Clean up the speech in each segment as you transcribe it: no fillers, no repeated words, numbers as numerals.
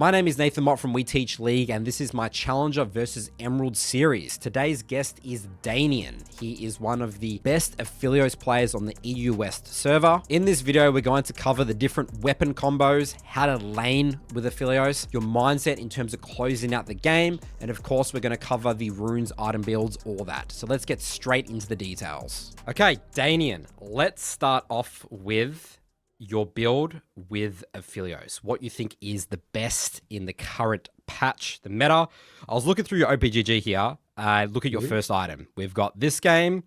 My name is Nathan Mott from We Teach League, and this is my Challenger versus Emerald series. Today's guest is Daynean. He is one of the best Aphelios players on the EU West server. In this video, we're going to cover the different weapon combos, how to lane with Aphelios, your mindset in terms of closing out the game, and of course, we're going to cover the runes, item builds, all that. So let's get straight into the details. Okay, Daynean, let's start off with your build with Aphelios. What you think is the best in the current patch, the meta. I was looking through your OPGG here. Look at your first item. We've got this game,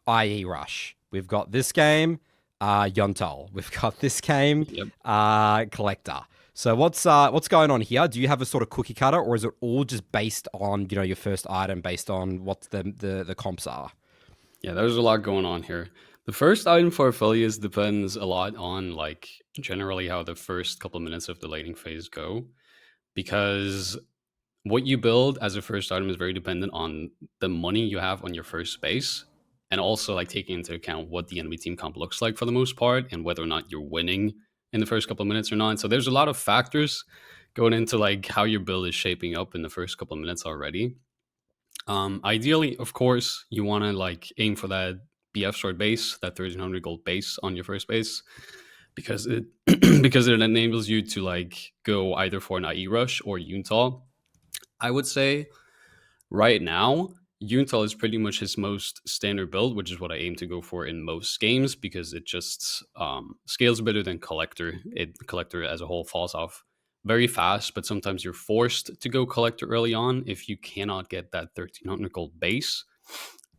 IE Rush. We've got this game, Yontal. We've got this game, Collector. So what's going on here? Do you have a sort of cookie cutter, or is it all just based on your first item, based on what the comps are? Yeah, there's a lot going on here. The first item for Aphelios depends a lot on generally how the first couple of minutes of the laning phase go, because what you build as a first item is very dependent on the money you have on your first base, and also taking into account what the enemy team comp looks like for the most part, and whether or not you're winning in the first couple of minutes or not. So there's a lot of factors going into how your build is shaping up in the first couple of minutes already. Ideally, of course, you want to aim for that BF sword base, that 1300 gold base on your first base, because it because it enables you to go either for an IE rush or Yuntal. I would say right now Yuntal is pretty much his most standard build, which is what I aim to go for in most games, because it just scales better than Collector. Collector as a whole falls off very fast, but sometimes you're forced to go Collector early on if you cannot get that 1300 gold base.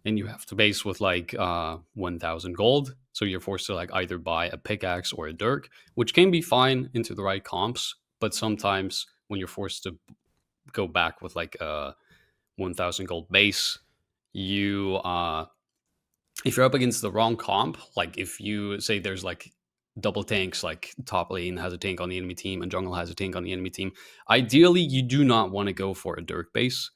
And you have to base with 1,000 gold. So you're forced to either buy a pickaxe or a dirk, which can be fine into the right comps. But sometimes when you're forced to go back with a 1,000 gold base, you if you're up against the wrong comp, if you say there's double tanks, top lane has a tank on the enemy team and jungle has a tank on the enemy team, ideally you do not want to go for a dirk base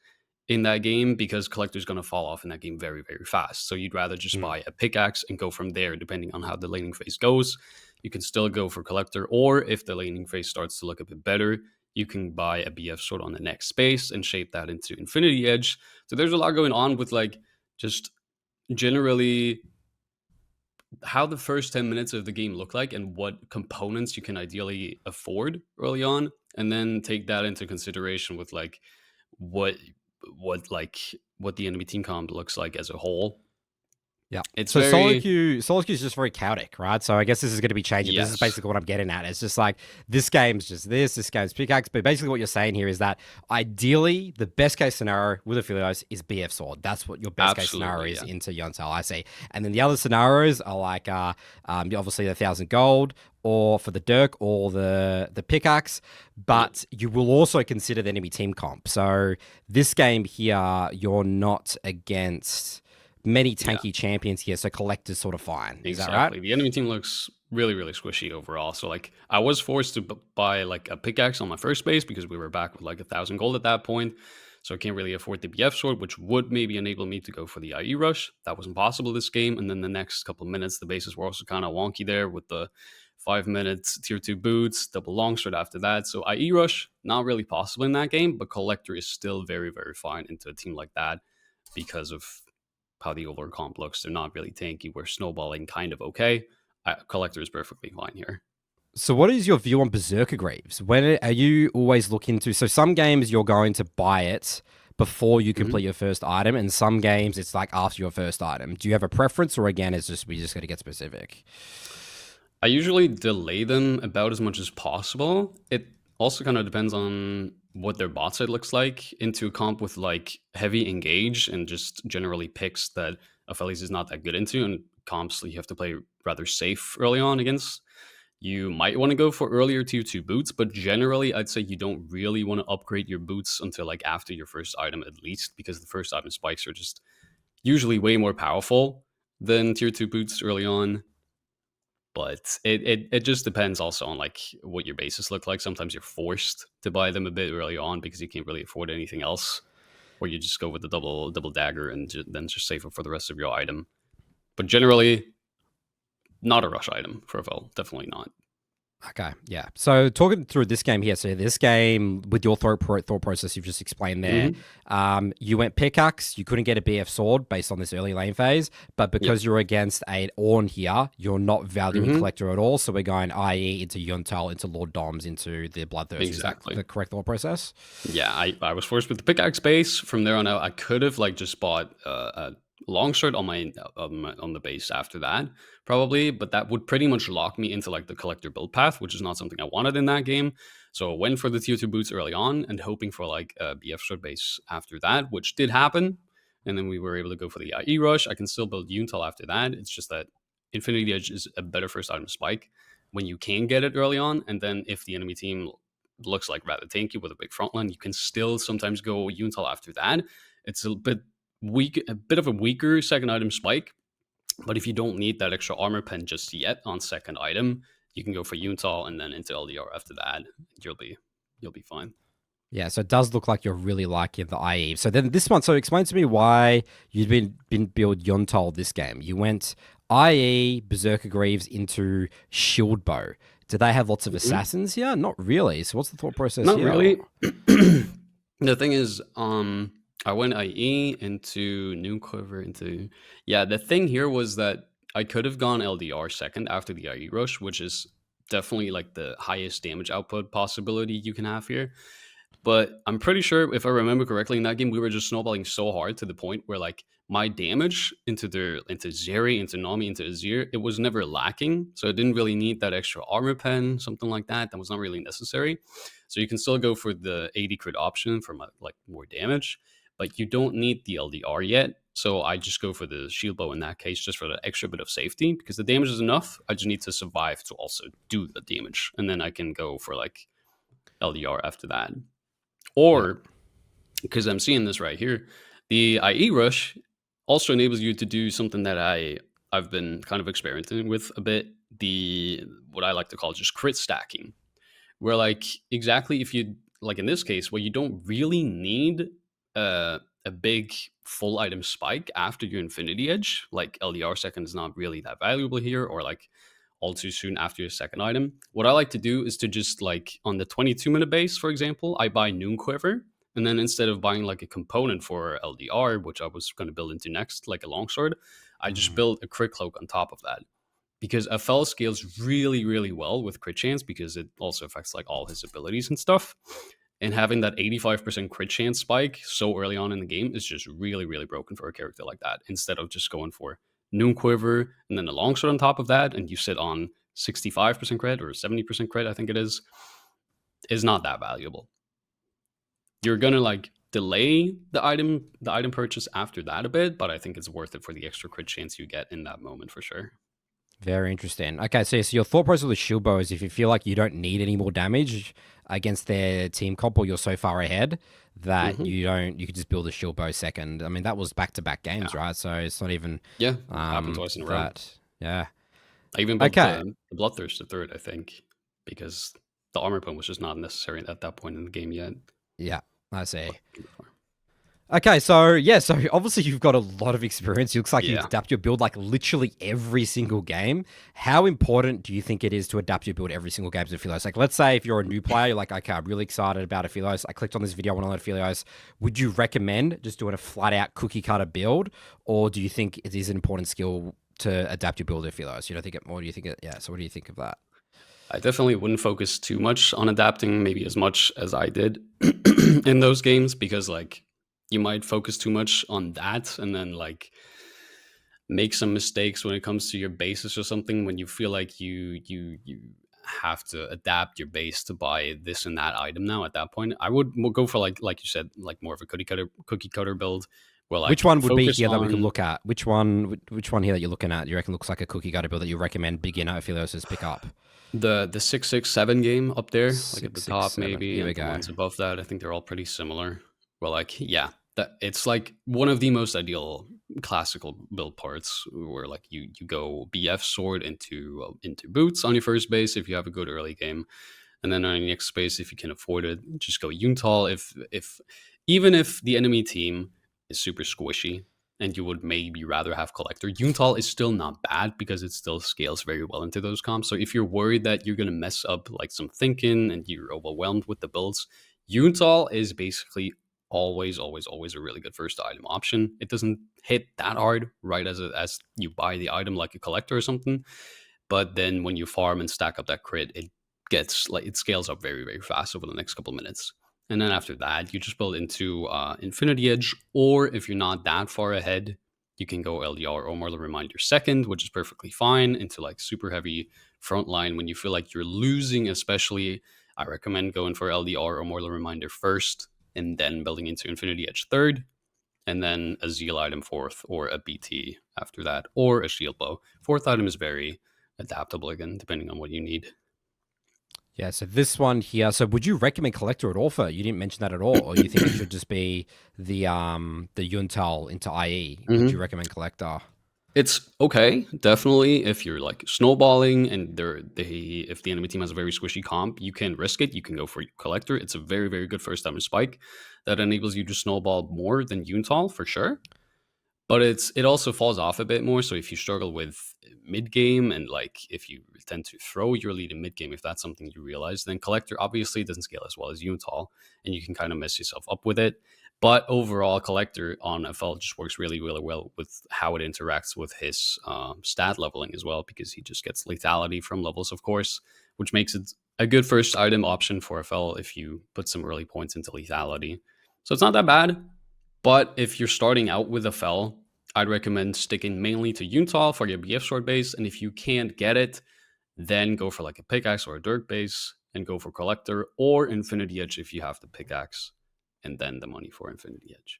in that game, because Collector is going to fall off in that game very, very fast. So you'd rather just buy a pickaxe and go from there, depending on how the laning phase goes. You can still go for Collector, or if the laning phase starts to look a bit better, you can buy a BF sword on the next space and shape that into Infinity Edge. So there's a lot going on with just generally how the first 10 minutes of the game look like and what components you can ideally afford early on, and then take that into consideration with what the enemy team comp looks like as a whole. Yeah, it's so solo queue is just very chaotic, right? So I guess this is going to be changing. Yes. This is basically what I'm getting at. It's just this game's just this game's pickaxe. But basically what you're saying here is that ideally the best case scenario with Aphelios is BF sword. That's what your best case scenario is into Yontal, I see. And then the other scenarios are obviously the 1,000 gold, or for the dirk, or the pickaxe, but you will also consider the enemy team comp. So this game here, you're not against many tanky champions here, so Collector's sort of fine. Is that right? The enemy team looks really, really squishy overall. So I was forced to buy a pickaxe on my first base because we were back with 1,000 gold at that point. So I can't really afford the BF sword, which would maybe enable me to go for the IE rush. That wasn't possible this game. And then the next couple of minutes, the bases were also kind of wonky there with the 5 minutes tier 2 boots, double longsword after that. So IE rush, not really possible in that game, but Collector is still very, very fine into a team like that because of how the overall comp looks. They're not really tanky. We're snowballing kind of okay. Collector is perfectly fine here. So what is your view on Berserker Greaves? When are you always looking to... So some games you're going to buy it before you complete your first item, and some games it's after your first item. Do you have a preference, or again, it's just we just got to get specific? I usually delay them about as much as possible. It also kind of depends on what their bot side looks like into a comp with heavy engage and just generally picks that Aphelios is not that good into, and comps you have to play rather safe early on against. You might want to go for earlier tier 2 boots, but generally I'd say you don't really want to upgrade your boots until after your first item at least, because the first item spikes are just usually way more powerful than tier 2 boots early on. But it just depends also on what your bases look like. Sometimes you're forced to buy them a bit early on because you can't really afford anything else, or you just go with the double dagger and then just save it for the rest of your item. But generally, not a rush item for a Vel, definitely not. Okay, yeah. So talking through this game here, so this game with your thought process you've just explained there, Hmm. you went pickaxe, you couldn't get a BF sword based on this early lane phase, but Yep. because you're against a Ornn here, you're not valuing Hmm. collector at all. So we're going IE into Yuntal, into Lord Doms, into the Bloodthirster. Is that Exactly. the correct thought process? Yeah, I was forced with the pickaxe base. From there on out, I could have like just bought a longsword on the base after that, probably, but that would pretty much lock me into like the collector build path, which is not something I wanted in that game. So I went for the tier 2 boots early on and hoping for like a BF sword base after that, which did happen. And then we were able to go for the IE rush. I can still build Untal after that. It's just that Infinity Edge is a better first item spike when you can get it early on, and then if the enemy team looks like rather tanky with a big front line, you can still sometimes go Untal after that. It's a bit weak, a bit of a weaker second item spike, but if you don't need that extra armor pen just yet on second item, you can go for Untal and then into LDR after that. You'll be fine. Yeah, so it does look like you're really liking the IE. So then this one, so explain to me why you'd been build Yuntal this game. You went IE, Berserker Greaves into Shield Bow. Do they have lots of Mhm. assassins here? Not really. So what's the thought process Not here? really. The thing is, I went IE into Noon Quiver into yeah. The thing here was that I could have gone LDR second after the IE rush, which is definitely like the highest damage output possibility you can have here. But I'm pretty sure if I remember correctly in that game, we were just snowballing so hard to the point where like my damage into Zeri, into Nami, into Azir, it was never lacking. So I didn't really need that extra armor pen, something like that. That was not really necessary. So you can still go for the 80 crit option for like more damage, but you don't need the LDR yet. So I just go for the shield bow in that case, just for the extra bit of safety, because the damage is enough. I just need to survive to also do the damage, and then I can go for like LDR after that. Yeah. Or because I'm seeing this right here, the IE rush also enables you to do something that I've been kind of experimenting with a bit. The what I like to call just crit stacking, where like exactly if you like in this case where you don't really need a big full item spike after your Infinity Edge, like LDR second is not really that valuable here, or like all too soon after your second item. What I like to do is to just like on the 22-minute base, for example, I buy Noon Quiver. And then instead of buying like a component for LDR, which I was going to build into next, like a longsword, I just Mhm. build a crit cloak on top of that. Because FL scales really, really well with crit chance because it also affects like all his abilities and stuff. And having that 85% crit chance spike so early on in the game is just really, really broken for a character like that. Instead of just going for Noon Quiver and then a longsword on top of that, and you sit on 65% crit or 70% crit, I think it is not that valuable. You're gonna like delay the item purchase after that a bit, but I think it's worth it for the extra crit chance you get in that moment for sure. Very interesting. Okay, so your thought process with shield bow is if you feel like you don't need any more damage against their team comp or you're so far ahead that Hmm. you could just build a shield bow second. I mean, that was back to back games, Yeah, right? So it's not even yeah, happened twice in a row. that. Yeah. I even built Okay. the Bloodthirster third, I think, because the armor point was just not necessary at that point in the game yet. Yeah, I see. But before. Okay, so yeah, so obviously you've got a lot of experience. It looks like you Yeah. adapt your build like literally every single game. How important do you think it is to adapt your build every single game to Aphelios? Like, let's say if you're a new player, you're like, okay, I'm really excited about Aphelios. I clicked on this video, I want to learn Aphelios. Would you recommend just doing a flat out cookie cutter build, or do you think it is an important skill to adapt your build to Aphelios? You don't think it more? Do you think it? Yeah. So what do you think of that? I definitely wouldn't focus too much on adapting, maybe as much as I did in those games, because like you might focus too much on that and then like make some mistakes when it comes to your bases or something when you feel like you have to adapt your base to buy this and that item now at that point. I would go for like you said, like more of a cookie cutter build where Which like one would be focus here that we could on look at? Which one here that you're looking at? You reckon looks like a cookie cutter build that you recommend beginner Aphelios pick up? the 667 game up there, like at the Six, six, top seven. maybe, Here we and the go. ones above that. I think they're all pretty similar. Well, like yeah, that it's like one of the most ideal classical build parts where like you go BF sword into boots on your first base if you have a good early game, and then on your next base if you can afford it, just go Yuntal. If even if the enemy team is super squishy and you would maybe rather have collector. Yuntal is still not bad because it still scales very well into those comps. So if you're worried that you're gonna mess up like some thinking and you're overwhelmed with the builds, Yuntal is basically always a really good first item option. It doesn't hit that hard right as you buy the item like a collector or something, but then when you farm and stack up that crit, it scales up very fast over the next couple minutes. And then after that, you just build into Infinity Edge, or if you're not that far ahead, you can go LDR or Mortal Reminder second, which is perfectly fine, into like super heavy frontline when you feel like you're losing. Especially, I recommend going for LDR or Mortal Reminder first, and then building into Infinity Edge third, and then a Zeal item fourth, or a BT after that, or a Shield Bow. Fourth item is very adaptable again, depending on what you need. Yeah, so this one here. So would you recommend collector at all for? You didn't mention that at all, or you think it should just be the Yuntal into IE? Would you recommend collector? It's okay, definitely. If you're like snowballing and if the enemy team has a very squishy comp, you can risk it. You can go for collector. It's a very good first time spike that enables you to snowball more than Yuntal for sure. But it also falls off a bit more. So if you struggle with mid game, and like if you tend to throw your lead in mid game, if that's something you realize, then collector obviously doesn't scale as well as Yuntal, and you can kind of mess yourself up with it. But overall, collector on FL just works really well with how it interacts with his stat leveling as well, because he just gets lethality from levels, of course, which makes it a good first item option for FL if you put some early points into lethality. So it's not that bad. But if you're starting out with a FL, I'd recommend sticking mainly to Yuntal for your BF sword base. And if you can't get it, then go for like a pickaxe or a dirk base, and go for collector or Infinity Edge if you have the pickaxe, and then the money for Infinity Edge.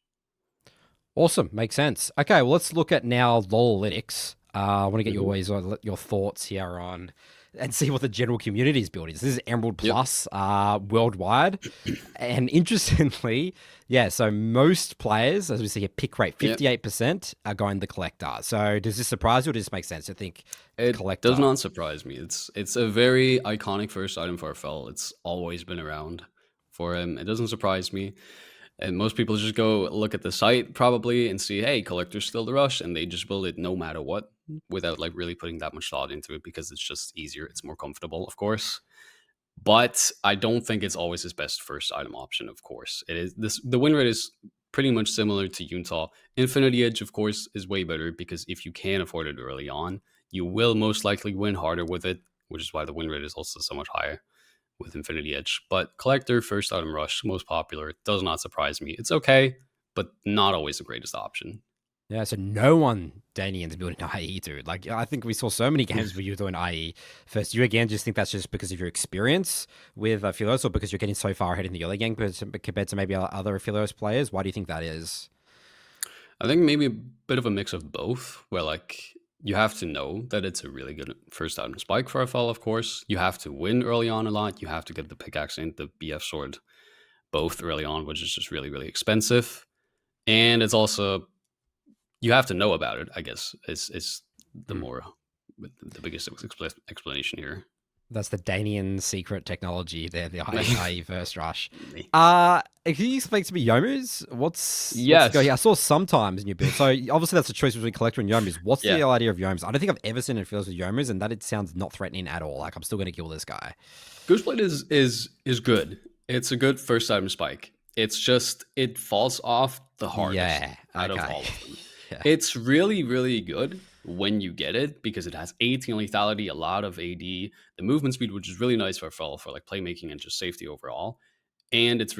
Awesome, makes sense. Okay, well, let's look at now LoLalytics. I want to get your thoughts here on and see what the general community is building. So this is Emerald Plus worldwide. And interestingly, yeah, so most players, as we see here, pick rate 58% are going the collector. So does this surprise you, or does this make sense? I think collector does not surprise me. It's a very iconic first item for FL. It's always been around for him. It doesn't surprise me. And most people just go look at the site probably and see, hey, collector's still the rush, and they just build it no matter what, without like really putting that much thought into it, because it's just easier. It's more comfortable, of course. But I don't think it's always his best first item option, of course. The win rate is pretty much similar to Yuntal. Infinity Edge, of course, is way better, because if you can afford it early on, you will most likely win harder with it, which is why the win rate is also so much higher with Infinity Edge. But collector, first item rush, most popular, does not surprise me. It's okay, but not always the greatest option. Yeah, so no one Daynean's building IE, dude. Like, I think we saw so many games where you're doing IE first. You again just think that's just because of your experience with Aphelios, or because you're getting so far ahead in the early game compared to maybe other Aphelios players? Why do you think that is? I think maybe a bit of a mix of both, where like you have to know that it's a really good first item spike for FL, of course. You have to win early on a lot. You have to get the pickaxe and the BF sword both early on, which is just really expensive. And it's also, you have to know about it, I guess, is the biggest explanation here. That's the Daynean secret technology there, the IE first rush. Can you explain to me Youmu's? What's going? I saw sometimes in your build. So obviously that's a choice between collector and Youmu's. What's the idea of Youmu's? I don't think I've ever seen it feels with Youmu's, and that it sounds not threatening at all. Like, I'm still going to kill this guy. Ghostblade is good. It's a good first item spike. It's just, it falls off the hardest out of all of them. It's really good when you get it, because it has 18 lethality, a lot of AD, the movement speed, which is really nice for FL for like playmaking and just safety overall. And it's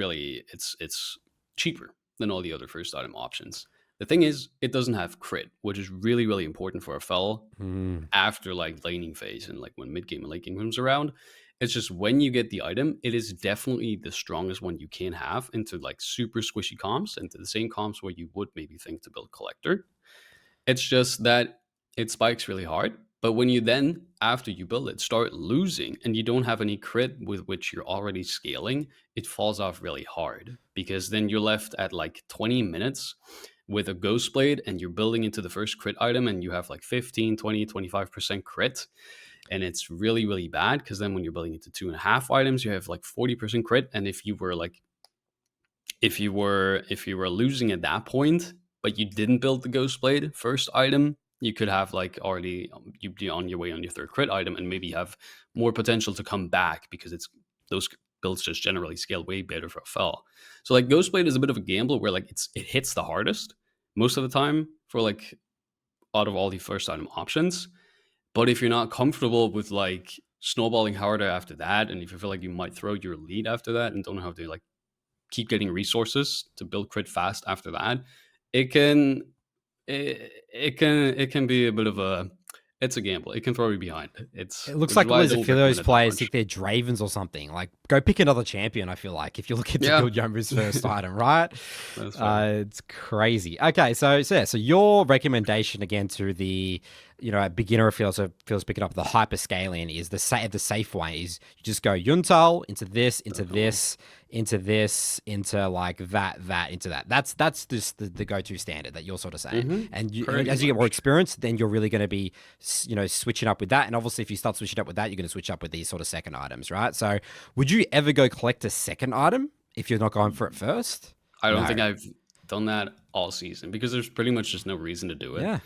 cheaper than all the other first item options. The thing is, it doesn't have crit, which is really important for FL after like laning phase, and like when mid game and late game comes around. It's just, when you get the item, it is definitely the strongest one you can have into like super squishy comps, into the same comps where you would maybe think to build collector. It's just that it spikes really hard, but when you then, after you build it, start losing, and you don't have any crit with which you're already scaling, it falls off really hard, because then you're left at like 20 minutes with a Ghost Blade, and you're building into the first crit item, and you have like 15, 20, 25% crit. And it's really bad, because then when you're building into 2.5 items, you have like 40% crit. And if you were losing at that point, but you didn't build the Ghost Blade first item, you could have like already you'd be on your way on your third crit item and maybe have more potential to come back because it's those builds just generally scale way better for a fell. So like Ghostblade is a bit of a gamble where like it hits the hardest most of the time for like out of all the first item options. But if you're not comfortable with like snowballing harder after that, and if you feel like you might throw your lead after that and don't know how to like keep getting resources to build crit fast after that, it can it can be a bit of a it's a gamble. It can throw you behind. It looks Which is like all why I these don't recommend Aphelios it that players much. think they're Dravens or something. Like, go pick another champion, I feel like, if you're looking to Yeah, build Yomu's first item, right? that's fair. It's crazy. Okay, so your recommendation again to the, beginner Aphelios picking up the hyperscaling is the safe way is you just go Yuntal into this, into Definitely. this, into this, into like that, into that. That's just the go-to standard that you're sort of saying. And Pretty as you get more much. experience, then you're really going to be, switching up with that. And obviously, if you start switching up with that, you're going to switch up with these sort of second items, right? So, would you ever go collect a second item if you're not going for it first? I don't No. think I've done that all season because there's pretty much just no reason to do it. Yeah.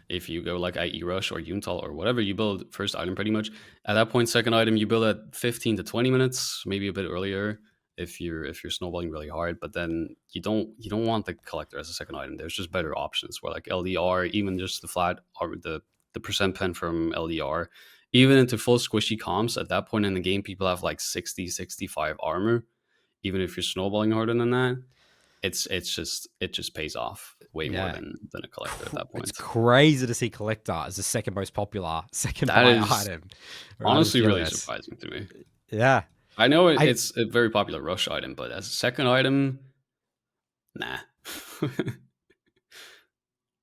If you go like IE Rush or Yuntal or whatever, you build first item pretty much. At that point, second item you build at 15 to 20 minutes, maybe a bit earlier if you're snowballing really hard. But then you don't want the collector as a second item. There's just better options where like LDR, even just the flat or the percent pen from LDR, even into full squishy comps. At that point in the game, people have like 60, 65 armor. Even if you're snowballing harder than that, it just pays off way more Yeah. than a collector at that It's point. crazy to see collector as the second most popular second That buy is item, right? honestly really Aphelios. surprising to me. Yeah. I know I it's a very popular rush item, but as a second item, nah.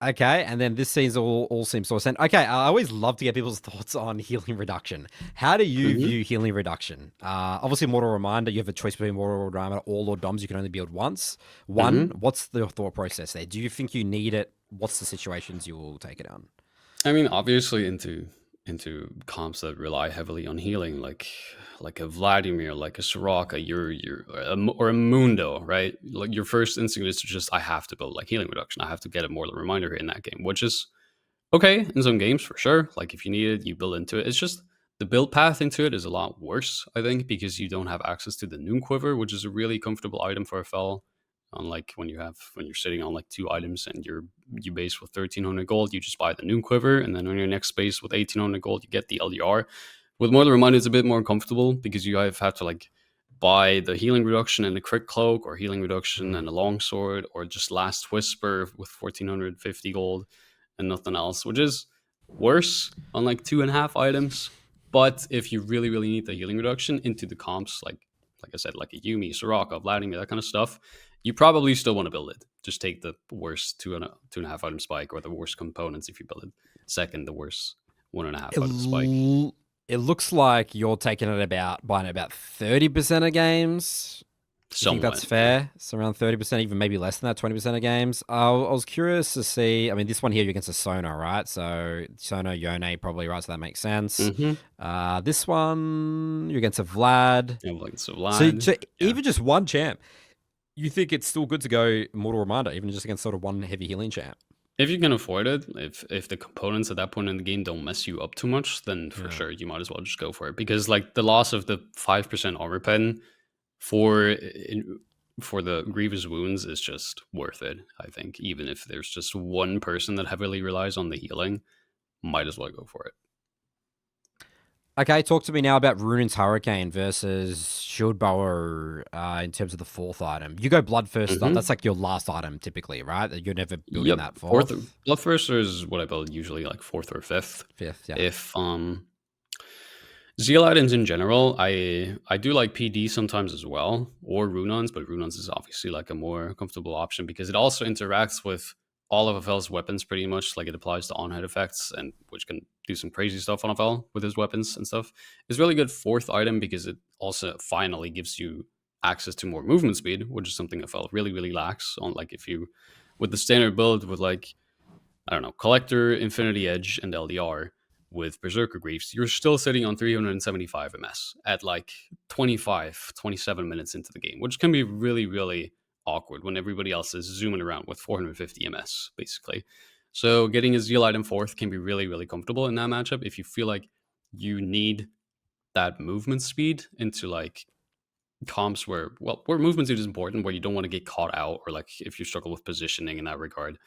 Okay, and then this seems all seems sort of sense. Okay, I always love to get people's thoughts on healing reduction. How do you hmm view healing reduction? Obviously, Mortal Reminder, you have a choice between Mortal Reminder or Lord Doms. You can only build once. One, hmm what's the thought process there? Do you think you need it? What's the situations you will take it on? I mean, obviously into comps that rely heavily on healing, like a Vladimir, like a Soraka, or a Mundo, right? Like your first instinct is to just I have to build like healing reduction. I have to get a Mortal Reminder in that game, which is okay in some games for sure. Like if you need it, you build into it. It's just the build path into it is a lot worse, I think, because you don't have access to the Noon Quiver, which is a really comfortable item for a fell. Unlike when you're sitting on like two items and you base with 1,300 gold, you just buy the Noon Quiver, and then on your next base with 1,800 gold, you get the LDR. With Mortal Reminder, it's a bit more comfortable because you have to like buy the healing reduction and the crit cloak, or healing reduction Mm. and a longsword, or just last whisper with 1,450 gold and nothing else, which is worse on like 2.5 items. But if you really, really need the healing reduction into the comps, like I said, like a Yumi, Soraka, Vladimir, that kind of stuff, you probably still want to build it. Just take the worst 2.5 item spike, or the worst components if you build it. Second, the worst 1.5 It, item spike. it looks like you're taking it buying about 30% of games. You think Somewhat, that's yeah. fair? It's around 30%, even maybe less than that, 20% of games. I was curious to see. I mean, this one here you're against a Sona, right? So Sona, Yone, probably, right? So that makes sense. Mm-hmm. This one you're against a Vlad. Yeah, like so So, Vlad. so Yeah. even just one champ, you think it's still good to go Mortal Reminder, even just against sort of one heavy healing champ? If you can afford it, if the components at that point in the game don't mess you up too much, then for Yeah. sure you might as well just go for it. Because like the loss of the 5% armor pen for for the grievous wounds is just worth it. I think even if there's just one person that heavily relies on the healing, might as well go for it. Okay, talk to me now about Runin's Hurricane versus Shield Bower in terms of the fourth item. You go Blood first up. hmm That's like your last item typically, right? You're never building Yep. that Fourth fourth. Bloodthirster is what I build usually like fourth or fifth. Fifth, yeah. If Zeal items in general, I do like PD sometimes as well, or Runons, but Runons is obviously like a more comfortable option because it also interacts with all of Afel's weapons pretty much. Like it applies to on-head effects, and which can do some crazy stuff on Afel with his weapons and stuff. It's really good fourth item because it also finally gives you access to more movement speed, which is something Afel really, really lacks on like if you with the standard build with like I don't know, Collector, Infinity Edge, and LDR with Berserker Griefs, you're still sitting on 375 MS at like 25, 27 minutes into the game, which can be really, really awkward when everybody else is zooming around with 450 ms, basically. So getting a Zeal item fourth can be really, really comfortable in that matchup if you feel like you need that movement speed into like comps where movement speed is important, where you don't want to get caught out, or like if you struggle with positioning in that regard.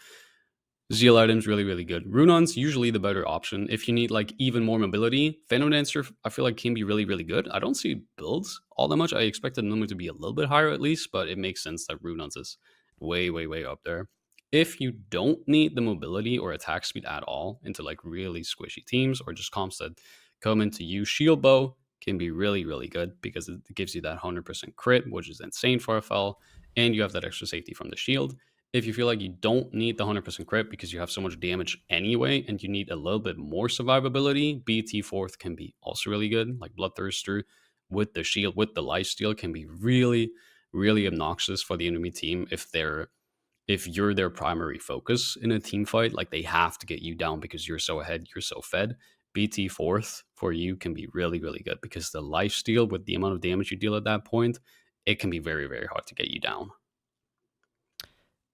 Zeal items really, really good. Runon's usually the better option. If you need like even more mobility, Phantom Dancer I feel like can be really, really good. I don't see builds all that much. I expected them to be a little bit higher at least, but it makes sense that Runon's is way, way, way up there. If you don't need the mobility or attack speed at all into like really squishy teams, or just comps that come into you, Shield Bow can be really, really good because it gives you that 100% crit, which is insane for a fell, and you have that extra safety from the shield. If you feel like you don't need the 100% crit because you have so much damage anyway and you need a little bit more survivability, BT fourth can be also really good. Like Bloodthirster with the shield, with the lifesteal, can be really, really obnoxious for the enemy team if you're their primary focus in a team fight. Like they have to get you down because you're so ahead, you're so fed. BT fourth for you can be really, really good because the lifesteal, with the amount of damage you deal at that point, it can be very, very hard to get you down.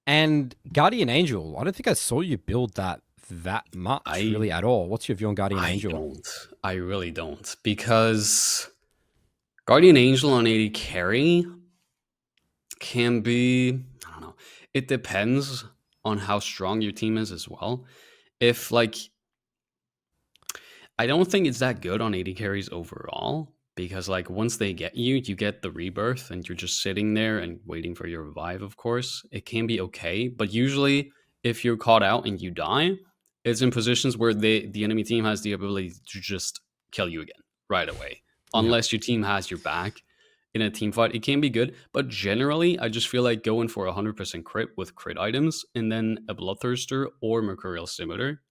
And Guardian Angel, I don't think I saw you build that much really at all. What's your view on Guardian Angel? I really don't, because Guardian Angel on AD carry can be, I don't know, it depends on how strong your team is as well. If like, I don't think it's that good on AD carries overall, because like once they get you, you get the rebirth and you're just sitting there and waiting for your revive, of course. It can be okay, but usually if you're caught out and you die, it's in positions where the enemy team has the ability to just kill you again right away. Unless your team has your back in a team fight, it can be good. But generally, I just feel like going for 100% crit with crit items and then a Bloodthirster or Mercurial Scimitar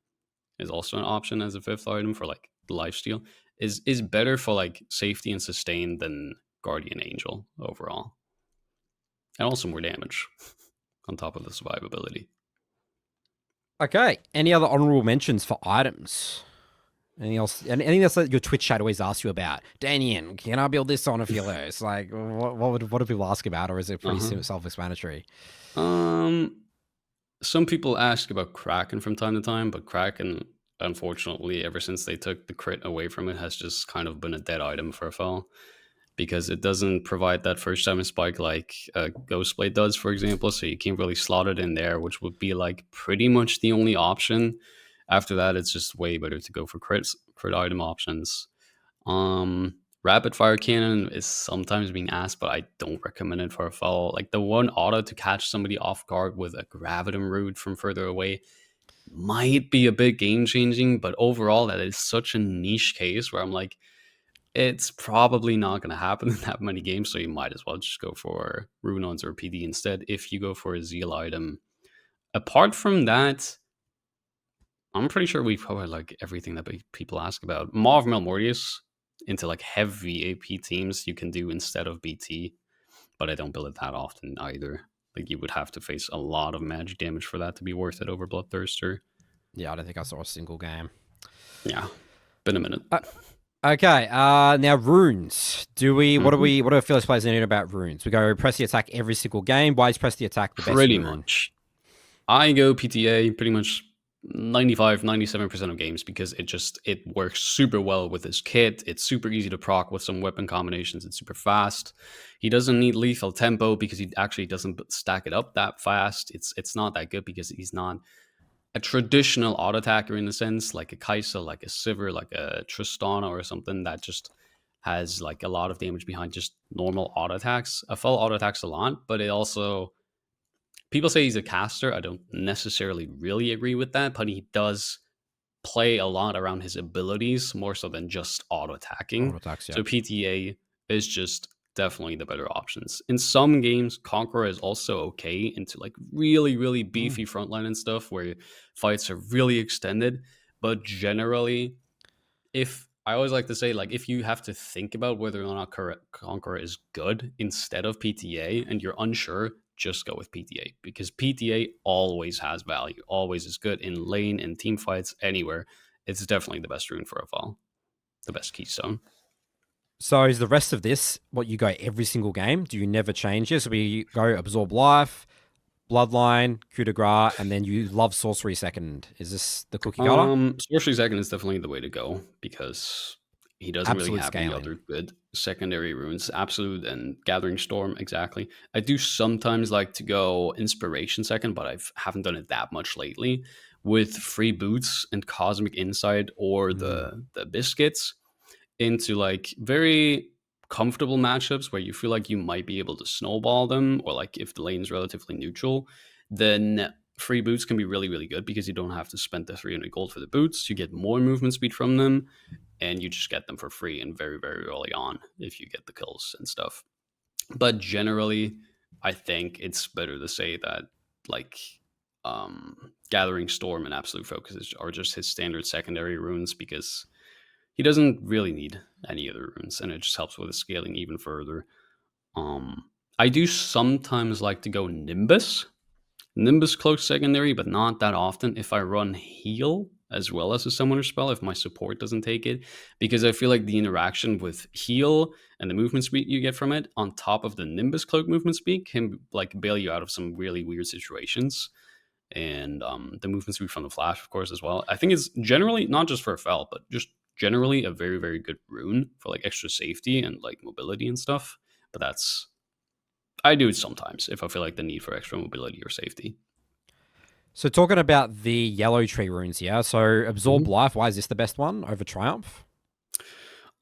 is also an option as a fifth item for like the lifesteal, is better for like safety and sustain than Guardian Angel overall. And also more damage on top of the survivability. Okay. Any other honorable mentions for items? Anything else? Anything else that your Twitch chat always asks you about? Daynean, can I build this on Aphelios? Like, what do people ask about, or is it pretty self-explanatory? Some people ask about Kraken from time to time, but Kraken, unfortunately, ever since they took the crit away from it, has just kind of been a dead item for a fell, because it doesn't provide that first time spike like Ghostblade does, for example. So you can't really slot it in there, which would be like pretty much the only option. After that, it's just way better to go for crit item options. Rapid fire cannon is sometimes being asked, but I don't recommend it for a fell. Like the one auto to catch somebody off guard with a gravitum root from further away might be a bit game changing, but overall that is such a niche case where I'm like, it's probably not going to happen in that many games, so you might as well just go for Runons or PD instead if you go for a Zeal item. Apart from that, I'm pretty sure we've covered like everything that people ask about. Maw of Malmortius into like heavy AP teams you can do instead of BT, but I don't build it that often either. Like you would have to face a lot of magic damage for that to be worth it over Bloodthirster. Yeah, I don't think I saw a single game. Yeah, been a minute. Okay, now runes. What do Aphelios players need about runes? We go press the attack every single game. Why is press the attack the best? Pretty much. I go PTA pretty much 95-97% of games because it works super well with his kit. It's super easy to proc with some weapon combinations. It's super fast. He doesn't need lethal tempo because he actually doesn't stack it up that fast. It's not that good because he's not a traditional auto attacker in a sense, like a Kaisa, like a Sivir, like a Tristana or something that just has like a lot of damage behind just normal auto attacks. A full auto attacks a lot, but it also, people say he's a caster. I don't necessarily really agree with that, but he does play a lot around his abilities more so than just auto attacking. Auto-attacks, yeah. So PTA is just definitely the better options. In some games, Conqueror is also okay into like really, really beefy frontline and stuff where fights are really extended. But generally, if I always like to say, like, if you have to think about whether or not Conqueror is good instead of PTA and you're unsure, just go with PTA because PTA always has value, always is good in lane, in team fights, anywhere. It's definitely the best rune for a fall, the best keystone. So is the rest of this what you go every single game? Do you never change this? So we go absorb life, bloodline, coup de grace, and then you love sorcery second. Is this the cookie cutter? Sorcery second is definitely the way to go because he doesn't really Absolute have any scaling. other good secondary runes. Absolute and Gathering Storm, exactly. I do sometimes like to go Inspiration second, but I haven't done it that much lately. With Free Boots and Cosmic Insight or Mm. the Biscuits into like very comfortable matchups where you feel like you might be able to snowball them, or like if the lane's relatively neutral, then free boots can be really, really good because you don't have to spend the 300 gold for the boots. You get more movement speed from them, and you just get them for free and very, very early on if you get the kills and stuff. But generally, I think it's better to say that like Gathering Storm and Absolute Focus are just his standard secondary runes because he doesn't really need any other runes, and it just helps with the scaling even further. I do sometimes like to go Nimbus. Nimbus cloak secondary, but not that often if I run heal as well as a summoner spell if my support doesn't take it, because I feel like the interaction with heal and the movement speed you get from it on top of the Nimbus cloak movement speed can like bail you out of some really weird situations. And the movement speed from the flash, of course, as well. I think it's generally not just for a fell, but just generally a very, very good rune for like extra safety and like mobility and stuff. But that's I do it sometimes if I feel like the need for extra mobility or safety. So talking about the yellow tree runes here. So absorb Mhm. life. Why is this the best one over triumph?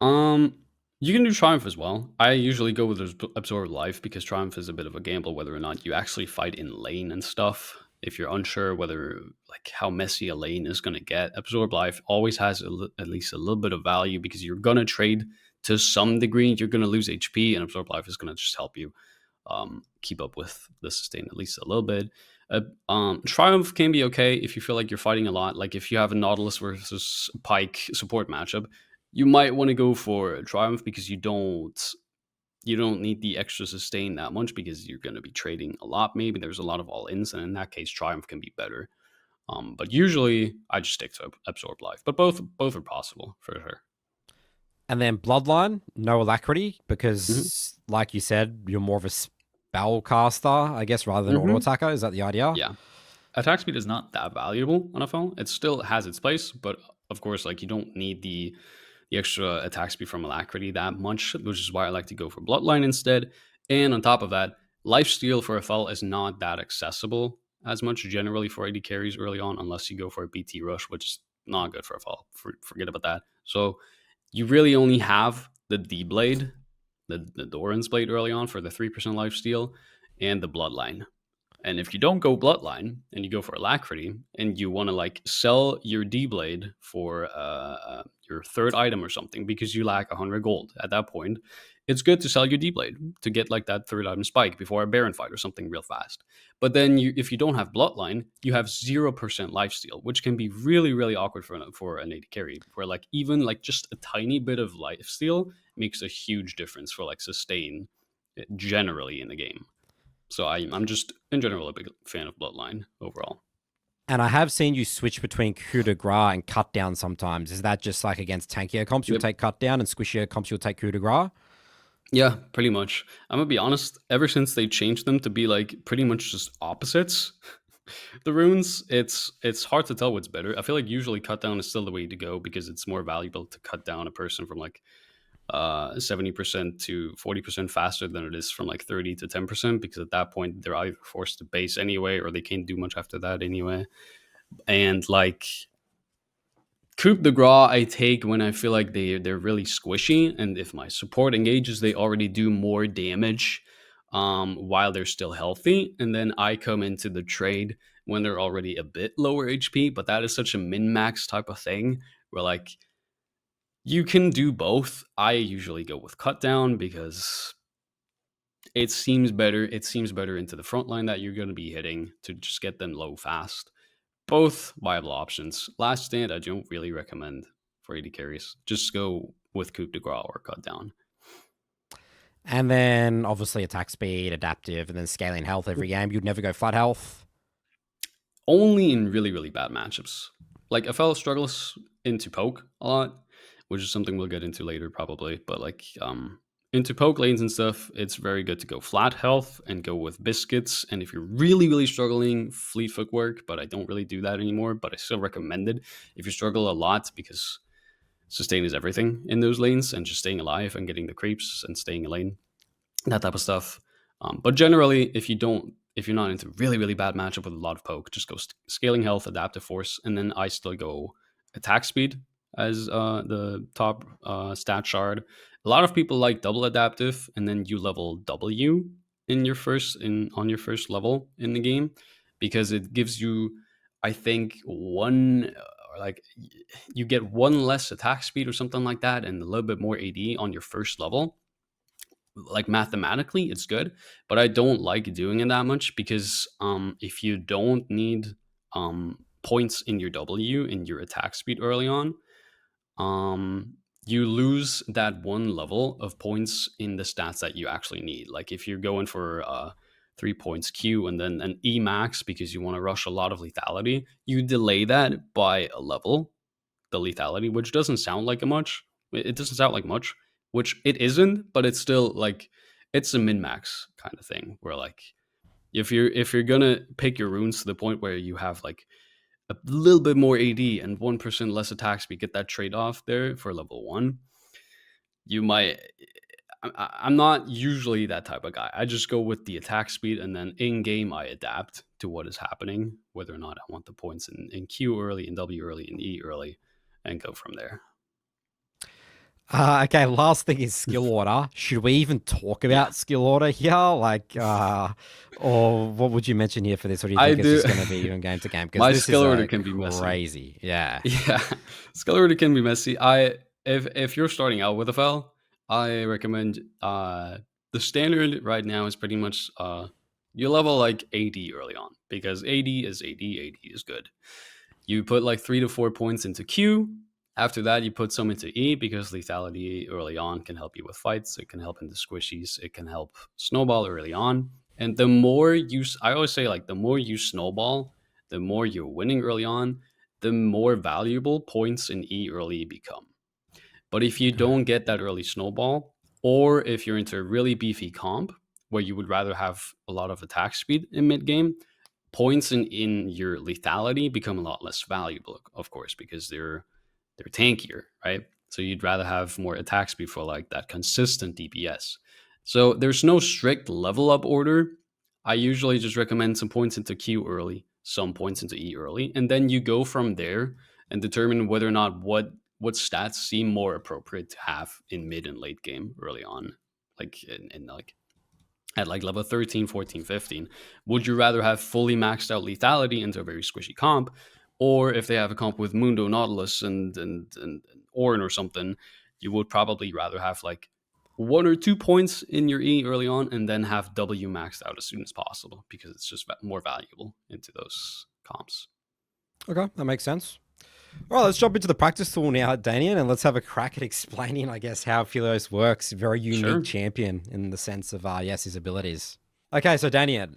Um, you can do Triumph as well. I usually go with Absorb Life because Triumph is a bit of a gamble whether or not you actually fight in lane and stuff. If you're unsure whether like how messy a lane is going to get, Absorb Life always has at least a little bit of value because you're going to trade to some degree. You're going to lose HP, and Absorb Life is going to just help you keep up with the sustain at least a little bit. Triumph can be okay if you feel like you're fighting a lot. Like if you have a Nautilus versus Pike support matchup, you might want to go for Triumph because you don't need the extra sustain that much because you're going to be trading a lot. Maybe there's a lot of all ins, and in that case, Triumph can be better. But usually, I just stick to Absorb Life. But both are possible for sure. And then bloodline, no alacrity, Mm-hmm. because like you said, you're more of a spell caster, I guess, rather than auto Mm-hmm. attacker. Is that the idea? Yeah, attack speed is not that valuable on a phone. It still has its place, but of course, like you don't need the extra attack speed from Alacrity that much, which is why I like to go for Bloodline instead. And on top of that, Lifesteal for a FL is not that accessible as much generally for AD carries early on, unless you go for a BT Rush, which is not good for a FL. Forget about that. So you really only have the D Blade, the Doran's Blade early on for the 3% lifesteal, and the Bloodline. And if you don't go Bloodline and you go for Alacrity and you want to like sell your D Blade for your third item or something because you lack 100 gold at that point, it's good to sell your D Blade to get like that third item spike before a Baron fight or something real fast. But then if you don't have Bloodline, you have 0% lifesteal, which can be really, really awkward for an AD carry, where like even like just a tiny bit of lifesteal makes a huge difference for like sustain generally in the game. So I'm just in general a big fan of Bloodline overall. And I have seen you switch between coup de grace and cut down sometimes. Is that just like against tankier comps, you'll Yep. take cut down, and squishier comps, you'll take coup de grace? Yeah, pretty much. I'm gonna be honest. Ever since they changed them to be like pretty much just opposites, the runes, it's hard to tell what's better. I feel like usually cut down is still the way to go because it's more valuable to cut down a person from like 70% to 40% faster than it is from like 30 to 10% because at that point they're either forced to base anyway or they can't do much after that anyway. And like Coup de Grace I take when I feel like they're really squishy, and if my support engages, they already do more damage while they're still healthy, and then I come into the trade when they're already a bit lower HP. But that is such a min max type of thing where like you can do both. I usually go with cut down because it seems better. It seems better into the front line that you're going to be hitting to just get them low fast. Both viable options. Last stand, I don't really recommend for AD carries. Just go with coup de grace or cut down. And then obviously attack speed, adaptive, and then scaling health every game. You'd never go flat health. Only in really, really bad matchups. Like FL struggles into poke a lot, which is something we'll get into later probably. But like into poke lanes and stuff, it's very good to go flat health and go with biscuits. And if you're really, really struggling, fleet footwork, but I don't really do that anymore, but I still recommend it if you struggle a lot, because sustain is everything in those lanes, and just staying alive and getting the creeps and staying in lane, that type of stuff. But generally, if you're not into really, really bad matchup with a lot of poke, just go scaling health, adaptive force, and then I still go attack speed as the top stat shard. A lot of people like double adaptive, and then you level W on your first level in the game, because it gives you, I think, one, or like you get one less attack speed or something like that, and a little bit more AD on your first level. Like mathematically it's good, but I don't like doing it that much, because if you don't need points in your W in your attack speed early on, you lose that one level of points in the stats that you actually need. Like if you're going for 3 points Q and then an E max because you want to rush a lot of lethality, you delay that by a level, the lethality, which doesn't sound like much. It doesn't sound like much, which it isn't, but it's still like, it's a min max kind of thing where like if you're gonna pick your runes to the point where you have like a little bit more AD and 1% less attack speed, get that trade off there for level 1, you might. I'm not usually that type of guy. I just go with the attack speed, and then in game I adapt to what is happening, whether or not I want the points in Q early, in W early, in E early, and go from there. Okay, last thing is skill order. Should we even talk about skill order here? Like, or what would you mention here for this? Or do you think it's just going to be even game to game? My skill order can be messy. Crazy, yeah. Yeah, skill order can be messy. If you're starting out with a FL, I recommend the standard right now is pretty much you level like AD early on, because AD is AD. AD is good. You put like 3 to 4 points into Q. After that, you put some into E, because lethality early on can help you with fights. It can help in the squishies. It can help snowball early on. And the more I always say, like, the more you snowball, the more you're winning early on, the more valuable points in E early become. But if you don't get that early snowball, or if you're into a really beefy comp where you would rather have a lot of attack speed in mid game, points in your lethality become a lot less valuable, of course, because they're tankier, right? So you'd rather have more attack speed for like that consistent DPS. So there's no strict level up order. I usually just recommend some points into Q early, some points into E early, and then you go from there and determine whether or not what stats seem more appropriate to have in mid and late game early on, like in like at like level 13, 14, 15. Would you rather have fully maxed out lethality into a very squishy comp, or if they have a comp with Mundo, Nautilus, and Ornn or something, you would probably rather have like 1 or 2 points in your E early on, and then have W maxed out as soon as possible, because it's just more valuable into those comps. Okay, that makes sense. All right, let's jump into the practice tool now, Daynean, and let's have a crack at explaining, I guess, how Aphelios works. Very unique champion in the sense of, his abilities. Okay, so Daynean,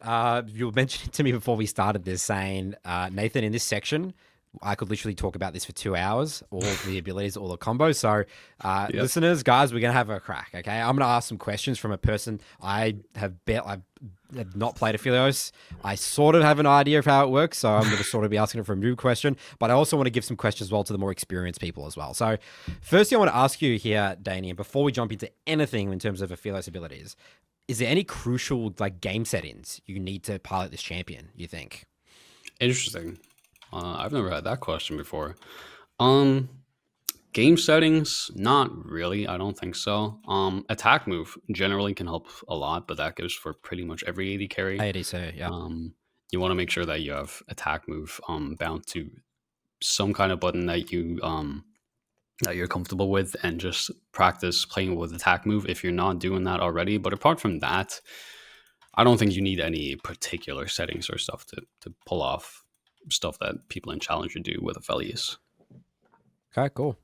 you were mentioning to me before we started this, saying, Nathan, in this section, I could literally talk about this for 2 hours, all the abilities, all the combos. So, listeners, guys, we're going to have a crack, okay? I'm going to ask some questions from a person I've not played Aphelios. I sort of have an idea of how it works, so I'm going to sort of be asking it for a new question, but I also want to give some questions as well to the more experienced people as well. So, firstly, I want to ask you here, Daynean, before we jump into anything in terms of Aphelios abilities, is there any crucial like game settings you need to pilot this champion, you think? Interesting. I've never had that question before. Game settings, not really. I don't think so. Attack move generally can help a lot, but that goes for pretty much every AD carry. AD, so yeah. You want to make sure that you have attack move bound to some kind of button that you're comfortable with, and just practice playing with attack move if you're not doing that already. But apart from that, I don't think you need any particular settings or stuff to pull off stuff that people in Challenger do with Aphelios. Okay, cool.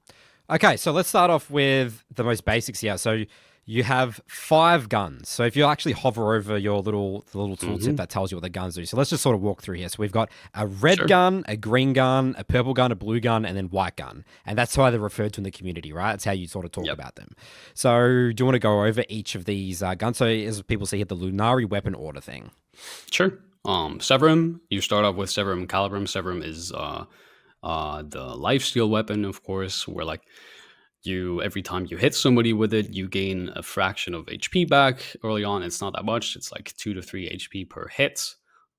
Okay, so let's start off with the most basics here. So You have 5 guns. So if you actually hover over your the little tooltip Hmm. that tells you what the guns do. So let's just sort of walk through here. So we've got a red Sure. gun, a green gun, a purple gun, a blue gun, and then white gun. And that's how they're referred to in the community, right? That's how you sort of talk Yep. about them. So do you want to go over each of these guns? So as people see here, the Lunari weapon order thing. Sure. Severum. You start off with Severum Calibrum. Severum is the lifesteal weapon, of course, where like you every time you hit somebody with it, you gain a fraction of HP back. Early on, it's not that much. It's like 2 to 3 HP per hit.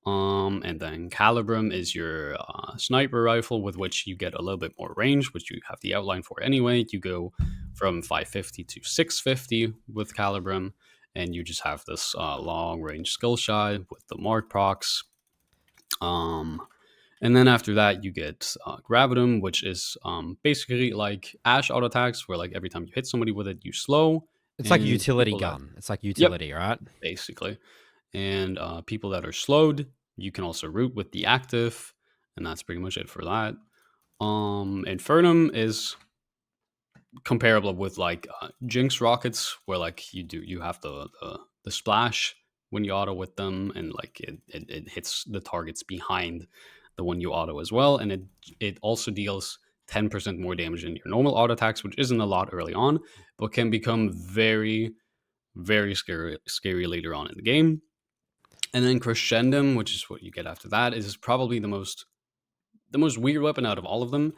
And then Calibrum is your sniper rifle, with which you get a little bit more range, which you have the outline for anyway. You go from 550 to 650 with Calibrum, and you just have this long range skill shot with the mark procs. And then after that, you get Gravitum, which is basically like Ash auto attacks, where like every time you hit somebody with it, you slow. It's like a And utility people that, gun. It's like yep, utility, right? basically. And people that are slowed, you can also root with the active, and that's pretty much it for that. Infernum is comparable with like Jinx rockets, where like you have the splash when you auto with them, and like it hits the targets behind the one you auto as well, and it also deals 10% more damage than your normal auto attacks, which isn't a lot early on, but can become very very scary later on in the game. And then Crescendum, which is what you get after that, is probably the most weird weapon out of all of them,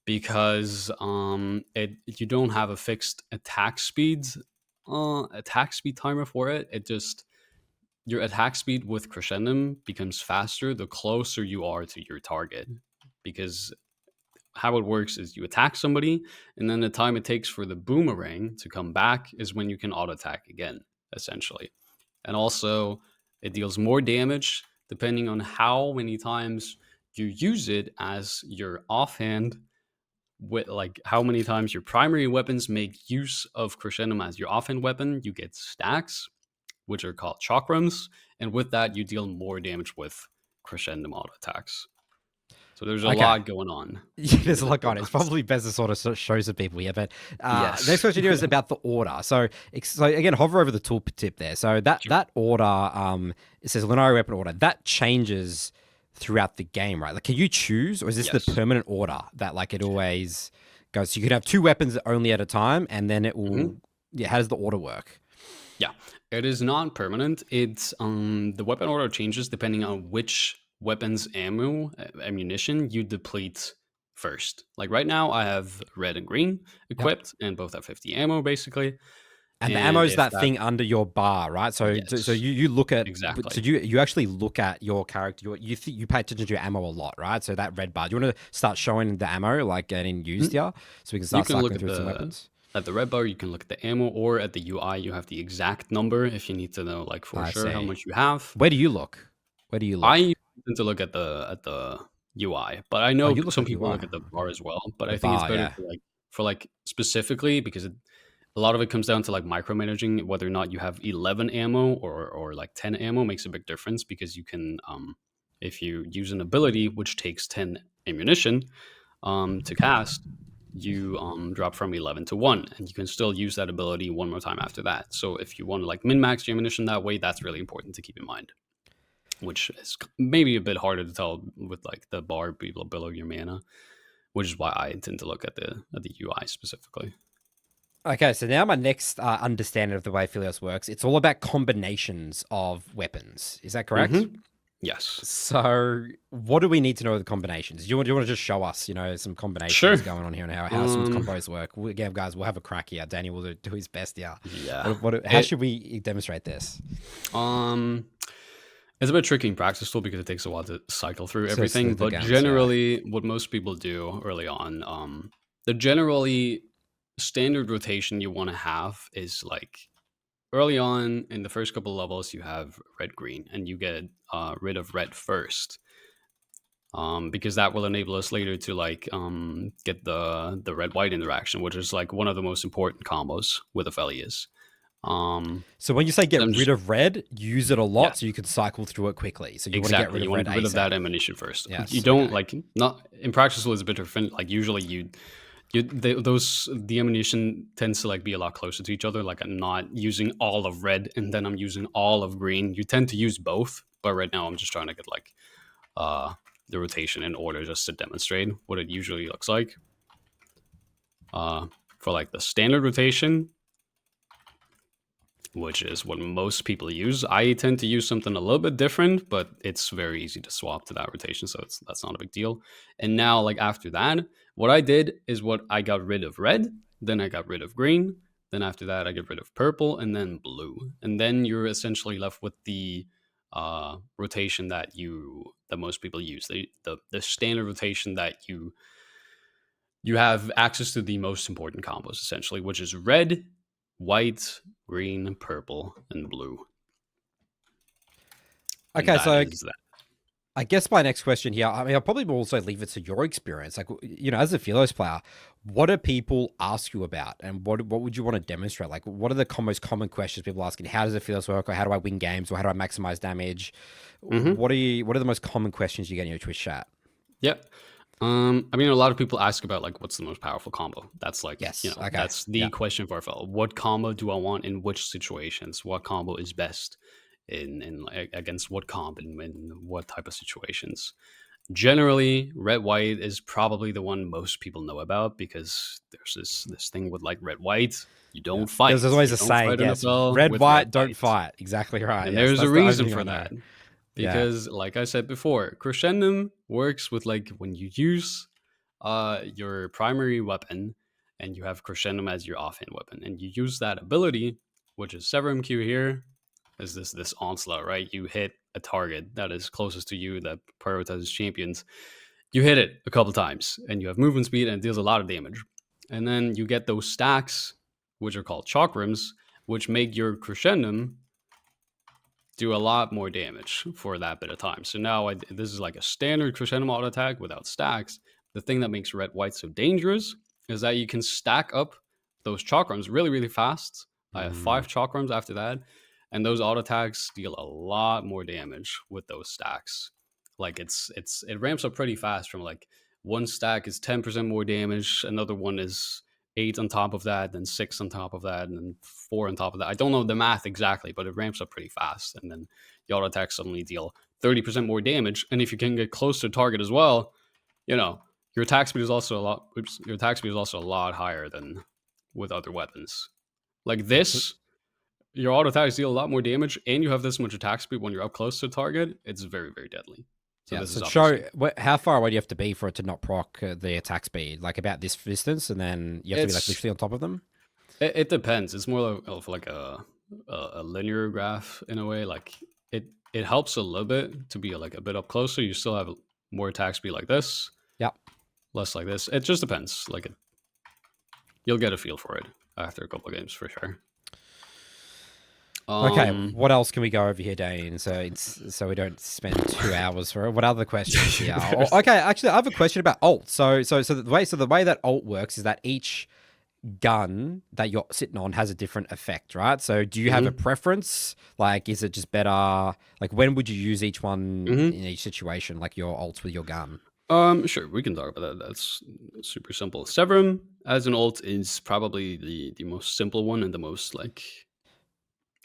because you don't have a fixed attack speed timer for it. It just your attack speed with Crescendum becomes faster the closer you are to your target, because how it works is you attack somebody, and then the time it takes for the boomerang to come back is when you can auto attack again, essentially. And also, it deals more damage depending on how many times you use it as your offhand, with like how many times your primary weapons make use of Crescendum as your offhand weapon. You get stacks, which are called chakrams, and with that you deal more damage with Crescendum auto attacks. So there's a Okay. lot going on. Yeah, there's a with the lot going on. It's programs. probably best to sort of show some people here. But next Yes. question here is about the order. So again, hover over the tooltip there. So that order, it says Lunari weapon order. That changes throughout the game, right? Like, can you choose, or is this the Yes. permanent order that like it always goes? So you can have 2 weapons only at a time, and then it will. Mhm. Yeah, how does the order work? Yeah, it is not permanent. It's the weapon order changes depending on which weapons ammunition you deplete first. Like right now, I have red and green Yep. equipped, and both have 50 ammo basically. And the ammo And is if that that, thing under your bar, right? So yes, you look at, so exactly. you actually look at your character. You pay attention to your ammo a lot, right? So that red bar. Do you want to start showing the ammo like getting used Mhm. here, so we can You start can look cycling at through some weapons? the red bar. You can look at the ammo, or at the UI, you have the exact number if you need to know like for I sure how see. much you have. Where do you look? Where do you look? I tend to look at the UI, but I Oh, know you look some at people UI. look at the bar as well. But The I think it's bar, better yeah. to like for like specifically, because a lot of it comes down to like micromanaging whether or not you have 11 ammo or like 10 ammo makes a big difference, because you can if you use an ability which takes 10 ammunition to cast, you drop from 11 to 1, and you can still use that ability one more time after that. So if you want to like min max your ammunition that way, that's really important to keep in mind, which is maybe a bit harder to tell with like the bar below your mana, which is why I tend to look at the UI specifically. Okay, so now my next understanding of the way Aphelios works, it's all about combinations of weapons. Is that correct? Hmm. Yes. So, what do we need to know the combinations? Do you want to just show us, some Sure. combinations going on here and how some combos work? Again, guys, we'll have a crack here. Danny will do his best here. Yeah. How should we demonstrate this? Um it's a bit tricky in practice still, because it takes a while to cycle through So it's the, everything. the But guns, yeah. generally, what most people do early on, the generally standard rotation you want to have is like early on in the first couple of levels, you have red green, and you get rid of red first, because that will enable us later to like get the red white interaction, which is like one of the most important combos with Aphelios. Um, So when you say get then rid just of red, use it a yeah, lot so you can cycle through it quickly. So you want to get exactly. rid You of want to red get rid of that ASAP. ammunition first. You Yes. don't Okay. like not in practice. It's a bit different. Like usually The ammunition tends to like be a lot closer to each other. Like I'm not using all of red and then I'm using all of green. You tend to use both, but right now I'm just trying to get like the rotation in order just to demonstrate what it usually looks like. For like the standard rotation, which is what most people use, I tend to use something a little bit different, but it's very easy to swap to that rotation, so that's not a big deal. And now, like after that, what I did is what I got rid of red, then I got rid of green, then after that I get rid of purple, and then blue, and then you're essentially left with the rotation that most people use, the standard rotation that you have access to the most important combos essentially, which is red, white, green, purple, and blue. And Okay, that so is that. I guess my next question here, I mean, I'll probably also leave it to your experience. Like, as a Philos player, what do people ask you about, and what would you want to demonstrate? Like, what are the most common questions people asking? How does a Philos work, or how do I win games, or how do I maximize damage? Mm-hmm. What are the most common questions you get in your Twitch chat? Yeah. I mean, a lot of people ask about like what's the most powerful combo. That's like, Yes. Okay. that's the question for a fellow. What combo do I want in which situations? What combo is best in against what comp and in what type of situations? Generally, red white is probably the one most people know about because there's this thing with like red white. You don't fight. There's always You a don't saying, fight yes, NFL red, with red white, don't white. fight. Exactly right. And Yes, there's a that's the only reason thing for I know. that. Because like I said before, crescendum works with like when you use your primary weapon and you have crescendum as your offhand weapon and you use that ability, which is Severum Q here, is this onslaught, right? You hit a target that is closest to you that prioritizes champions. You hit it a couple times and you have movement speed and it deals a lot of damage. And then you get those stacks, which are called chakrams, which make your crescendum do a lot more damage for that bit of time. So now this is like a standard crescendo auto attack without stacks. The thing that makes red white so dangerous is that you can stack up those chakrams really, really fast. I have 5 chakrams after that, and those auto attacks deal a lot more damage with those stacks. Like it ramps up pretty fast from like one stack is 10% more damage, another one is 8 on top of that, then 6 on top of that, and then 4 on top of that. I don't know the math exactly, but it ramps up pretty fast. And then the auto attacks suddenly deal 30% more damage. And if you can get close to target as well, your attack speed is also a lot higher than with other weapons. Like this, your auto attacks deal a lot more damage, and you have this much attack speed when you're up close to target. It's very, very deadly. So this is show how far away do you have to be for it to not proc the attack speed? Like about this distance, and then you have to be like literally on top of them. It depends. It's more of like a linear graph in a way. Like it helps a little bit to be like a bit up closer. You still have more attack speed like this. Yep. Less like this. It just depends. Like you'll get a feel for it after a couple of games for sure. Okay, what else can we go over here, Dane? So we don't spend 2 hours for it. What other questions here? Okay, actually, I have a question about ult. So the way that ult works is that each gun that you're sitting on has a different effect, right? So do you have a preference? Like, is it just better? Like, when would you use each one in each situation? Like your ults with your gun? Sure, we can talk about that. That's super simple. Severum as an ult is probably the most simple one and the most like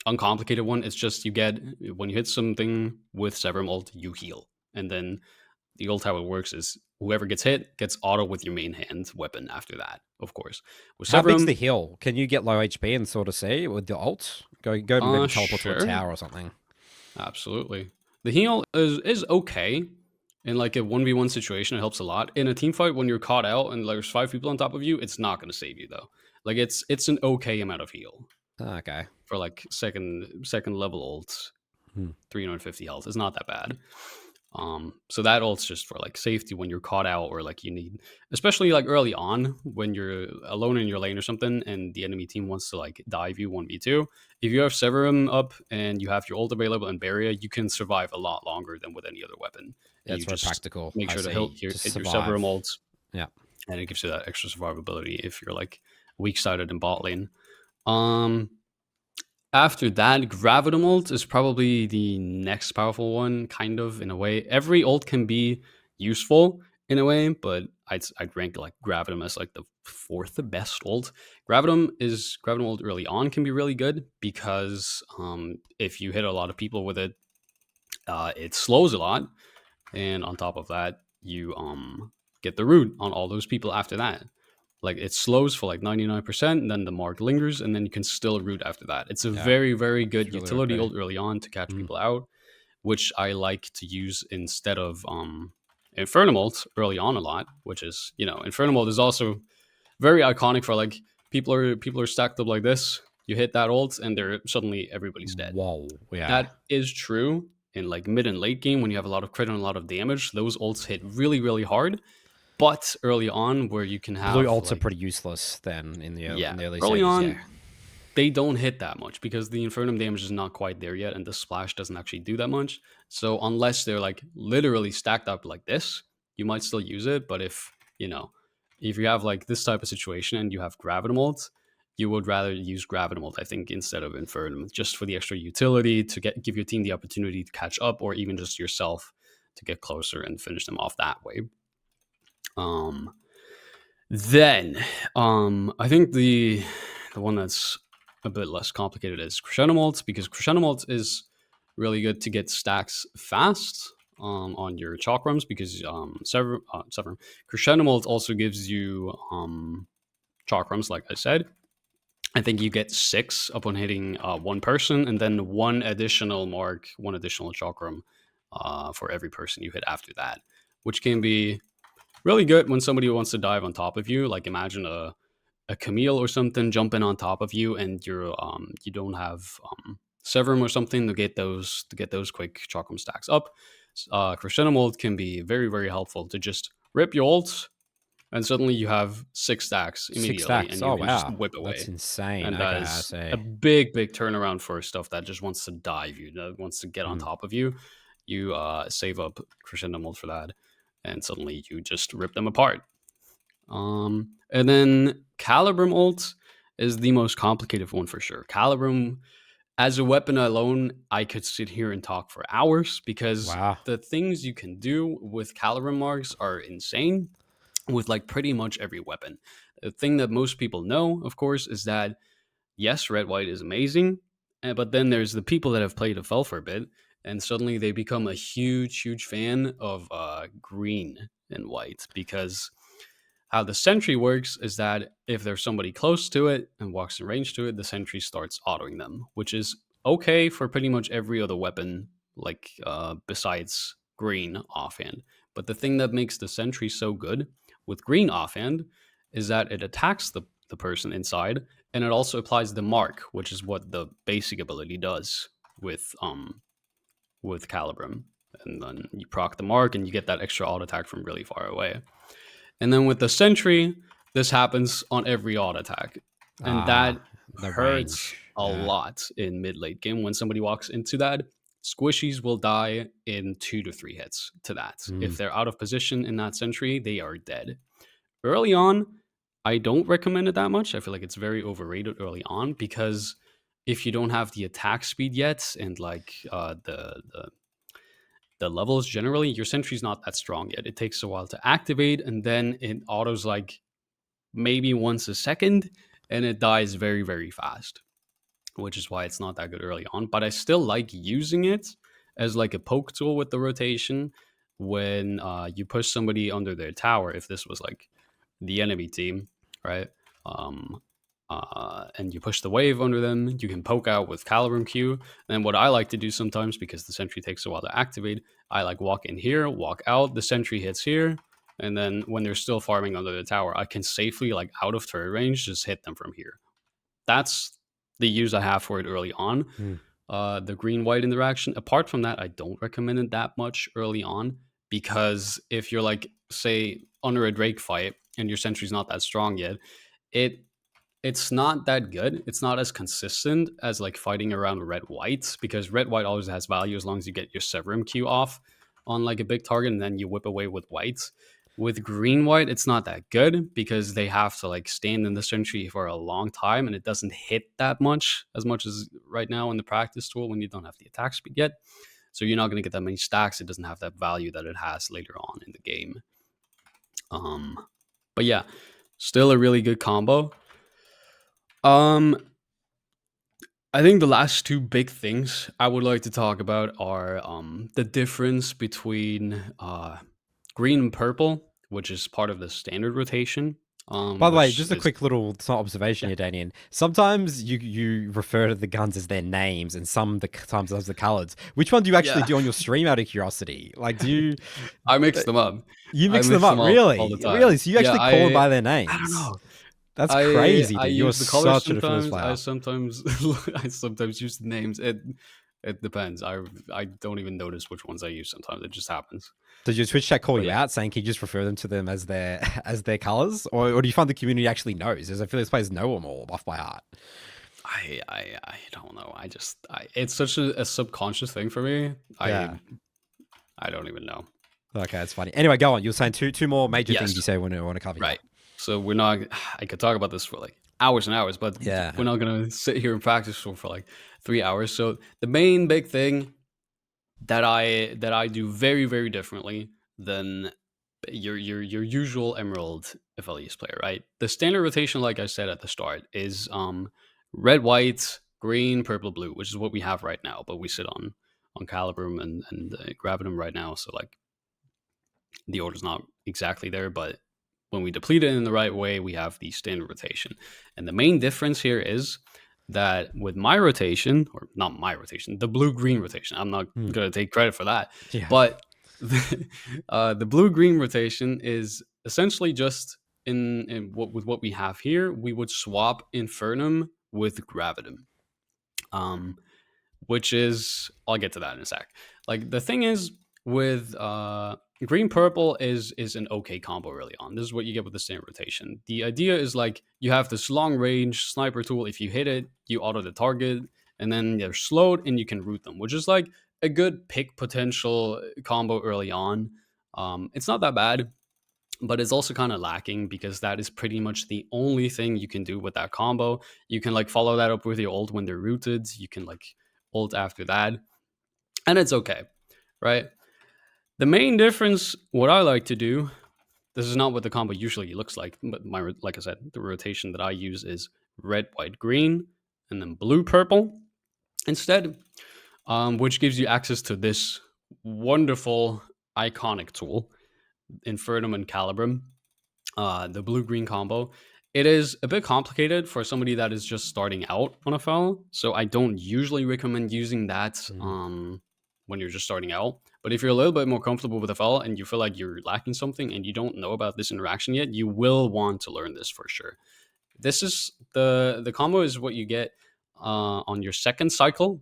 uncomplicated one. It's just when you hit something with Severum ult, you heal. And then the ult how it works is whoever gets hit gets auto with your main hand weapon after that, of course. With How big's Severum, the heal? Can you get low HP and sort of see with the ult? Go maybe teleport to a tower or something. Absolutely. The heal is okay. In like a 1v1 situation, it helps a lot. In a team fight, when you're caught out and there's 5 people on top of you, it's not going to save you though. Like it's an okay amount of heal. Okay. For like second level ults, 350 health is not that bad. So that ult's just for like safety when you're caught out or like you need, especially like early on when you're alone in your lane or something and the enemy team wants to like dive you 1v2. If you have Severum up and you have your ult available and barrier, you can survive a lot longer than with any other weapon. That's very practical. Make sure to hit your Severum ult. Yeah. And it gives you that extra survivability if you're like weak-sided in bot lane. After that, Gravitum ult is probably the next powerful one, kind of, in a way. Every ult can be useful. in a way, but I'd rank like Gravitum as like the fourth best ult. Gravitum ult early on can be really good because if you hit a lot of people with it, it slows a lot, and on top of that, you get the root on all those people after that. Like it slows for like 99%, and then the mark lingers, and then you can still root after that. It's a Yeah, very, very good it's really utility OP. ult early on to catch people out, which I like to use instead of Infernum ult early on a lot, which is, Infernum ult is also very iconic for like people are stacked up like this. You hit that ult and they're suddenly everybody's dead. Whoa, yeah. That is true in like mid and late game when you have a lot of crit and a lot of damage. Those ults hit really, really hard. But early on, where you can Blue have ults are like, pretty useless then in the early early stages, on, yeah. they don't hit that much because the Infernum damage is not quite there yet, and the splash doesn't actually do that much. So unless they're like literally stacked up like this, you might still use it. But if you have like this type of situation and you have Gravitum ult, you would rather use Gravitum ult, I think, instead of Infernum, just for the extra utility to give your team the opportunity to catch up, or even just yourself to get closer and finish them off that way. Then I think the one that's a bit less complicated is Crescendo Ult, because Crescendo Ult is really good to get stacks fast on your chakrams, because Crescendo Ult also gives you chakrams, like I said. I think you get 6 upon hitting one person, and then one additional chakram for every person you hit after that, which can be really good when somebody wants to dive on top of you. Like imagine a Camille or something jumping on top of you, and you don't have Severum or something to get those quick chakram stacks up. Crescendo Mold can be very, very helpful to just rip your ult, and suddenly you have 6 stacks immediately, 6 stacks. and Oh, you can just wow. whip away. That's insane. And Okay, that I is see. a big, big turnaround for stuff that just wants to dive you, that wants to get on top of you. You save up Crescendo Mold for that, and suddenly you just rip them apart. And then Calibrum ult is the most complicated one for sure. Calibrum, as a weapon alone, I could sit here and talk for hours, because Wow. the things you can do with Calibrum marks are insane with like pretty much every weapon. The thing that most people know, of course, is that yes, red white is amazing, but then there's the people that have played FL for a bit, and suddenly they become a huge, huge fan of green and white, because how the sentry works is that if there's somebody close to it and walks in range to it, the sentry starts autoing them, which is okay for pretty much every other weapon, like besides green offhand. But the thing that makes the sentry so good with green offhand is that it attacks the person inside, and it also applies the mark, which is what the basic ability does with Calibrum. And then you proc the mark and you get that extra auto attack from really far away. And then with the sentry, this happens on every auto attack. And that the hurts range. a lot in mid-late game. When somebody walks into that, squishies will die in 2 to 3 hits to that. If they're out of position in that sentry, they are dead. Early on, I don't recommend it that much. I feel like it's very overrated early on, because if you don't have the attack speed yet, and like the levels generally, your sentry's not that strong yet. It takes a while to activate, and then it autos like maybe once a second, and it dies very, very fast, which is why it's not that good early on. But I still like using it as like a poke tool with the rotation when you push somebody under their tower. If this was like the enemy team, right? And you push the wave under them, you can poke out with Calibrum Q. And what I like to do sometimes, because the sentry takes a while to activate, I like walk in here, walk out, the sentry hits here, and then when they're still farming under the tower, I can safely, like out of turret range, just hit them from here. That's the use I have for it early on. The green-white interaction. Apart from that, I don't recommend it that much early on, because if you're like, say, under a Drake fight and your sentry's not that strong yet, it's not that good. It's not as consistent as like fighting around red white, because red white always has value as long as you get your Severum Q off on like a big target, and then you whip away with white. With green white, it's not that good, because they have to like stand in the sentry for a long time, and it doesn't hit that much as right now in the practice tool when you don't have the attack speed yet. So you're not going to get that many stacks. It doesn't have that value that it has later on in the game. But yeah, still a really good combo. Um, I think the last two big things I would like to talk about are the difference between green and purple, which is part of the standard rotation. By the way, Which just a is quick little observation yeah, here, Danian. Sometimes you refer to the guns as their names, and sometimes as the colors. Which one do you actually yeah. do on your stream? Out of curiosity, like, do you I mix them up. you I mix them mix up? them up all the Really, really? time. So you Yeah, actually call them by their I don't names? know. That's crazy, I dude. You're use the colors such an Aphelios sometimes. I player. sometimes I sometimes use the names. It depends. I don't even notice which ones I use sometimes. It just happens. Does your Twitch chat call But you yeah. out, saying can you just refer them to them as their as their colors, or do you find the community actually knows? As Aphelios players know them all off by heart. I don't know. It's such a subconscious thing for me. Yeah. I don't even know. Okay, that's funny. Anyway, go on. You're saying two more major things you Yes. say when we want to cover here. Right. So we're not. I could talk about this for like hours and hours, but Yeah. we're not gonna sit here and practice for like 3 hours. So the main big thing that I do very very differently than your usual Emerald Aphelios player, right? The standard rotation, like I said at the start, is red, white, green, purple, blue, which is what we have right now. But we sit on Calibrum and Gravitum right now, so like the order's not exactly there, but when we deplete it in the right way, we have the standard rotation. And the main difference here is that with my rotation, or not my rotation, the blue-green rotation, I'm not going to take credit for that, Yeah. but the blue-green rotation is essentially just with what we have here, we would swap Infernum with Gravitum. Which is, I'll get to that in a sec. Like the thing is with green purple is an okay combo early on. This is what you get with the standard rotation. The idea is like you have this long range sniper tool. If you hit it, you auto the target, and then they're slowed and you can root them, which is like a good pick potential combo early on. It's not that bad, but it's also kind of lacking because that is pretty much the only thing you can do with that combo. You can like follow that up with your ult when they're rooted. You can like ult after that, and it's okay, right? The main difference, what I like to do, this is not what the combo usually looks like, but like I said, the rotation that I use is red, white, green, and then blue, purple instead, which gives you access to this wonderful iconic tool, Infernum and Calibrum, the blue-green combo. It is a bit complicated for somebody that is just starting out on a FL, so I don't usually recommend using that when you're just starting out. But if you're a little bit more comfortable with FL and you feel like you're lacking something and you don't know about this interaction yet, you will want to learn this for sure. This is the combo is what you get on your second cycle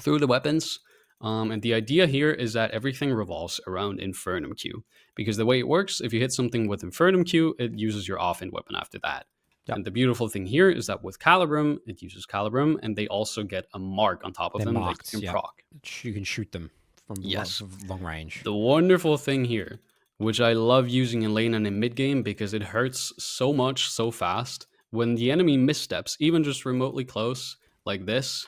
through the weapons. And the idea here is that everything revolves around Infernum Q. Because the way it works, if you hit something with Infernum Q, it uses your offhand weapon after that. Yep. And the beautiful thing here is that with Calibrum, it uses Calibrum, and they also get a mark on top of them marked, that you can yep. proc. You can shoot them from long range. The wonderful thing here, which I love using in lane and in mid game because it hurts so much so fast, when the enemy missteps, even just remotely close like this,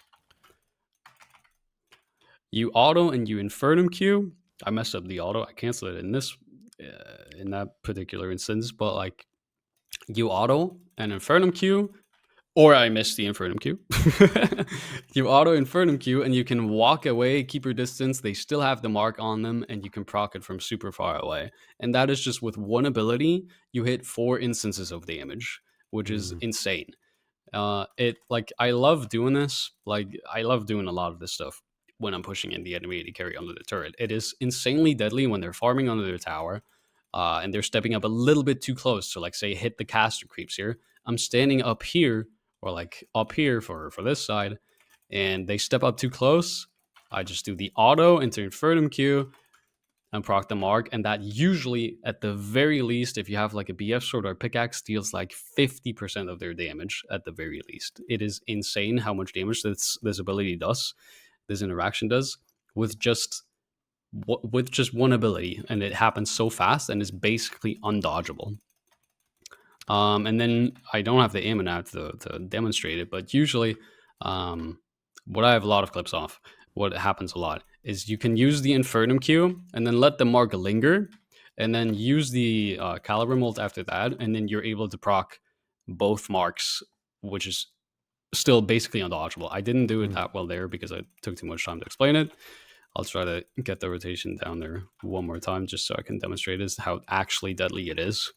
you auto and you Infernum Q. I messed up the auto. I canceled it in this in that particular instance, but like you auto and Infernum Q, or I missed the Infernum Q. You auto Infernum Q and you can walk away, keep your distance. They still have the mark on them, and you can proc it from super far away. And that is just with one ability, you hit 4 instances of damage, which is insane. I love doing this. Like I love doing a lot of this stuff when I'm pushing in the enemy to carry under the turret. It is insanely deadly when they're farming under their tower, and they're stepping up a little bit too close. So like say hit the caster creeps here. I'm standing up here or like up here for this side, and they step up too close. I just do the auto into Infernum Q and proc the mark, and that usually, at the very least, if you have like a BF sword or a pickaxe, deals like 50% of their damage at the very least. It is insane how much damage this ability does, this interaction does, with just one ability, and it happens so fast and is basically undodgeable. And then I don't have the aim now to demonstrate it, but usually, what I have a lot of clips off, what happens a lot is you can use the Infernum Q and then let the mark linger, and then use the caliber ult after that, and then you're able to proc both marks, which is still basically undodgeable. I didn't do it that well there because I took too much time to explain it. I'll try to get the rotation down there one more time just so I can demonstrate how actually deadly it is.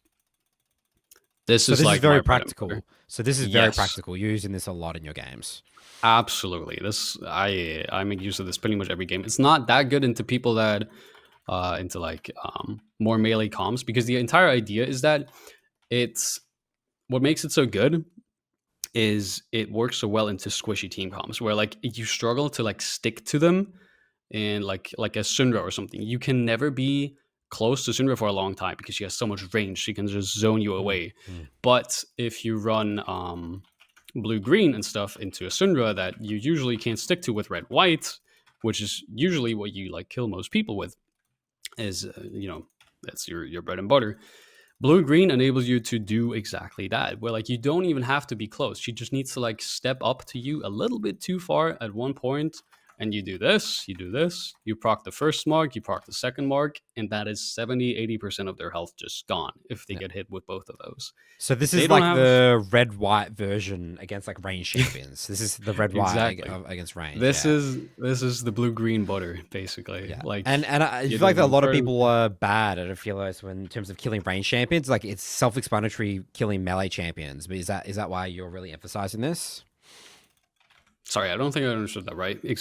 This is very practical. So this is very Yes. practical. You're using this a lot in your games. Absolutely. I make use of this pretty much every game. It's not that good into people that into like more melee comps, because the entire idea is that it's what makes it so good is it works so well into squishy team comps where like you struggle to like stick to them, and like a Syndra or something. You can never be close to Syndra for a long time because she has so much range. She can just zone you away. But if you run blue green and stuff into a Syndra that you usually can't stick to with red white, which is usually what you like kill most people with, is that's your bread and butter. Blue green enables you to do exactly that, where like you don't even have to be close. She just needs to like step up to you a little bit too far at one point, and you do this, you proc the first mark, you proc the second mark, and that is 70-80% of their health just gone if they get hit with both of those. So this is like the red-white version against like range champions. This is the red-white against range. This is the blue-green butter, basically. Yeah. Like, and I feel like a lot of people are bad at Aphelios in terms of killing range champions. Like it's self-explanatory killing melee champions. But is that why you're really emphasizing this? Sorry, I don't think I understood that right. Do you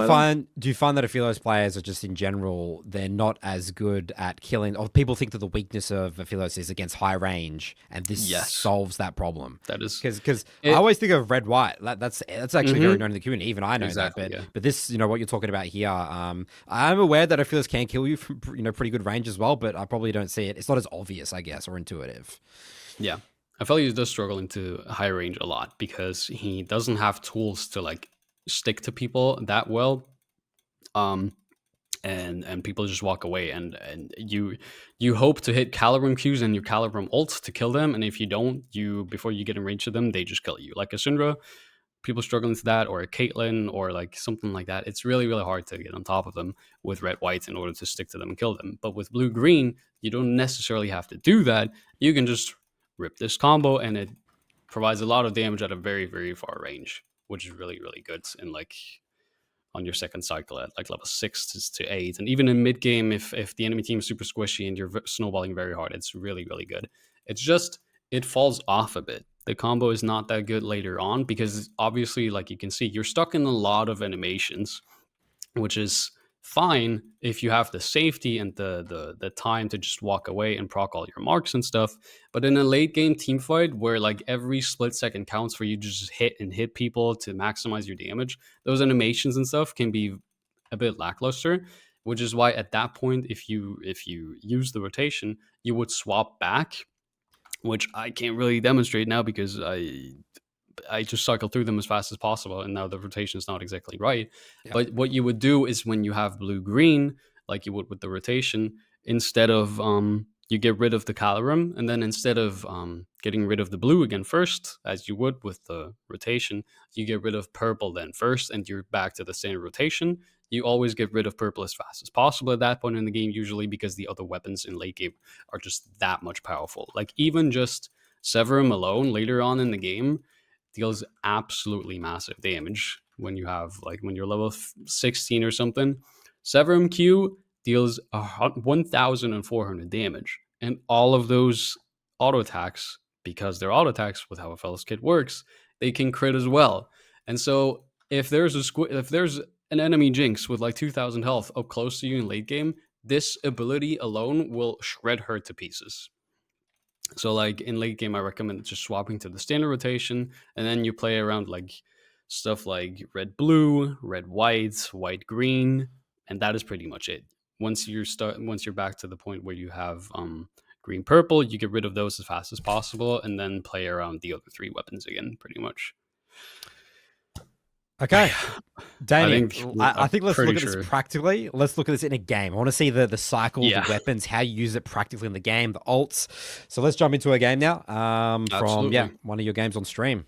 find that Aphelios players are just in general, they're not as good at killing, or people think that the weakness of Aphelios is against high range, and this solves that problem? That is because I always think of red white. That's actually very known in the community. Even I know that. But this, what you're talking about here, I'm aware that Aphelios can kill you from pretty good range as well, but I probably don't see it. It's not as obvious, I guess, or intuitive. Yeah. Aphelios does struggle into high range a lot because he doesn't have tools to like stick to people that well, and people just walk away, and you hope to hit Calibrum Qs and your Calibrum ults to kill them, and if you don't, before you get in range of them, they just kill you. Like a Syndra, people struggle into that, or a Caitlyn, or like something like that. It's really, really hard to get on top of them with red white in order to stick to them and kill them. But with blue green, you don't necessarily have to do that. You can just rip this combo, and it provides a lot of damage at a very, very far range, which is really, really good in like on your second cycle at like level 6 to 8, and even in mid game, if the enemy team is super squishy and you're snowballing very hard, it's really, really good. It's just it falls off a bit. The combo is not that good later on because obviously, like you can see, you're stuck in a lot of animations, which is fine if you have the safety and the time to just walk away and proc all your marks and stuff. But in a late game team fight where like every split second counts for you to just hit people to maximize your damage, those animations and stuff can be a bit lackluster, which is why at that point, if you use the rotation, you would swap back, which I can't really demonstrate now because I just cycle through them as fast as possible, and now the rotation is not exactly right. Yeah. But what you would do is when you have blue-green, like you would with the rotation, instead of you get rid of the Calorum, and then instead of getting rid of the blue again first, as you would with the rotation, you get rid of purple then first, and you're back to the standard rotation. You always get rid of purple as fast as possible at that point in the game, usually because the other weapons in late game are just that much powerful. Like even just Severum alone later on in the game deals absolutely massive damage when you have when you're level 16 or something. Severum Q deals 1,400 damage, and all of those auto attacks, because they're auto attacks with how a Aphelios kit works, they can crit as well. And so if there's an enemy Jinx with like 2,000 health up close to you in late game, this ability alone will shred her to pieces. So like in late game, I recommend just swapping to the standard rotation, and then you play around like stuff like red blue, red white, white green, and that is pretty much it. Once you're back to the point where you have green purple, you get rid of those as fast as possible, and then play around the other three weapons again, pretty much. Okay, Daynean, I think let's look at this practically. Let's look at this in a game. I want to see the cycle, the weapons, how you use it practically in the game, the ults. So let's jump into a game now from one of your games on stream.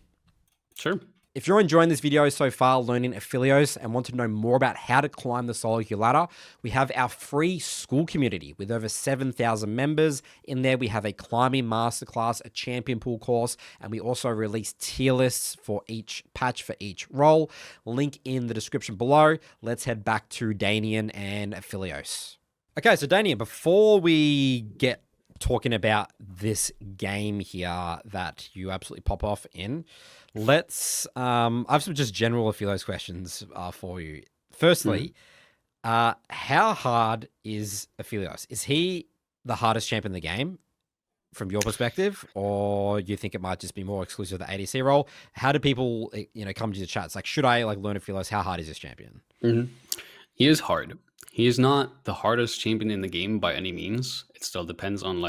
Sure. If you're enjoying this video so far, learning Aphelios, and want to know more about how to climb the solo queue ladder, we have our free school community with over 7,000 members. In there, we have a climbing masterclass, a champion pool course, and we also release tier lists for each patch for each role. Link in the description below. Let's head back to Daynean and Aphelios. Okay, so Daynean, before we get talking about this game here that you absolutely pop off in, let's I have some just general Aphelios questions for you. Firstly, how hard is Aphelios? Is he the hardest champion in the game from your perspective, or you think it might just be more exclusive to the ADC role? How do people, come to the chats? Like, should I learn Aphelios? How hard is this champion? He is hard. He is not the hardest champion in the game by any means. It still depends on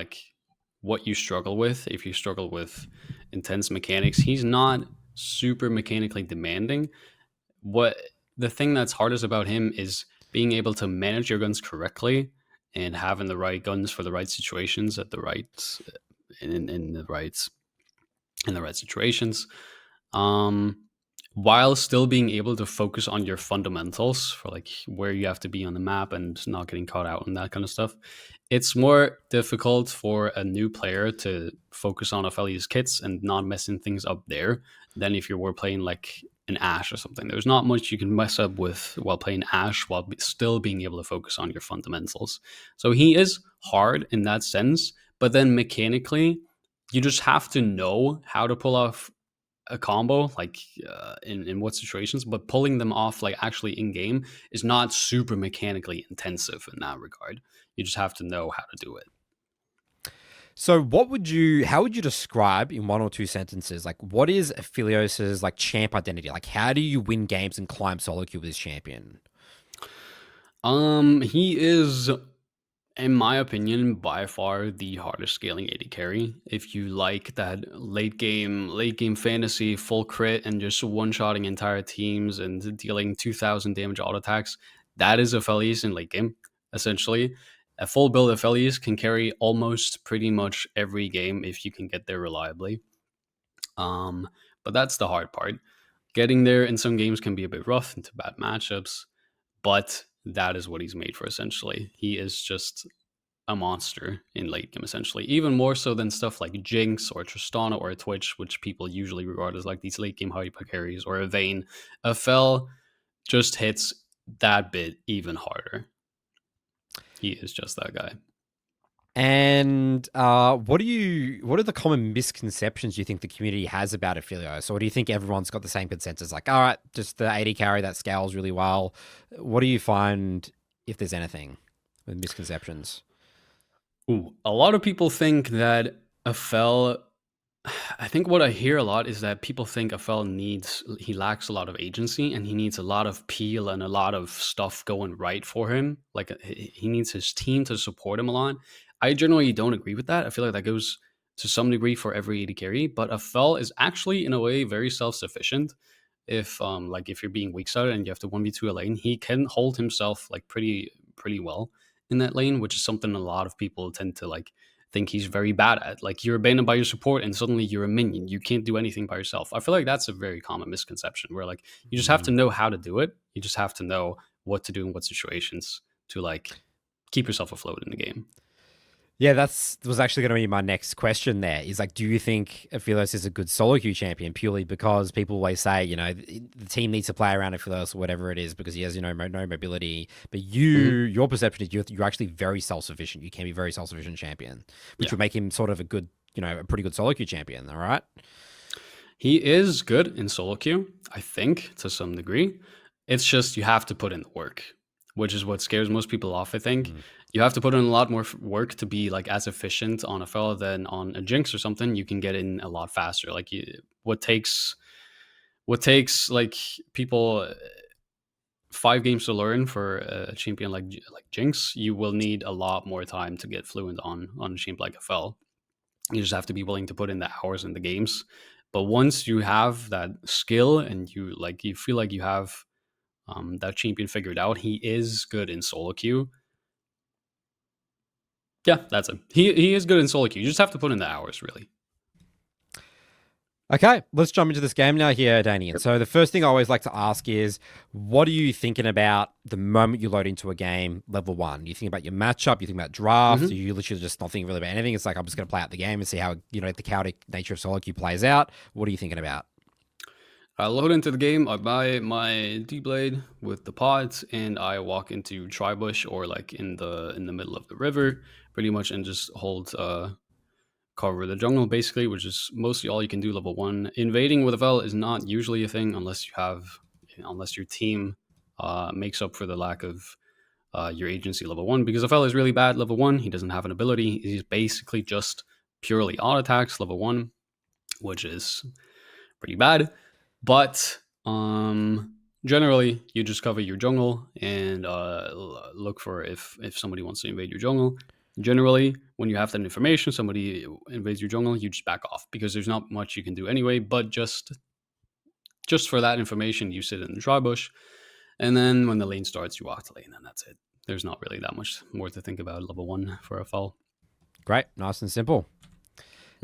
what you struggle with. If you struggle with intense mechanics, he's not super mechanically demanding. The thing that's hardest about him is being able to manage your guns correctly and having the right guns for the right situations at the right in the right situations. While still being able to focus on your fundamentals for where you have to be on the map and not getting caught out and that kind of stuff. It's more difficult for a new player to focus on Aphelios kits and not messing things up there than if you were playing an Ashe or something. There's not much you can mess up with while playing Ashe while still being able to focus on your fundamentals. So he is hard in that sense, but then mechanically, you just have to know how to pull off a combo in what situations, but pulling them off actually in game is not super mechanically intensive in that regard. You just have to know how to do it. So how would you describe in one or two sentences, what is Aphelios's champ identity? How do you win games and climb solo queue with this champion? He is, in my opinion, by far the hardest scaling AD carry. If you like that late game fantasy, full crit, and just one-shotting entire teams and dealing 2,000 damage auto attacks, that is Aphelios in late game, essentially. A full build Aphelios can carry almost pretty much every game if you can get there reliably. But that's the hard part. Getting there in some games can be a bit rough into bad matchups, but that is what he's made for, essentially. He is just a monster in late game, essentially. Even more so than stuff like Jinx or Tristana or Twitch, which people usually regard as these late game hyper carries, or a Vayne. Aphel just hits that bit even harder. He is just that guy. And what are the common misconceptions you think the community has about Aphelios? Or do you think everyone's got the same consensus? All right, just the AD carry that scales really well. What do you find, if there's anything, with misconceptions? A lot of people think that Aphel, I think what I hear a lot is that people think Aphel he lacks a lot of agency and he needs a lot of peel and a lot of stuff going right for him. He needs his team to support him a lot. I generally don't agree with that. I feel like that goes to some degree for every AD carry, but Aphel is actually in a way very self-sufficient. If you're being weak sided and you have to 1v2 a lane, he can hold himself pretty well in that lane, which is something a lot of people tend to think he's very bad at. You're abandoned by your support and suddenly you're a minion. You can't do anything by yourself. I feel like that's a very common misconception where you just have to know how to do it. You just have to know what to do in what situations to keep yourself afloat in the game. Yeah, that was actually going to be my next question there is do you think Aphelios is a good solo queue champion purely because people always say, the team needs to play around Aphelios or whatever it is because he has, no mobility. But your perception is you're actually very self-sufficient. You can be a very self-sufficient champion, which would make him sort of a good, a pretty good solo queue champion. All right. He is good in solo queue, I think, to some degree. It's just you have to put in the work, which is what scares most people off, I think. You have to put in a lot more work to be as efficient on a fella than on a Jinx or something. You can get in a lot faster. What takes people 5 games to learn for a champion like Jinx, you will need a lot more time to get fluent on a champion like Aphel. You just have to be willing to put in the hours in the games. But once you have that skill and you feel like you have that champion figured out, he is good in solo queue. Yeah, that's him. He is good in solo queue. You just have to put in the hours, really. Okay, let's jump into this game now here, Daynean. Yep. So the first thing I always like to ask is, what are you thinking about the moment you load into a game, level 1? You think about your matchup, you think about draft, hmm or you literally just not thinking really about anything? It's like, I'm just going to play out the game and see how, the chaotic nature of solo queue plays out. What are you thinking about? I load into the game, I buy my D-Blade with the pods, and I walk into Tribush or like in the middle of the river, pretty much, and just hold cover the jungle basically, which is mostly all you can do level 1. Invading with a Vel is not usually a thing unless your team makes up for the lack of your agency level 1, because a Vel is really bad level 1. He doesn't have an ability. He's basically just purely auto attacks level 1, which is pretty bad. But generally, you just cover your jungle and look for if somebody wants to invade your jungle. Generally, when you have that information, somebody invades your jungle, you just back off because there's not much you can do anyway. But just for that information, you sit in the try bush, and then when the lane starts, you walk the lane, and that's it. There's not really that much more to think about level 1 for a fall. Great, nice and simple.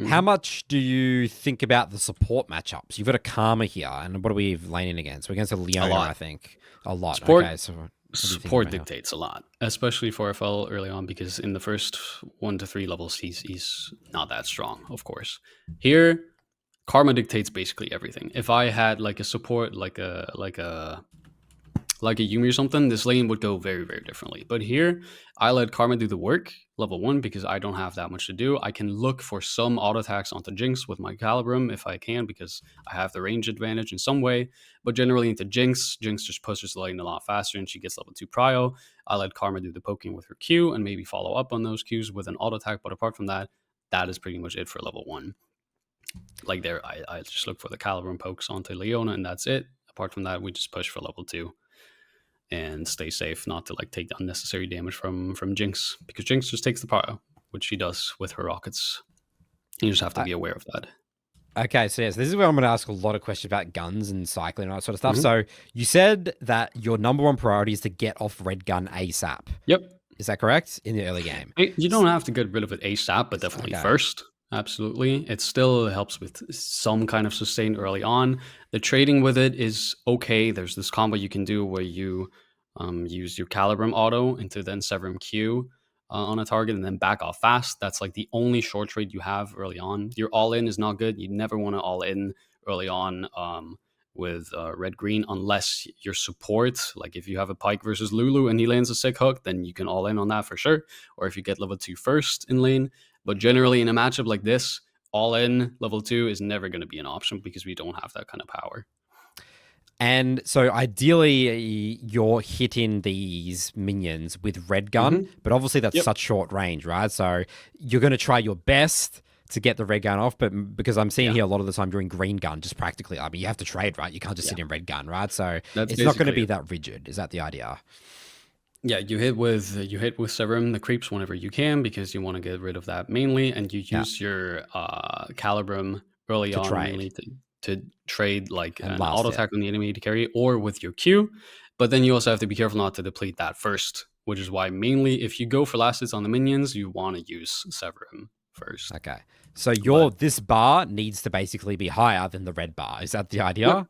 How Mm-hmm. much do you think about the support matchups? You've got a Karma here, and what are we laning against? We're against a A Leona, I lot. think. A lot. Support Okay, so what are you thinking support about here? dictates a lot, especially for FL early on, because in the first 1 to 3 levels, he's not that strong, of course. Here, Karma dictates basically everything. If I had like a support, like a Yumi or something, this lane would go very, very differently. But here, I let Karma do the work, level 1, because I don't have that much to do. I can look for some auto attacks onto Jinx with my Calibrum if I can, because I have the range advantage in some way. But generally into Jinx just pushes the lane a lot faster and she gets level 2 prio. I let Karma do the poking with her Q and maybe follow up on those Qs with an auto attack. But apart from that, that is pretty much it for level 1. Like there, I just look for the Calibrum pokes onto Leona and that's it. Apart from that, we just push for level 2 and stay safe, not to like take unnecessary damage from Jinx, because Jinx just takes the power, which she does with her rockets. You just have to Uh, be aware of that. okay, so yes, this is where I'm going to ask a lot of questions about guns and cycling and all that sort of stuff. hmm So you said that your number one priority is to get off red gun ASAP. Yep. Is that correct? In the early game? You don't have to get rid of it ASAP, but definitely Okay. first. Absolutely. It still helps with some kind of sustain early on. The trading with it is okay. There's this combo you can do where you use your Calibrum auto into then Severum Q on a target and then back off fast. That's like the only short trade you have early on. Your all in is not good. You never want to all in early on with red green unless your support, like if you have a Pike versus Lulu and he lands a sick hook, then you can all in on that for sure. Or if you get level 2 first in lane. But generally in a matchup like this, all in level 2 is never going to be an option because we don't have that kind of power. And so ideally, you're hitting these minions with red gun, Mm-hmm. but obviously that's Yep. such short range, right? So you're going to try your best to get the red gun off, but because I'm seeing Yeah. here a lot of the time you're in green gun, just practically, I mean, you have to trade, right? You can't just Yeah. sit in red gun, right? So That's it's not going to basically be it. that rigid. Is that the idea? Yeah, you hit with Severum the creeps whenever you can because you want to get rid of that mainly, and you Yeah, use your Calibrum early to on trade mainly to trade like and an last auto hit. attack on the enemy to carry, or with your Q. But then you also have to be careful not to deplete that first, which is why mainly if you go for last hits on the minions, you want to use Severum first. Okay. So But this bar needs to basically be higher than the red bar. Is that the yep, idea?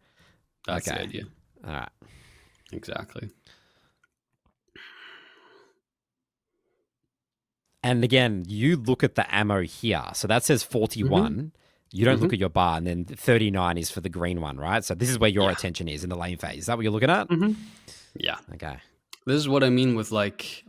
that's the Okay. idea. All right. Exactly. And again, you look at the ammo here. So that says hmm 41. You don't look hmm at your bar, and then 39 is for the green one, right? So this is where your Yeah. attention is in the lane phase. Is that what you're looking at? hmm Yeah. Okay. This is what I mean with like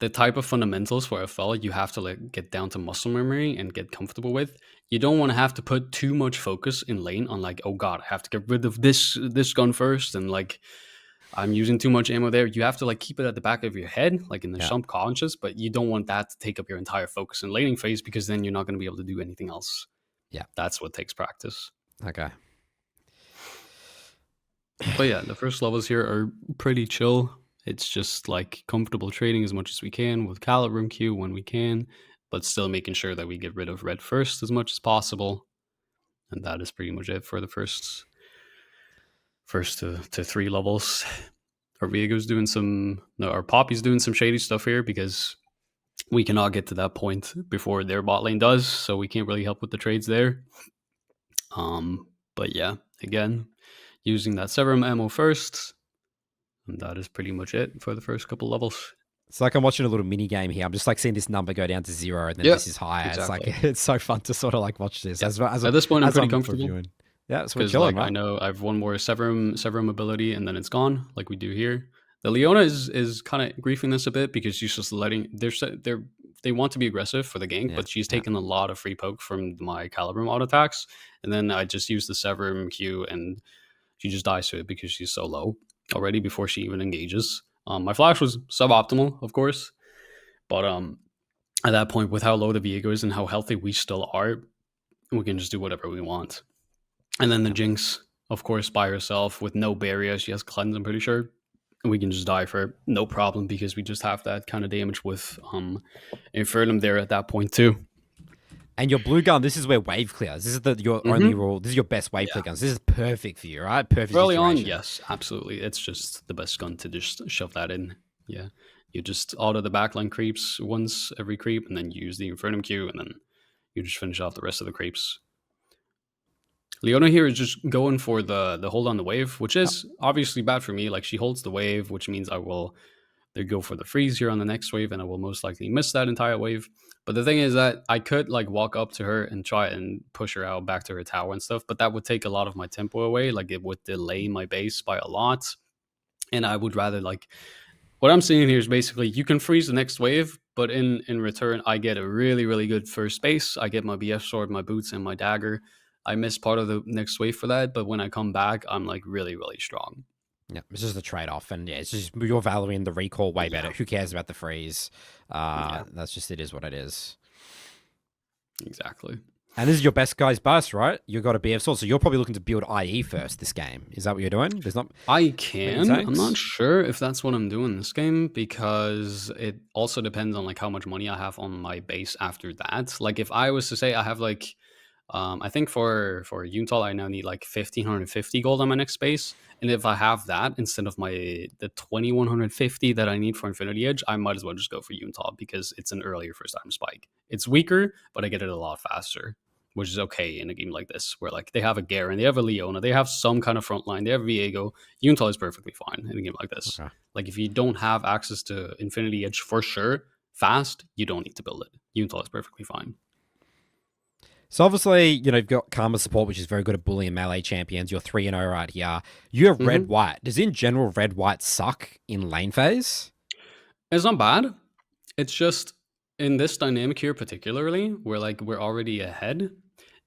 the type of fundamentals for a FL you have to like get down to muscle memory and get comfortable with. You don't want to have to put too much focus in lane on like, oh god, I have to get rid of this gun first, and like I'm using too much ammo there. You have to like keep it at the back of your head, like in the Yeah. subconscious, but you don't want that to take up your entire focus in laning phase because then you're not going to be able to do anything else. Yeah. That's what takes practice. Okay. But yeah, the first levels here are pretty chill. It's just like comfortable trading as much as we can with Calibrum Q when we can, but still making sure that we get rid of red first as much as possible. And that is pretty much it for the first to 3 levels. Our Viego's doing some, no, our Poppy's doing some shady stuff here because we cannot get to that point before their bot lane does, so we can't really help with the trades there. But yeah, again, using that Severum ammo first, and that is pretty much it for the first couple levels. It's like I'm watching a little mini game here. I'm just like seeing this number go down to 0, and then Yeah, this is higher. exactly. It's like it's so fun to sort of like watch this Yeah. as At this point, I'm pretty I'm comfortable reviewing. Yeah, so we're because chilling, like I right? know I have one more Severum ability, and then it's gone, like we do here. The Leona is kind of griefing this a bit because she's just letting they want to be aggressive for the gank, Yeah, but she's yeah. taken a lot of free poke from my Calibrum auto attacks, and then I just use the Severum Q, and she just dies to it because she's so low already before she even engages. My flash was suboptimal, of course, but at that point, with how low the Viego is and how healthy we still are, we can just do whatever we want. And then the Jinx, of course, by herself with no barrier. She has cleanse, I'm pretty sure. And we can just die for it, no problem, because we just have that kind of damage with Infernum there at that point too. And your blue gun, this is where wave clears. This is your only rule. This is your best wave clear guns. This is perfect for you, right? Perfect Early on, situation. yes, absolutely. It's just the best gun to just shove that in. Yeah. You just auto the backline creeps once every creep, and then you use the Infernum Q, and then you just finish off the rest of the creeps. Leona here is just going for the hold on the wave, which is obviously bad for me. Like, she holds the wave, which means I will go for the freeze here on the next wave, and I will most likely miss that entire wave. But the thing is that I could like walk up to her and try and push her out back to her tower and stuff, but that would take a lot of my tempo away. Like, it would delay my base by a lot, and I would rather like what I'm seeing here is basically you can freeze the next wave, but in return, I get a really, really good first base. I get my BF sword, my boots, and my dagger. I miss part of the next wave for that, but when I come back, I'm like really, really strong. Yeah, it's just a trade-off, and yeah, it's just you're valuing the recall way better. Who cares about the freeze? That's just it is what it is. Exactly. And this is your best guy's burst, right? You got a BF sword, so you're probably looking to build IE first this game. Is that what you're doing? There's not. I can. I'm not sure if that's what I'm doing this game because it also depends on like how much money I have on my base after that. Like, if I was to say I have like I think for Unitol, I now need like 1,550 gold on my next base, and if I have that instead of the 2,150 that I need for Infinity Edge, I might as well just go for Unitol because it's an earlier first time spike. It's weaker, but I get it a lot faster, which is okay in a game like this where like they have a Garen, they have a Leona, they have some kind of front line, they have Viego. Unitol is perfectly fine in a game like this. Okay. Like, if you don't have access to Infinity Edge for sure fast, you don't need to build it. Unitol is perfectly fine. So obviously, you've got Karma support, which is very good at bullying melee champions. You're 3-0 right here. You have red-white. Does in general red-white suck in lane phase? It's not bad. It's just in this dynamic here particularly, where like we're already ahead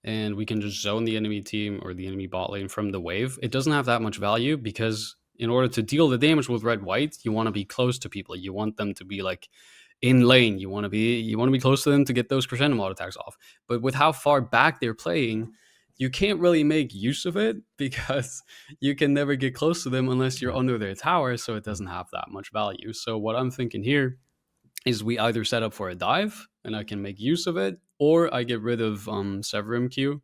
and we can just zone the enemy team or the enemy bot lane from the wave. It doesn't have that much value because in order to deal the damage with red-white, you want to be close to people. You want them to be like in lane. You want to be close to them to get those chrysanthemum auto attacks off. But with how far back they're playing, you can't really make use of it because you can never get close to them unless you're under their tower, so it doesn't have that much value. So what I'm thinking here is we either set up for a dive and I can make use of it, or I get rid of Severum Q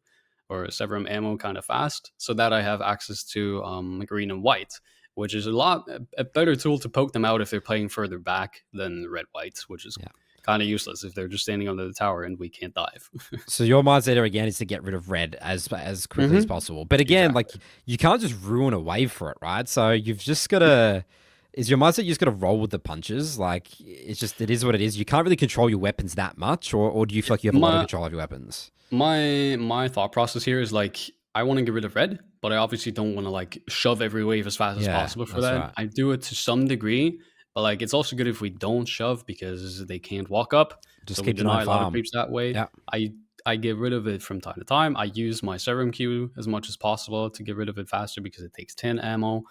or Severum ammo kind of fast so that I have access to green and white, which is a better tool to poke them out if they're playing further back than red-white, which is kind of useless if they're just standing under the tower and we can't dive. So your mindset again is to get rid of red as quickly as possible. But again, like, you can't just ruin a wave for it, right? So you've just got to... Is your mindset you just got to roll with the punches? Like, it is what it is. You can't really control your weapons that much, or do you feel like you have a lot of control of your weapons? My thought process here is like, I want to get rid of red, but I obviously don't want to like shove every wave as fast as possible for that. Right. I do it to some degree, but like it's also good if we don't shove because they can't walk up. Just so keep we deny a lot of creeps that way. Yeah. I get rid of it from time to time. I use my Severum Q as much as possible to get rid of it faster because it takes 10 ammo.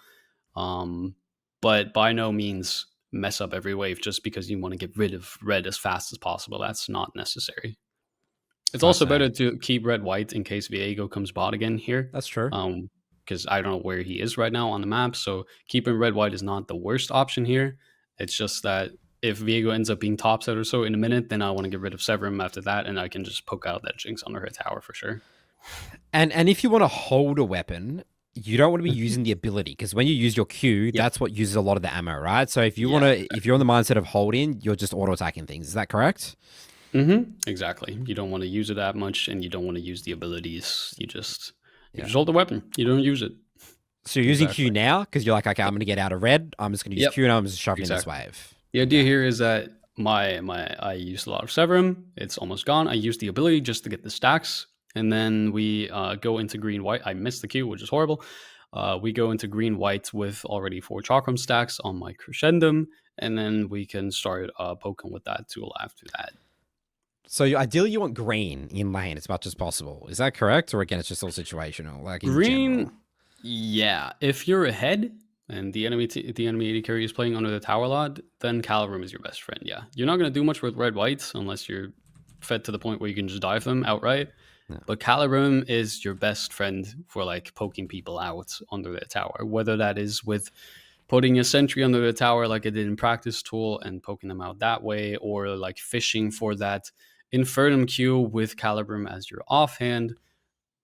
But by no means mess up every wave just because you want to get rid of red as fast as possible. That's not necessary. It's also better to keep red-white in case Viego comes bot again here. That's true. Because I don't know where he is right now on the map, so keeping red-white is not the worst option here. It's just that if Viego ends up being topset or so in a minute, then I want to get rid of Severum after that, and I can just poke out that Jinx under her tower for sure. And if you want to hold a weapon, you don't want to be using the ability, because when you use your Q, that's what uses a lot of the ammo, right? So if you want to, if you're on the mindset of holding, you're just auto-attacking things. Is that correct? Exactly. You don't want to use it that much, and you don't want to use the abilities. You just You just hold the weapon. You don't use it. So you're using Q now because you're like, okay, I'm going to get out of red. I'm just going to use Q and I'm just shoving in this wave. The idea here is that I used a lot of Severum. It's almost gone. I used the ability just to get the stacks. And then we go into green-white. I missed the Q, which is horrible. We go into green-white with already 4 Chakram stacks on my Crescendum. And then we can start poking with that tool after that. So ideally you want green in lane as much as possible. Is that correct? Or again, it's just all situational? Like green, yeah. If you're ahead and the enemy AD carry is playing under the tower a lot, then Calirum is your best friend, yeah. You're not going to do much with red-whites unless you're fed to the point where you can just dive them outright. Yeah. But Calirum is your best friend for like poking people out under the tower, whether that is with putting a sentry under the tower like I did in practice tool and poking them out that way, or like fishing for that Infernum Q with Calirum as your offhand.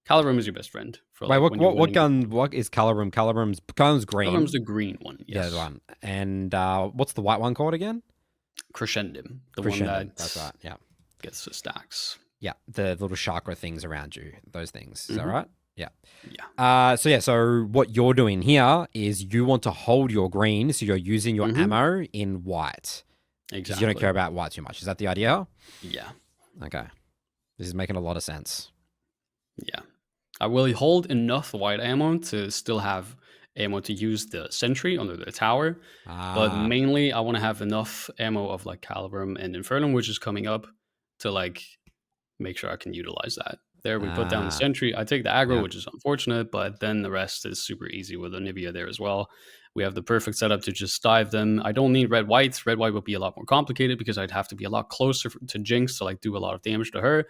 Calirum is your best friend. For like what gun? What is Calirum? Calirum's green. Calirum's the green one. Yes. Yeah, the one. And what's the white one called again? Crescendum. The one that's right. Yeah. Gets the stacks. Yeah, the little chakra things around you. Those things. Is that right? Yeah. Yeah. So what you're doing here is you want to hold your green, so you're using your ammo in white. Exactly. You don't care about white too much. Is that the idea? Yeah. Okay. This is making a lot of sense. Yeah. I will hold enough white ammo to still have ammo to use the sentry under the tower. But mainly I want to have enough ammo of like Calirum and Infernum, which is coming up, to like make sure I can utilize that. There, we put down the sentry. I take the aggro, which is unfortunate, but then the rest is super easy with Anivia there as well. We have the perfect setup to just dive them. I don't need red-whites. Red-white would be a lot more complicated because I'd have to be a lot closer to Jinx to like do a lot of damage to her.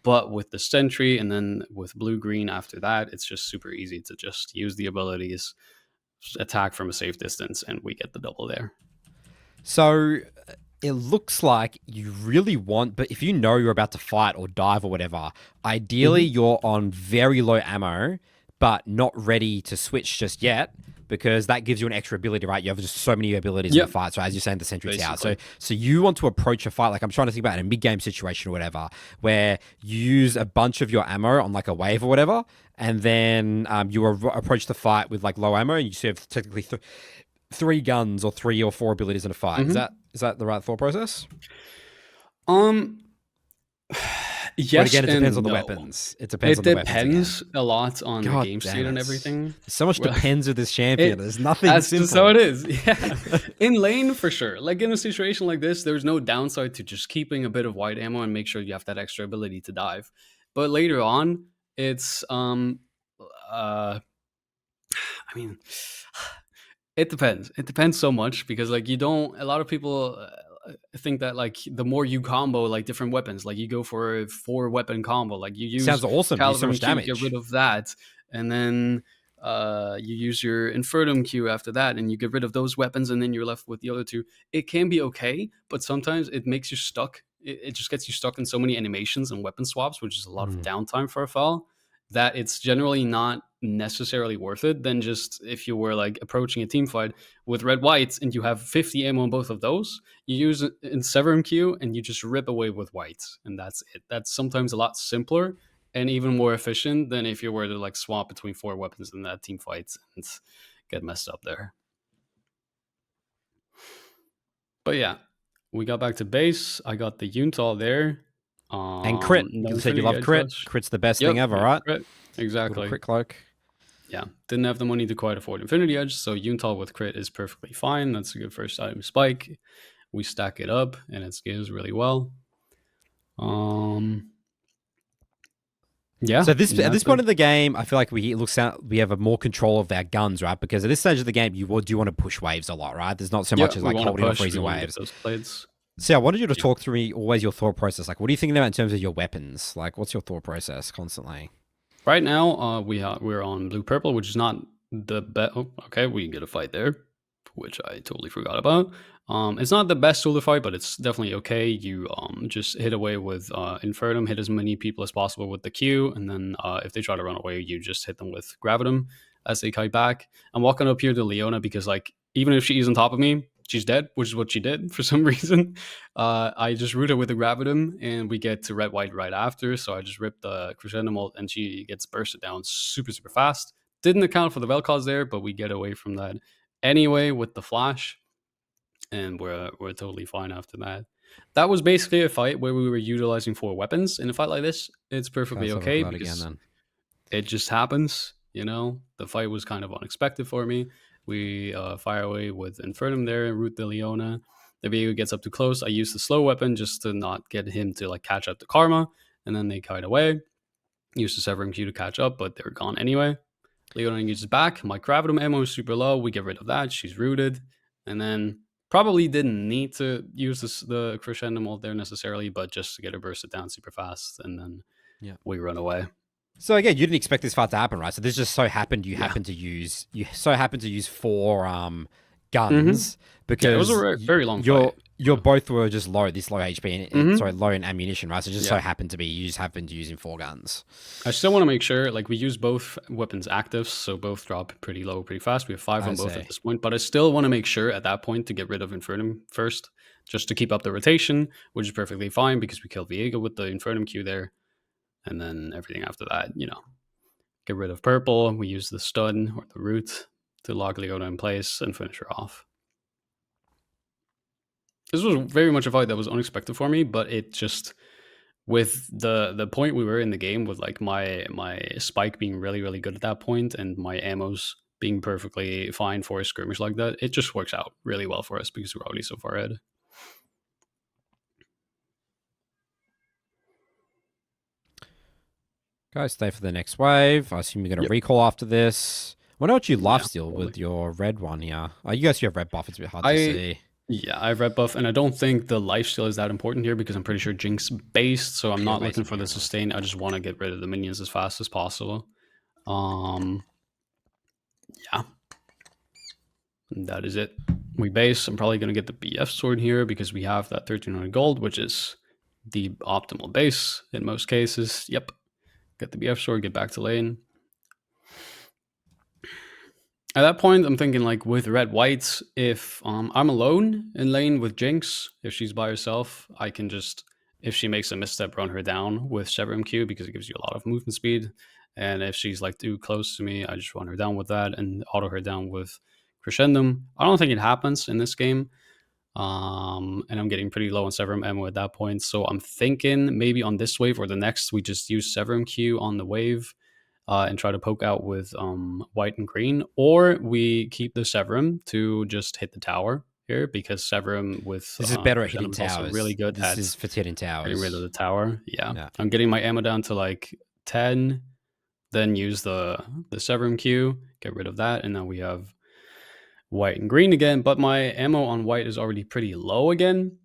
But with the sentry and then with blue-green after that, it's just super easy to just use the abilities, attack from a safe distance, and we get the double there. So it looks like you really want, but if you know you're about to fight or dive or whatever, ideally you're on very low ammo, but not ready to switch just yet, because that gives you an extra ability, right? You have just so many abilities in the fight. So as you're saying, the sentry's out. So you want to approach a fight, like I'm trying to think about in a mid-game situation or whatever, where you use a bunch of your ammo on like a wave or whatever, and then you approach the fight with like low ammo, and you have technically 3 guns or 3 or 4 abilities in a fight. Is that the right thought process? Yes, but again, it depends on the weapons. It depends on the weapons. It depends a lot on the game state and everything. So much depends with this champion. There's nothing that's simple. Just how it is. Yeah. In lane, for sure. Like in a situation like this, there's no downside to just keeping a bit of white ammo and make sure you have that extra ability to dive. But later on, it's I mean, it depends. It depends so much because like a lot of people think that like the more you combo like different weapons, like you go for a 4-weapon combo, like you use sounds awesome. You so much damage. Get rid of that, and then you use your Infernum Q after that, and you get rid of those weapons, and then you're left with the other 2. It can be okay, but sometimes it makes you stuck. It just gets you stuck in so many animations and weapon swaps, which is a lot of downtime for a file, that it's generally not necessarily worth it than just if you were like approaching a team fight with red-whites and you have 50 ammo on both of those, you use it in Severum Q and you just rip away with whites, and that's it. That's sometimes a lot simpler and even more efficient than if you were to like swap between 4 weapons in that team fights and get messed up there. But yeah, we got back to base. I got the Yuntal there. And crit. You said you love crit. Crit's the best thing ever, right? Crit. Exactly. Crit cloak. Yeah. Didn't have the money to quite afford Infinity Edge, so Yuntal with crit is perfectly fine. That's a good first item spike. We stack it up, and it scales really well. Yeah. So at this point of the game, I feel like we have a more control of our guns, right? Because at this stage of the game, you do want to push waves a lot, right? There's not so much as like holding or freezing waves. Those plates. So I wanted you to talk through me always your thought process. Like, what are you thinking about in terms of your weapons? Like, what's your thought process constantly? Right now, we're on blue-purple, which is not the best. Oh, okay, we get a fight there, which I totally forgot about. It's not the best tool to fight, but it's definitely okay. You just hit away with Infernum, hit as many people as possible with the Q, and then if they try to run away, you just hit them with Gravitum as they kite back. I'm walking up here to Leona because, like, even if she's on top of me, she's dead, which is what she did for some reason. I just root her with the Gravitum, and we get to red white right after. So I just rip the Crescendo Molt, and she gets bursted down super fast. Didn't account for the Vel'Koz there, but we get away from that anyway with the flash, and we're totally fine after that. That was basically a fight where we were utilizing 4 weapons. In a fight like this, it's perfectly okay because it just happens. You know, the fight was kind of unexpected for me. We fire away with Infernum there, root the Leona. The Viego gets up too close. I use the slow weapon just to not get him to like catch up to Karma, and then they kite away. Use the Severum Q to catch up, but they're gone anyway. Leona engages back. My Gravitum ammo is super low. We get rid of that. She's rooted, and then probably didn't need to use the Crescendo Molt there necessarily, but just to get her bursted down super fast, and then we run away. So again, you didn't expect this fight to happen, right? So this just so happened you happened to use 4 guns because it was a very long fight. You both were just low HP and low in ammunition, right? So it just so happened to be you just happened to using 4 guns. I still want to make sure, like, we use both weapons active, so both drop pretty low, pretty fast. We have 5 on both at this point, but I still want to make sure at that point to get rid of Infernum first, just to keep up the rotation, which is perfectly fine because we killed Viego with the Infernum Q there. And then everything after that, you know, get rid of purple. We use the stun or the root to lock Leona in place and finish her off. This was very much a fight that was unexpected for me, but it just, with the point we were in the game, with like my spike being really good at that point and my ammos being perfectly fine for a skirmish like that, it just works out really well for us because we're already so far ahead. Guys, stay for the next wave. I assume you're going to recall after this. I wonder what you lifesteal with your red one here. Oh, you guys, you have red buff. It's a bit hard to see. Yeah, I have red buff, and I don't think the lifesteal is that important here because I'm pretty sure Jinx based, so I'm not looking for the sustain. I just want to get rid of the minions as fast as possible. Yeah. And that is it. We base. I'm probably going to get the BF sword here because we have that 1300 gold, which is the optimal base in most cases. Yep. Get the BF sword, get back to lane. At that point, I'm thinking like with red whites, if I'm alone in lane with Jinx, if she's by herself, I can just, if she makes a misstep, run her down with Severum Q because it gives you a lot of movement speed. And if she's like too close to me, I just run her down with that and auto her down with Crescendum. I don't think it happens in this game. And I'm getting pretty low on Severum ammo at that point. So I'm thinking maybe on this wave or the next, we just use Severum Q on the wave and try to poke out with white and green. Or we keep the Severum to just hit the tower here because Severum with... This is better at hitting towers. Really good this is for hitting towers. Getting rid of the tower. Yeah. I'm getting my ammo down to like 10. Then use the Severum Q. Get rid of that. And now we have white and green again, but my ammo on white is already pretty low again.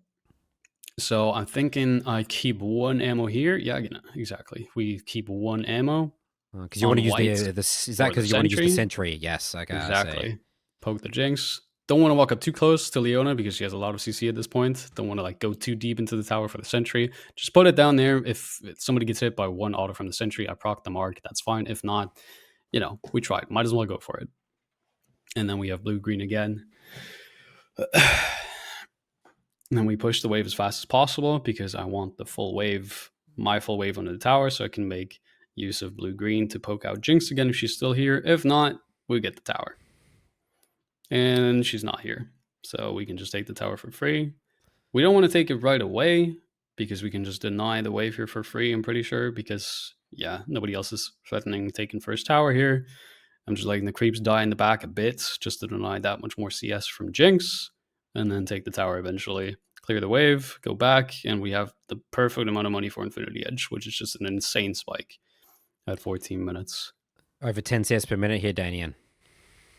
So I'm thinking I keep 1 ammo here. Yeah, exactly. We keep 1 ammo. Because you want to use is that because you want to use the sentry? Yes, okay. Exactly. Poke the Jinx. Don't want to walk up too close to Leona because she has a lot of CC at this point. Don't want to like go too deep into the tower for the sentry. Just put it down there. If somebody gets hit by 1 auto from the sentry, I proc the mark. That's fine. If not, you know, we tried. Might as well go for it. And then we have blue-green again. And then we push the wave as fast as possible because I want the full wave, my full wave under the tower, so I can make use of blue-green to poke out Jinx again if she's still here. If not, we get the tower. And she's not here. So we can just take the tower for free. We don't want to take it right away because we can just deny the wave here for free, I'm pretty sure, because, yeah, nobody else is threatening taking first tower here. I'm just letting the creeps die in the back a bit just to deny that much more CS from Jinx and then take the tower eventually. Clear the wave, go back, and we have the perfect amount of money for Infinity Edge, which is just an insane spike at 14 minutes. Over 10 CS per minute here, Daynean.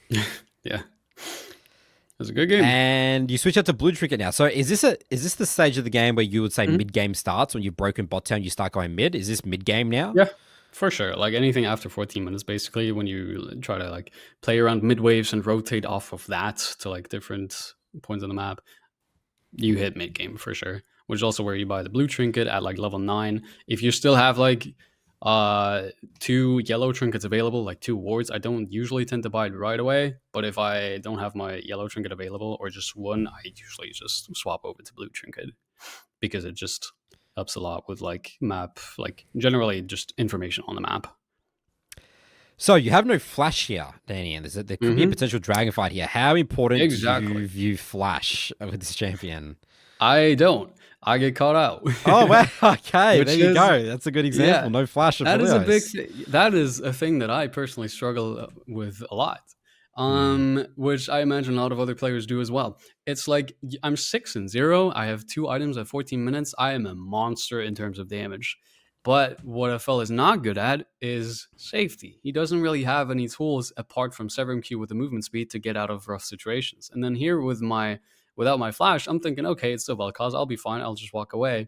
Yeah. It was a good game. And you switch out to blue trinket now. So is this the stage of the game where you would say mid-game starts when you've broken bot town, you start going mid? Is this mid-game now? Yeah. For sure. Like anything after 14 minutes, basically, when you try to like play around mid waves and rotate off of that to like different points on the map, you hit mid game for sure. Which is also where you buy the blue trinket at like level 9. If you still have like two yellow trinkets available, like two wards. I don't usually tend to buy it right away, but if I don't have my yellow trinket available or just one, I usually just swap over to blue trinket because it just helps a lot with like map, like generally just information on the map. So you have no flash here, Daynean. There could be a Mm-hmm. potential dragon fight here. How important do Exactly. you view flash with this champion? I don't. I get caught out. Oh, wow. Okay, there Which you is, go. That's a good example. yeah, No flash of that is a big Aphelios. that is a thing that I personally struggle with a lot. Mm. Which I imagine a lot of other players do as well. It's like I'm 6-0. I have 2 items at 14 minutes. I am a monster in terms of damage. But what a fella is not good at is safety. He doesn't really have any tools apart from Severum Q with the movement speed to get out of rough situations. And then here without my flash, I'm thinking, okay, it's still Vel'Koz. I'll be fine. I'll just walk away.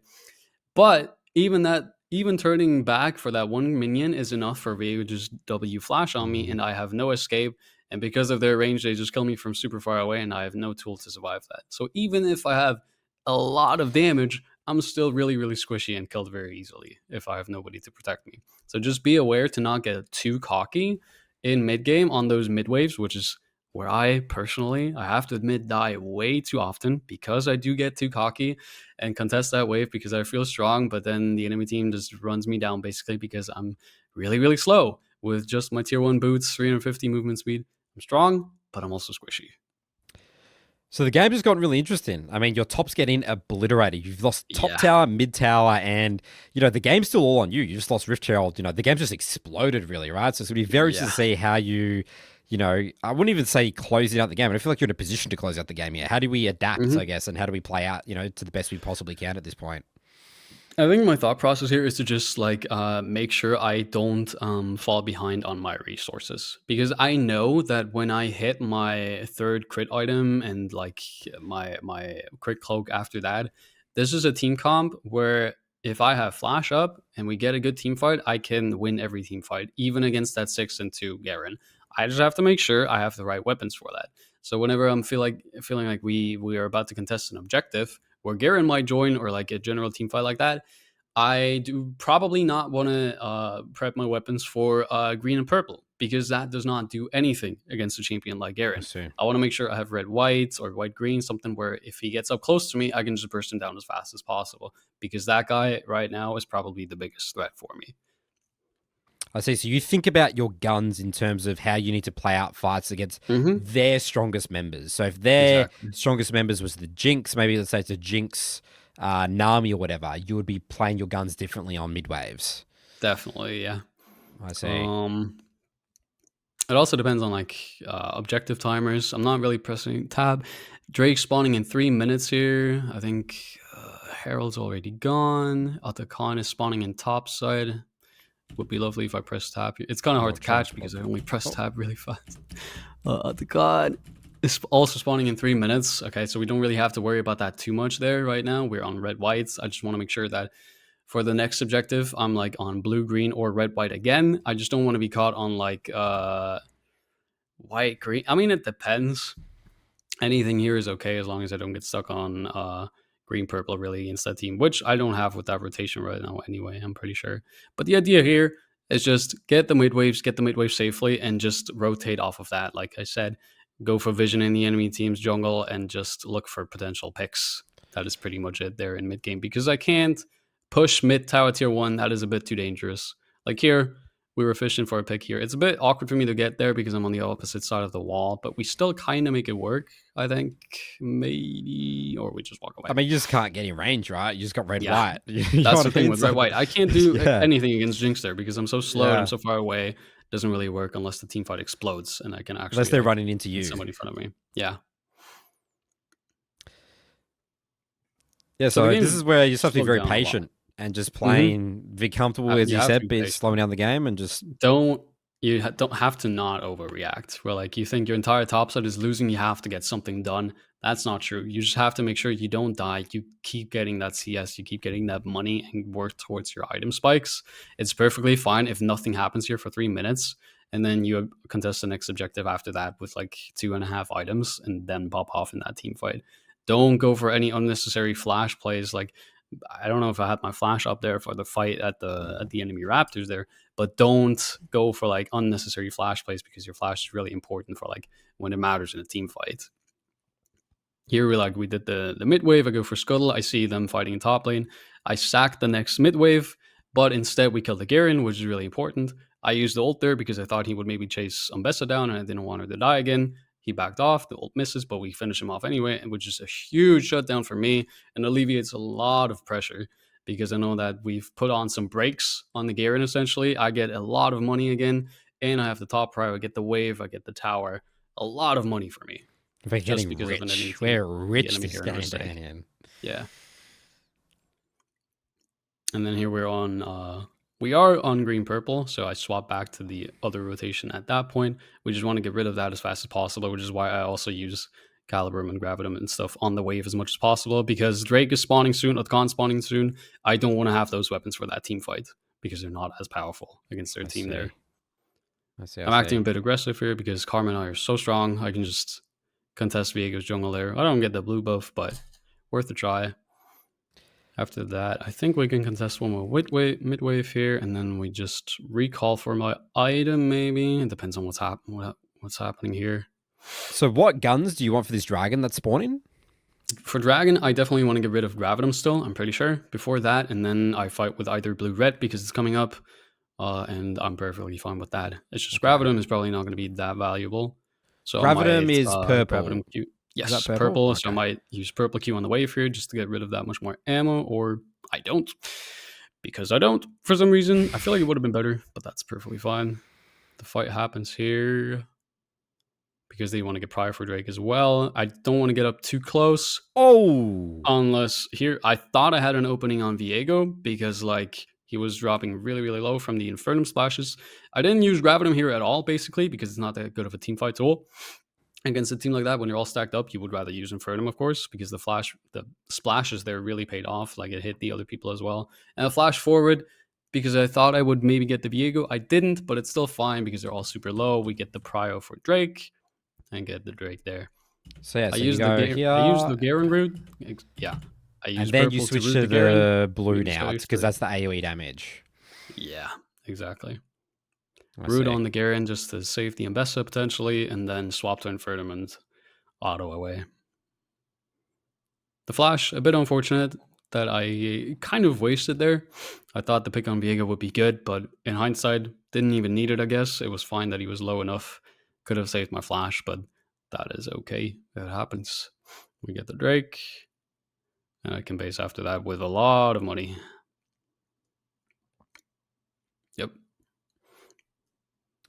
But even turning back for that one minion is enough for Veigar to just W flash on me, and I have no escape. And because of their range, they just kill me from super far away, and I have no tool to survive that. So even if I have a lot of damage, I'm still really, really squishy and killed very easily if I have nobody to protect me. So just be aware to not get too cocky in mid game on those mid waves, which is where I personally, I have to admit, die way too often because I do get too cocky and contest that wave because I feel strong, but then the enemy team just runs me down basically because I'm really, really slow with just my tier 1 boots, 350 movement speed. I'm strong, but I'm also squishy. So the game has gotten really interesting. I mean, your top's getting obliterated. You've lost top Yeah. tower, mid tower, and, the game's still all on you. You just lost Rift Herald. The game's just exploded, really, right? So it's going to be very interesting to see how you, I wouldn't even say closing out the game, but I feel like you're in a position to close out the game here. How do we adapt, I guess, and how do we play out, to the best we possibly can at this point? I think my thought process here is to just like make sure I don't fall behind on my resources, because I know that when I hit my third crit item and like my crit cloak after that, this is a team comp where if I have flash up and we get a good team fight, I can win every team fight, even against that 6-2 Garen. I just have to make sure I have the right weapons for that. So whenever I'm feeling like we are about to contest an objective where Garen might join or like a general team fight like that, I do probably not want to prep my weapons for green and purple, because that does not do anything against a champion like I Garen. see. I want to make sure I have red white or white green, something where if he gets up close to me, I can just burst him down as fast as possible, because that guy right now is probably the biggest threat for me. I see. So you think about your guns in terms of how you need to play out fights against their strongest members. So if their Exactly. strongest members was the Jinx, maybe let's say it's a Jinx, Nami or whatever, you would be playing your guns differently on mid waves. Definitely, yeah. I see. It also depends on like objective timers. I'm not really pressing tab. Drake spawning in 3 minutes here. I think Herald's already gone. Atakan is spawning in top side. Would be lovely if I press tab. It's kind of hard to catch because I only press tab really fast. Atakan is also spawning in 3 minutes. Okay, so we don't really have to worry about that too much there right now. We're on red whites. I just want to make sure that for the next objective, I'm like on blue, green, or red, white again. I just don't want to be caught on like white, green. I mean, it depends. Anything here is okay as long as I don't get stuck on green, purple really against that team, which I don't have with that rotation right now anyway, I'm pretty sure. But the idea here is just get the mid waves safely, and just rotate off of that. Like I said, go for vision in the enemy team's jungle and just look for potential picks. That is pretty much it there in mid game, because I can't push mid tower tier 1. That is a bit too dangerous. Like here, we were fishing for a pick here. It's a bit awkward for me to get there because I'm on the opposite side of the wall, but we still kind of make it work, I think. Maybe, or we just walk away. I mean, you just can't get in range, right? You just got red white. That's the thing with red white. I can't do Yeah. anything against Jinx there because I'm so slow and I'm so far away. It doesn't really work unless the team fight explodes and I can actually Unless they're running into you. somebody in front of me. Yeah. Yeah, so the this is where you just have to be slowed very down a lot. patient and just playing, be comfortable, as You you have to said, be be patient. slowing down the game and just don't have to not overreact. Where like you think your entire topside is losing, you have to get something done. That's not true. You just have to make sure you don't die. You keep getting that CS, you keep getting that money, and work towards your item spikes. It's perfectly fine if nothing happens here for 3 minutes, and then you contest the next objective after that with like 2.5 items, and then pop off in that team fight. Don't go for any unnecessary flash plays. Like I don't know if I had my flash up there for the fight at the enemy raptors there, but don't go for like unnecessary flash plays because your flash is really important for like when it matters in a team fight. Here we did the mid wave. I go for scuttle. I see them fighting in top lane. I sack the next mid wave, but instead we kill the Garen, which is really important. I used the ult there because I thought he would maybe chase Umbessa down, and I didn't want her to die again. He backed off. The ult misses, but we finish him off anyway, which is a huge shutdown for me and alleviates a lot of pressure because I know that we've put on some brakes on the Garen. Essentially, I get a lot of money again, and I have the top prior. I get the wave. I get the tower. A lot of money for me. We're getting because rich. Of an enemy We're rich this game, Daynean. Yeah. And then here we are on green purple, so I swap back to the other rotation at that point. We just want to get rid of that as fast as possible, which is why I also use Calibrum and Gravitum and stuff on the wave as much as possible, because Drake is spawning soon, Utkan spawning soon. I don't want to have those weapons for that team fight because they're not as powerful against their team there. I'm acting a bit aggressive here because Karma and I are so strong. I can just contest Viego's jungle there. I don't get the blue buff, but worth a try. After that, I think we can contest one more mid wave here, and then we just recall for my item. Maybe it depends on what's happening here. So, what guns do you want for this dragon that's spawning? For dragon, I definitely want to get rid of Gravitum still. I'm pretty sure before that, and then I fight with either blue red because it's coming up, and I'm perfectly fine with that. It's just Gravitum is probably not going to be that valuable. So Gravitum is purple. Gravitum Q. Yes, purple. Okay. So I might use purple Q on the wave here just to get rid of that much more ammo, or I don't. Because I don't, for some reason. I feel like it would have been better, but that's perfectly fine. The fight happens here because they want to get prior for Drake as well. I don't want to get up too close. Oh! Unless here, I thought I had an opening on Viego because like he was dropping really, really low from the Infernum splashes. I didn't use Gravitum here at all, basically, because it's not that good of a teamfight tool. Against a team like that, when you're all stacked up, you would rather use Infernum, of course, because the splashes there really paid off. Like, it hit the other people as well. And a flash forward, because I thought I would maybe get the Viego. I didn't, but it's still fine because they're all super low. We get the prio for Drake and get the Drake there. So yeah, I use the Garen route. Yeah. And then you switch to the blue now, because that's the AoE damage. Yeah, exactly. Root on the Garen just to save the Umbessa potentially, and then swap to Infernum and auto away. The flash, a bit unfortunate that I kind of wasted there. I thought the pick on Viego would be good, but in hindsight, didn't even need it, I guess. It was fine that he was low enough. Could have saved my flash, but that is okay. That happens. We get the Drake, and I can base after that with a lot of money. Yep.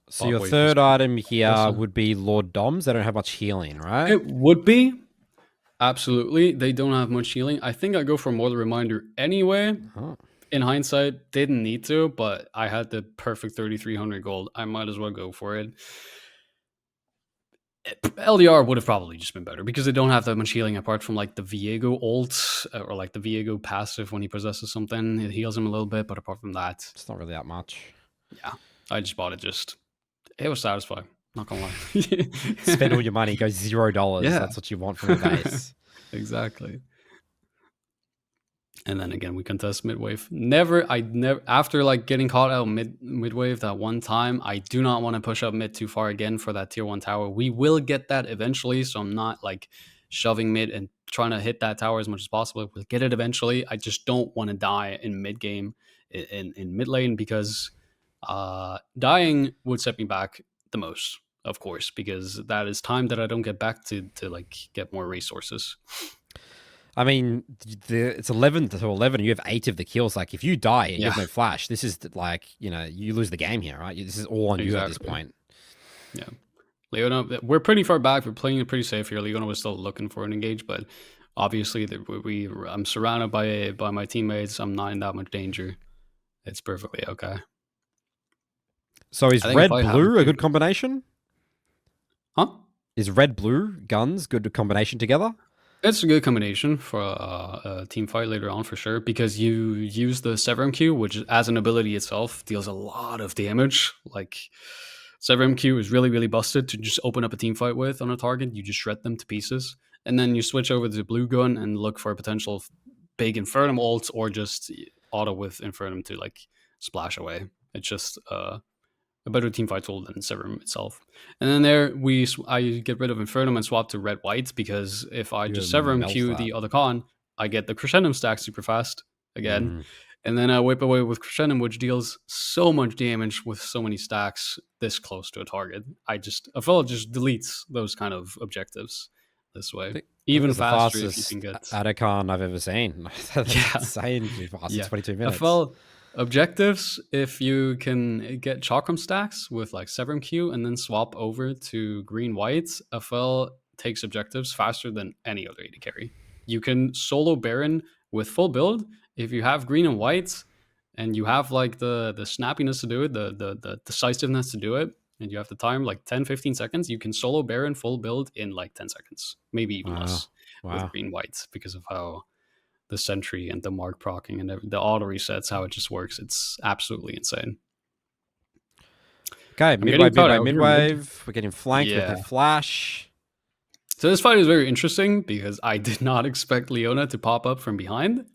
So your third item here would be Lord Doms. They don't have much healing, right? It would be. Absolutely. They don't have much healing. I think I go for Mortal Reminder anyway. Huh. In hindsight, didn't need to, but I had the perfect 3,300 gold. I might as well go for it. LDR would have probably just been better because they don't have that much healing apart from like the Viego ult or like the Viego passive when he possesses something. It heals him a little bit, but apart from that, it's not really that much. Yeah. I just bought it it was satisfying. Not gonna lie. Spend all your money, go $0. Yeah. That's what you want from the base. Exactly. And then again, we contest mid-wave. After like getting caught out mid-wave that one time, I do not want to push up mid too far again for that tier 1 tower. We will get that eventually, so I'm not like shoving mid and trying to hit that tower as much as possible. We'll get it eventually. I just don't want to die in mid-game, in mid lane, because dying would set me back the most, of course, because that is time that I don't get back to like get more resources. I mean, it's 11 to 11. You have 8 of the kills. Like, if you die and you have no flash, this is like, you lose the game here, right? This is all on you at this point. Yeah. Leona, we're pretty far back. We're playing it pretty safe here. Leona was still looking for an engage, but obviously I'm surrounded by my teammates. I'm not in that much danger. It's perfectly okay. So is red-blue a good combination? Huh? Is red-blue guns good combination together? It's a good combination for a team fight later on for sure, because you use the Severum Q, which as an ability itself deals a lot of damage. Like, Severum Q is really, really busted to just open up a team fight with on a target. You just shred them to pieces. And then you switch over to the blue gun and look for a potential big Infernum ults or just auto with Infernum to like splash away. It's just a better teamfight tool than Severum itself. And then there I get rid of Infernum and swap to red white, because if I just Severum Q the other con, I get the Crescendum stack super fast again. And then I whip away with Crescendum, which deals so much damage with so many stacks this close to a target. Aphelios just deletes those kind of objectives this way. Even faster if you can get Adacon I've ever seen. That's insanely fast in 22 minutes. Aphelios objectives, if you can get Chakram stacks with like Severum Q and then swap over to green white, Aphelios takes objectives faster than any other AD carry. You can solo Baron with full build if you have green and white and you have like the snappiness to do it, the decisiveness to do it, and you have the time like 10-15 seconds, you can solo Baron full build in like 10 seconds, maybe even less with green white, because of how the sentry and the mark procking and the auto resets, how it just works. It's absolutely insane. Okay, midwave. We're getting flanked with the flash. So this fight is very interesting because I did not expect Leona to pop up from behind.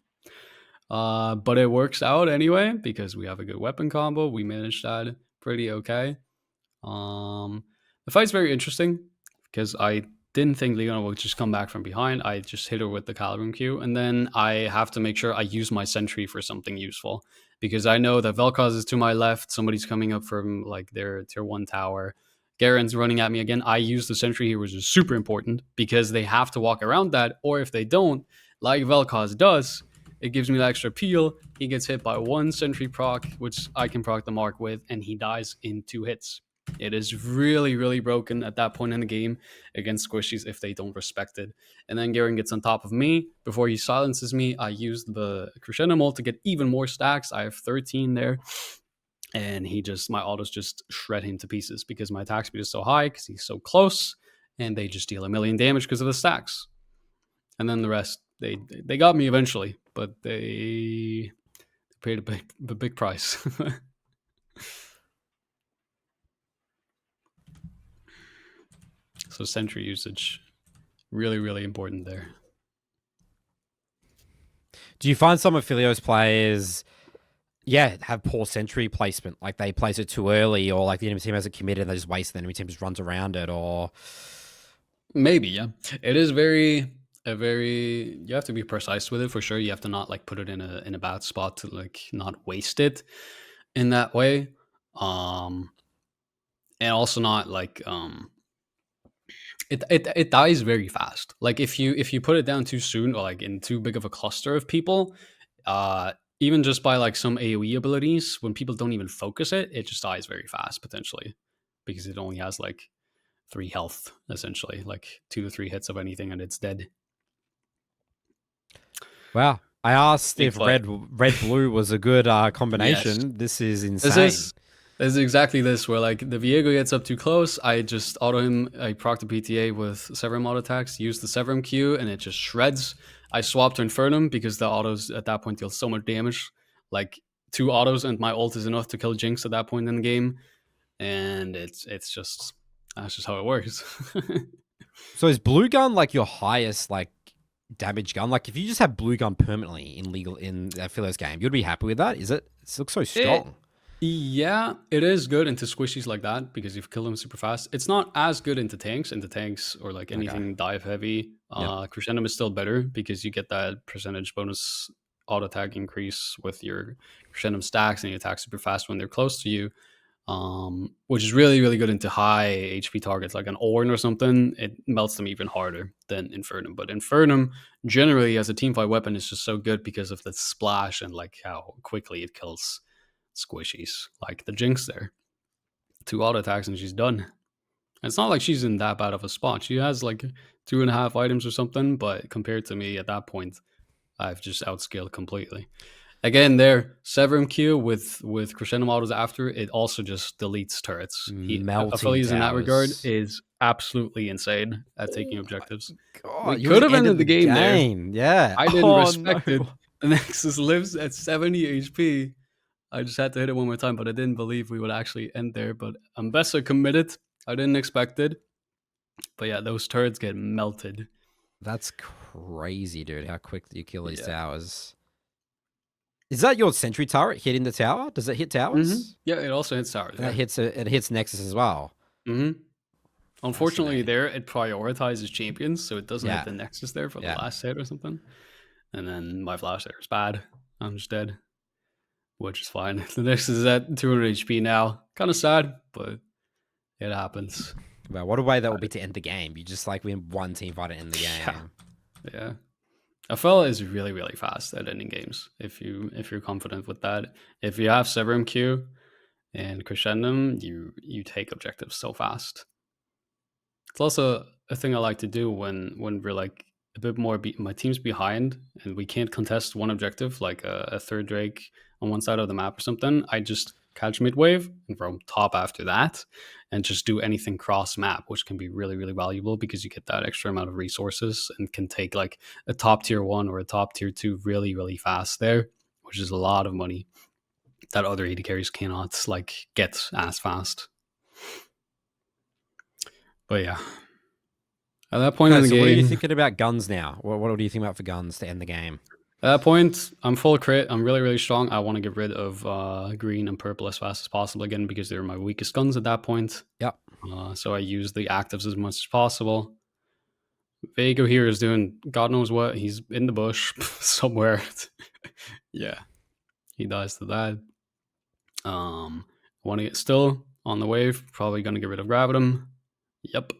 But it works out anyway because we have a good weapon combo. We managed that pretty okay. The fight's very interesting because I didn't think Leona would just come back from behind. I just hit her with the Caliburn Q, and then I have to make sure I use my sentry for something useful, because I know that Vel'Koz is to my left. Somebody's coming up from like their tier 1 tower. Garen's running at me again. I use the sentry here, which is super important because they have to walk around that, or if they don't, like Vel'Koz does, it gives me the extra peel. He gets hit by 1 sentry proc, which I can proc the mark with, and he dies in 2 hits. It is really, really broken at that point in the game against squishies if they don't respect it. And then Garen gets on top of me. Before he silences me, I use the Crescendo ult to get even more stacks. I have 13 there. And my autos just shred him to pieces because my attack speed is so high because he's so close. And they just deal 1 million damage because of the stacks. And then the rest, they got me eventually. But they paid a big price. So sentry usage, really, really important there. Do you find some Aphelios players, have poor sentry placement? Like they place it too early, or like the enemy team hasn't committed and they just waste it, the enemy team just runs around it, or... Maybe, yeah. It is you have to be precise with it for sure. You have to not like put it in a bad spot to like not waste it in that way. And also not like... It dies very fast. Like if you put it down too soon or like in too big of a cluster of people, even just by like some AoE abilities, when people don't even focus it, it just dies very fast potentially because it only has like 3 health essentially, like 2 to 3 hits of anything and it's dead. Wow. I asked if red blue was a good combination. Yes. This is insane. This is exactly this, where like the Viego gets up too close, I just auto him, I proc the PTA with Severum auto attacks, use the Severum Q, and it just shreds. I swap to Infernum because the autos at that point deal so much damage. Like 2 autos and my ult is enough to kill Jinx at that point in the game. And that's just how it works. So is blue gun like your highest like damage gun? Like if you just have blue gun permanently in Aphelios game, you'd be happy with that? Is it? It looks so strong. Yeah, it is good into squishies like that because you've killed them super fast. It's not as good into tanks or like anything dive heavy. Crescendum is still better because you get that percentage bonus auto attack increase with your Crescendum stacks and you attack super fast when they're close to you, which is really, really good into high HP targets like an Ornn or something. It melts them even harder than Infernum. But Infernum generally as a teamfight weapon is just so good because of the splash and like how quickly it kills squishies, like the Jinx there. 2 auto attacks and she's done. It's not like she's in that bad of a spot. She has like 2.5 items or something, but compared to me at that point, I've just outscaled completely. Again, there, Severum Q with Crescendo autos after, it also just deletes turrets. Aphelios in that regard is absolutely insane at taking objectives. God, we could have ended the game there. Yeah. I didn't respect it. The Nexus lives at 70 HP. I just had to hit it one more time, but I didn't believe we would actually end there. But Ambessa committed. I didn't expect it. But yeah, those turrets get melted. That's crazy. crazy, dude, how quick you kill these Yeah. towers. Is that your sentry turret hitting the tower? Does it hit towers? Yeah, it also hits towers. And Yeah. it hits Nexus as well. Unfortunately, Fascinating. there it prioritizes champions, so it doesn't hit Yeah. the Nexus there for the Yeah. last hit or something. And then my flash there is bad. I'm just dead, which is fine. The Nexus is at 200 HP now. Kind of sad, but it happens. Well, what a way that would be to end the game. You just like win one team fight and end the game. Yeah. Aphel is really, really fast at ending games. If you're confident with that, if you have Severum Q and Crescendum, you take objectives so fast. It's also a thing I like to do when we're like a bit more. My team's behind and we can't contest one objective, like a third Drake on one side of the map or something. I just catch mid wave and roam top after that, and just do anything cross map, which can be really, really valuable because you get that extra amount of resources and can take like a top tier 1 or a top tier 2 really, really fast there, which is a lot of money that other AD carries cannot like get as fast. But yeah, at that point in the game, what are you thinking about guns now? What do you think about for guns to end the game? At that point, I'm full crit. I'm really, really strong. I want to get rid of green and purple as fast as possible again because they're my weakest guns at that point. Yep. So I use the actives as much as possible. Vago here is doing God knows what. He's in the bush somewhere. Yeah, he dies to that. Want to get still on the wave. Probably going to get rid of Gravitum. Yep.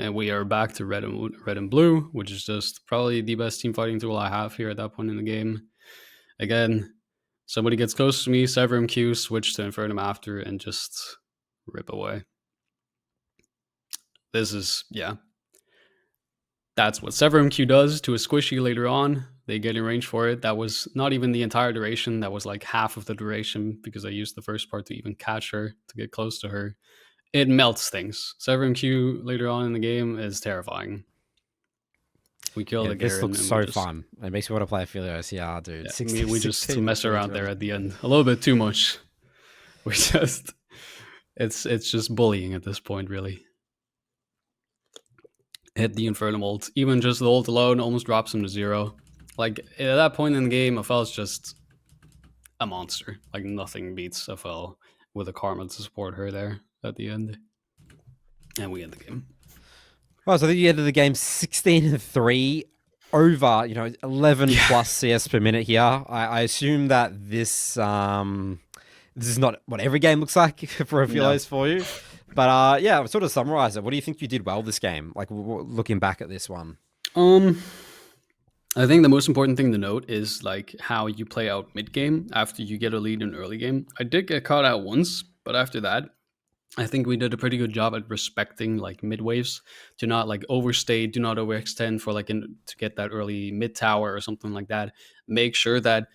And we are back to red and blue, which is just probably the best team fighting tool I have here at that point in the game. Again, somebody gets close to me, Severum Q, switch to Infernum after, and just rip away. This is, yeah. That's what Severum Q does to a squishy later on. They get in range for it. That was not even the entire duration. That was like half of the duration because I used the first part to even catch her, to get close to her. It melts things. Severum Q later on in the game is terrifying. We kill the This Garen. looks so fun. It makes me want to play Aphelios. Yeah, dude. Yeah, we just mess around there at the end a little bit too much. We just, it's just bullying at this point, really. Hit the Infernum ult. Even just the ult alone almost drops him to 0. Like, at that point in the game, Aphel's just a monster. Like, nothing beats Aphel with a Karma to support her there at the end. And we end the game. Well, so I think you ended the game 16-3 over, 11 plus CS per minute here. I assume that this is not what every game looks like for Aphelios for you. But yeah, sort of summarize it. What do you think you did well this game? Like looking back at this one. I think the most important thing to note is like how you play out mid game after you get a lead in early game. I did get caught out once, but after that, I think we did a pretty good job at respecting like mid waves. Do not like overstay, do not overextend for like to get that early mid tower or something like that. Make sure that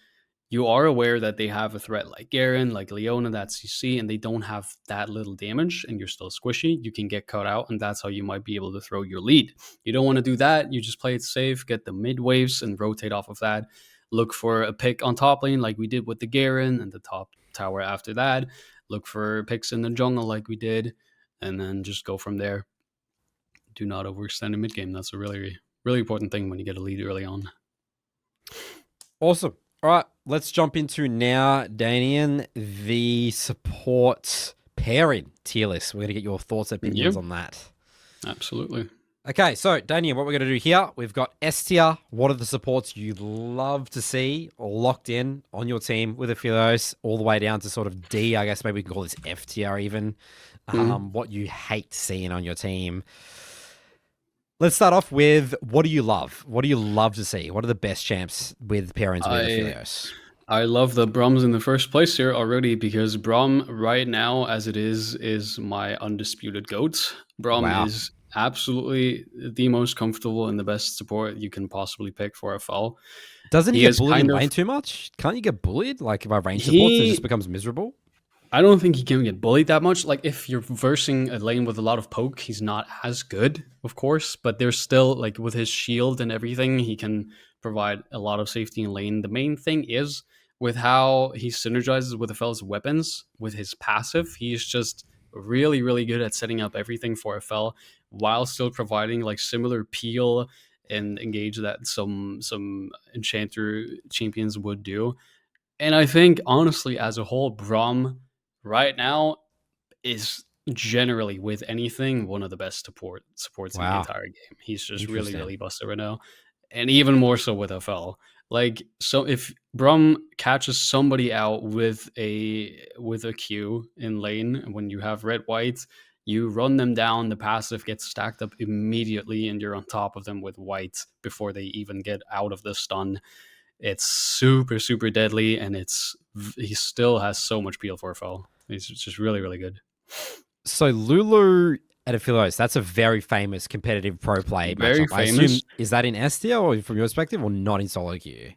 you are aware that they have a threat like Garen, like Leona, that CC, and they don't have that little damage, and you're still squishy. You can get caught out, and that's how you might be able to throw your lead. You don't want to do that. You just play it safe, get the mid waves, and rotate off of that. Look for a pick on top lane like we did with the Garen, and the top tower after that. Look for picks in the jungle like we did, and then just go from there. Do not overextend in mid game. That's a really, really important thing when you get a lead early on. Awesome. All right, let's jump into now, Daynean, the support pairing tier list. We're going to get your thoughts and opinions on that. Absolutely. Okay, so Daynean, what we're going to do here, we've got S tier. What are the supports you'd love to see locked in on your team with Aphelios, all the way down to sort of D, I guess maybe we can call this F tier even. What you hate seeing on your team. Let's start off with, what do you love? What do you love to see? What are the best champs with pairings with Aphelios? I love the Brahms in the first place here already, because Braum right now, as it is my undisputed GOAT. Braum is absolutely the most comfortable and the best support you can possibly pick for a foul. Doesn't he get bullied in lane too much? Can't you get bullied? Like by range supports, it just becomes miserable? I don't think he can get bullied that much. Like if you're versing a lane with a lot of poke, he's not as good, of course, but there's still like with his shield and everything, he can provide a lot of safety in lane. The main thing is with how he synergizes with the fell's weapons, with his passive, he's just really, really good at setting up everything for a fell while still providing like similar peel and engage that some enchanter champions would do. And I think honestly, as a whole, Brom right now is generally with anything one of the best supports in the Wow, entire game. He's just really interesting. really busted right now, and even more so with FL. Like, so if Brum catches somebody out with a Q in lane when you have red white, you run them down. The passive gets stacked up immediately, and you're on top of them with white before they even get out of the stun. It's super super deadly, and he still has so much peel for FL. He's just really really good. So Lulu at Aphelios, that's a very famous competitive pro play Very matchup. I assume, famous. is that in S tier or from your perspective, or not in solo queue?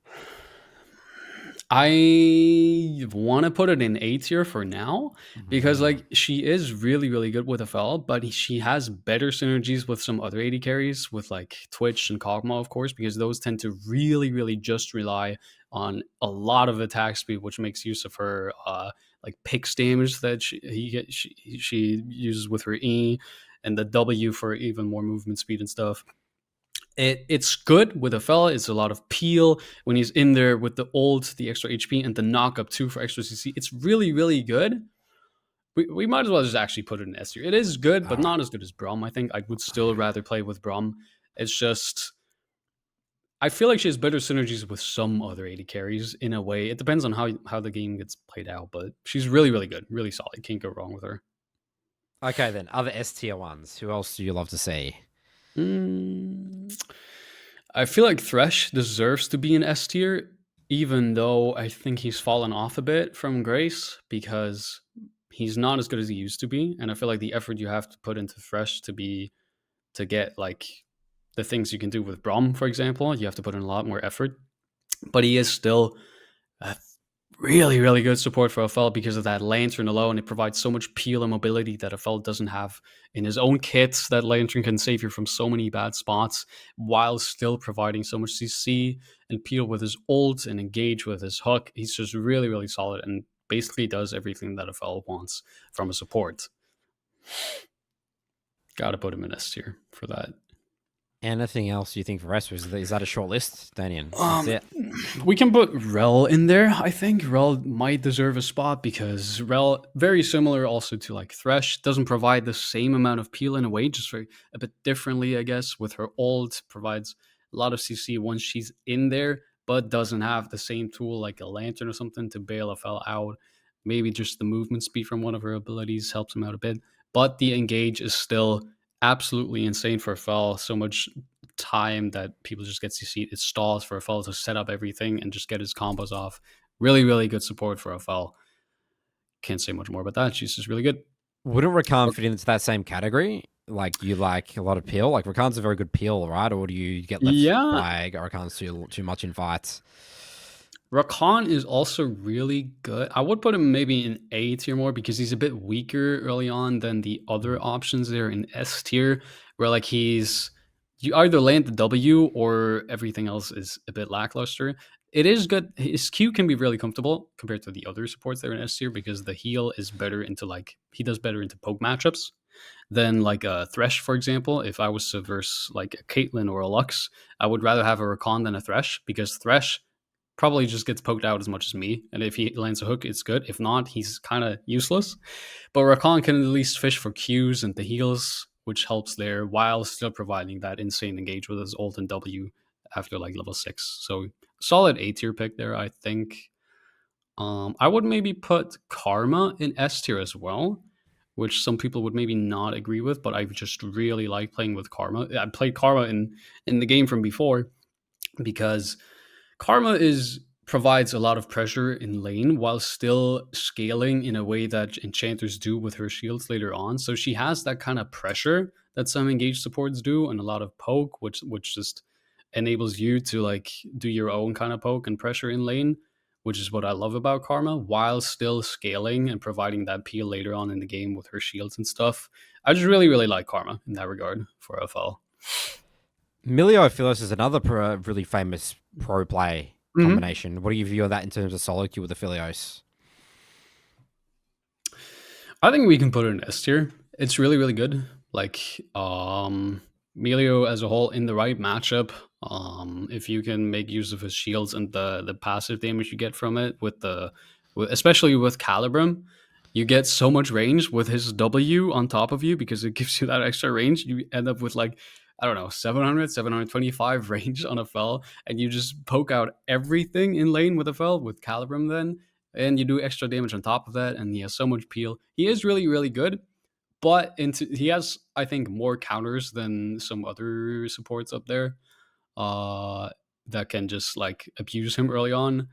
I want to put it in A tier for now because Mm. like she is really really good with FL, but she has better synergies with some other AD carries with like Twitch and Kog'Maw, of course, because those tend to really really just rely on a lot of attack speed, which makes use of her like pix damage that she uses with her E, and the W for even more movement speed and stuff. It's good with a fella. It's a lot of peel when he's in there with the ult, the extra HP, and the knock up too for extra CC. It's really, really good. We might as well just actually put it in S tier. It is good, but Ah, not as good as Brom. I think I would still rather play with Brom. It's just I feel like she has better synergies with some other AD carries in a way. It depends on how the game gets played out, but she's really, really good, really solid. Can't go wrong with her. okay, then other S tier ones. Who else do you love to see? Mm, I feel like Thresh deserves to be in S tier, even though I think he's fallen off a bit from Grace because he's not as good as he used to be. And I feel like the effort you have to put into Thresh to get like the things you can do with Brom, for example, you have to put in a lot more effort. But he is still a really, really good support for FL because of that lantern alone. It provides so much peel and mobility that FL doesn't have in his own kit. That lantern can save you from so many bad spots while still providing so much CC and peel with his ult and engage with his hook. He's just really, really solid and basically does everything that FL wants from a support. Gotta put him in S tier for that. Anything else you think for rest? Is that a short list, Daynean? That's Um, it. we can put Rel in there. I think Rel might deserve a spot because Rel, very similar also to like Thresh, doesn't provide the same amount of peel in a way, just very a bit differently, I guess. With her ult, provides a lot of CC once she's in there, but doesn't have the same tool like a lantern or something to bail a fell out. Maybe just the movement speed from one of her abilities helps him out a bit, but the engage is still absolutely insane for a fell. So much time that people just get to see it stalls for a foul to set up everything and just get his combos off. Really, really good support for a foul. Can't say much more about that. She's just really good. Wouldn't Rakan fit into that same category? Like you like a lot of peel? Like Rakan's a very good peel, right? Or do you get left Yeah, by Rakan's too much in fights? Rakan is also really good. I would put him maybe in A tier more because he's a bit weaker early on than the other options there in S tier, where like you either land the W or everything else is a bit lackluster. It is good. His Q can be really comfortable compared to the other supports there in S tier because the heal is better into like he does better into poke matchups than like a Thresh, for example. If I was to verse like a Caitlyn or a Lux, I would rather have a Rakan than a Thresh because Thresh probably just gets poked out as much as me. And if he lands a hook, it's good. If not, he's kind of useless. But Rakan can at least fish for Qs and the heals, which helps there while still providing that insane engage with his ult and W after like level 6. So solid A tier pick there, I think. I would maybe put Karma in S tier as well, which some people would maybe not agree with, but I just really like playing with Karma. I played Karma in the game from before because Karma is provides a lot of pressure in lane while still scaling in a way that enchanters do with her shields later on. So she has that kind of pressure that some engaged supports do and a lot of poke, which just enables you to like do your own kind of poke and pressure in lane, which is what I love about Karma, while still scaling and providing that peel later on in the game with her shields and stuff. I just really, really like Karma in that regard for FL. Milio Philos is another really famous pro play Mm-hmm. combination. What do you view of that in terms of solo queue with Aphelios? I think we can put it in S tier. It's really, really good. Like, Melio as a whole in the right matchup, if you can make use of his shields and the passive damage you get from it especially with Calibrum, you get so much range with his W on top of you because it gives you that extra range. You end up with like, I don't know, 700, 725 range on a fell, and you just poke out everything in lane with a fell with Calibrum then, and you do extra damage on top of that, and he has so much peel. He is really, really good, but he has, I think, more counters than some other supports up there uh, that can just like abuse him early on.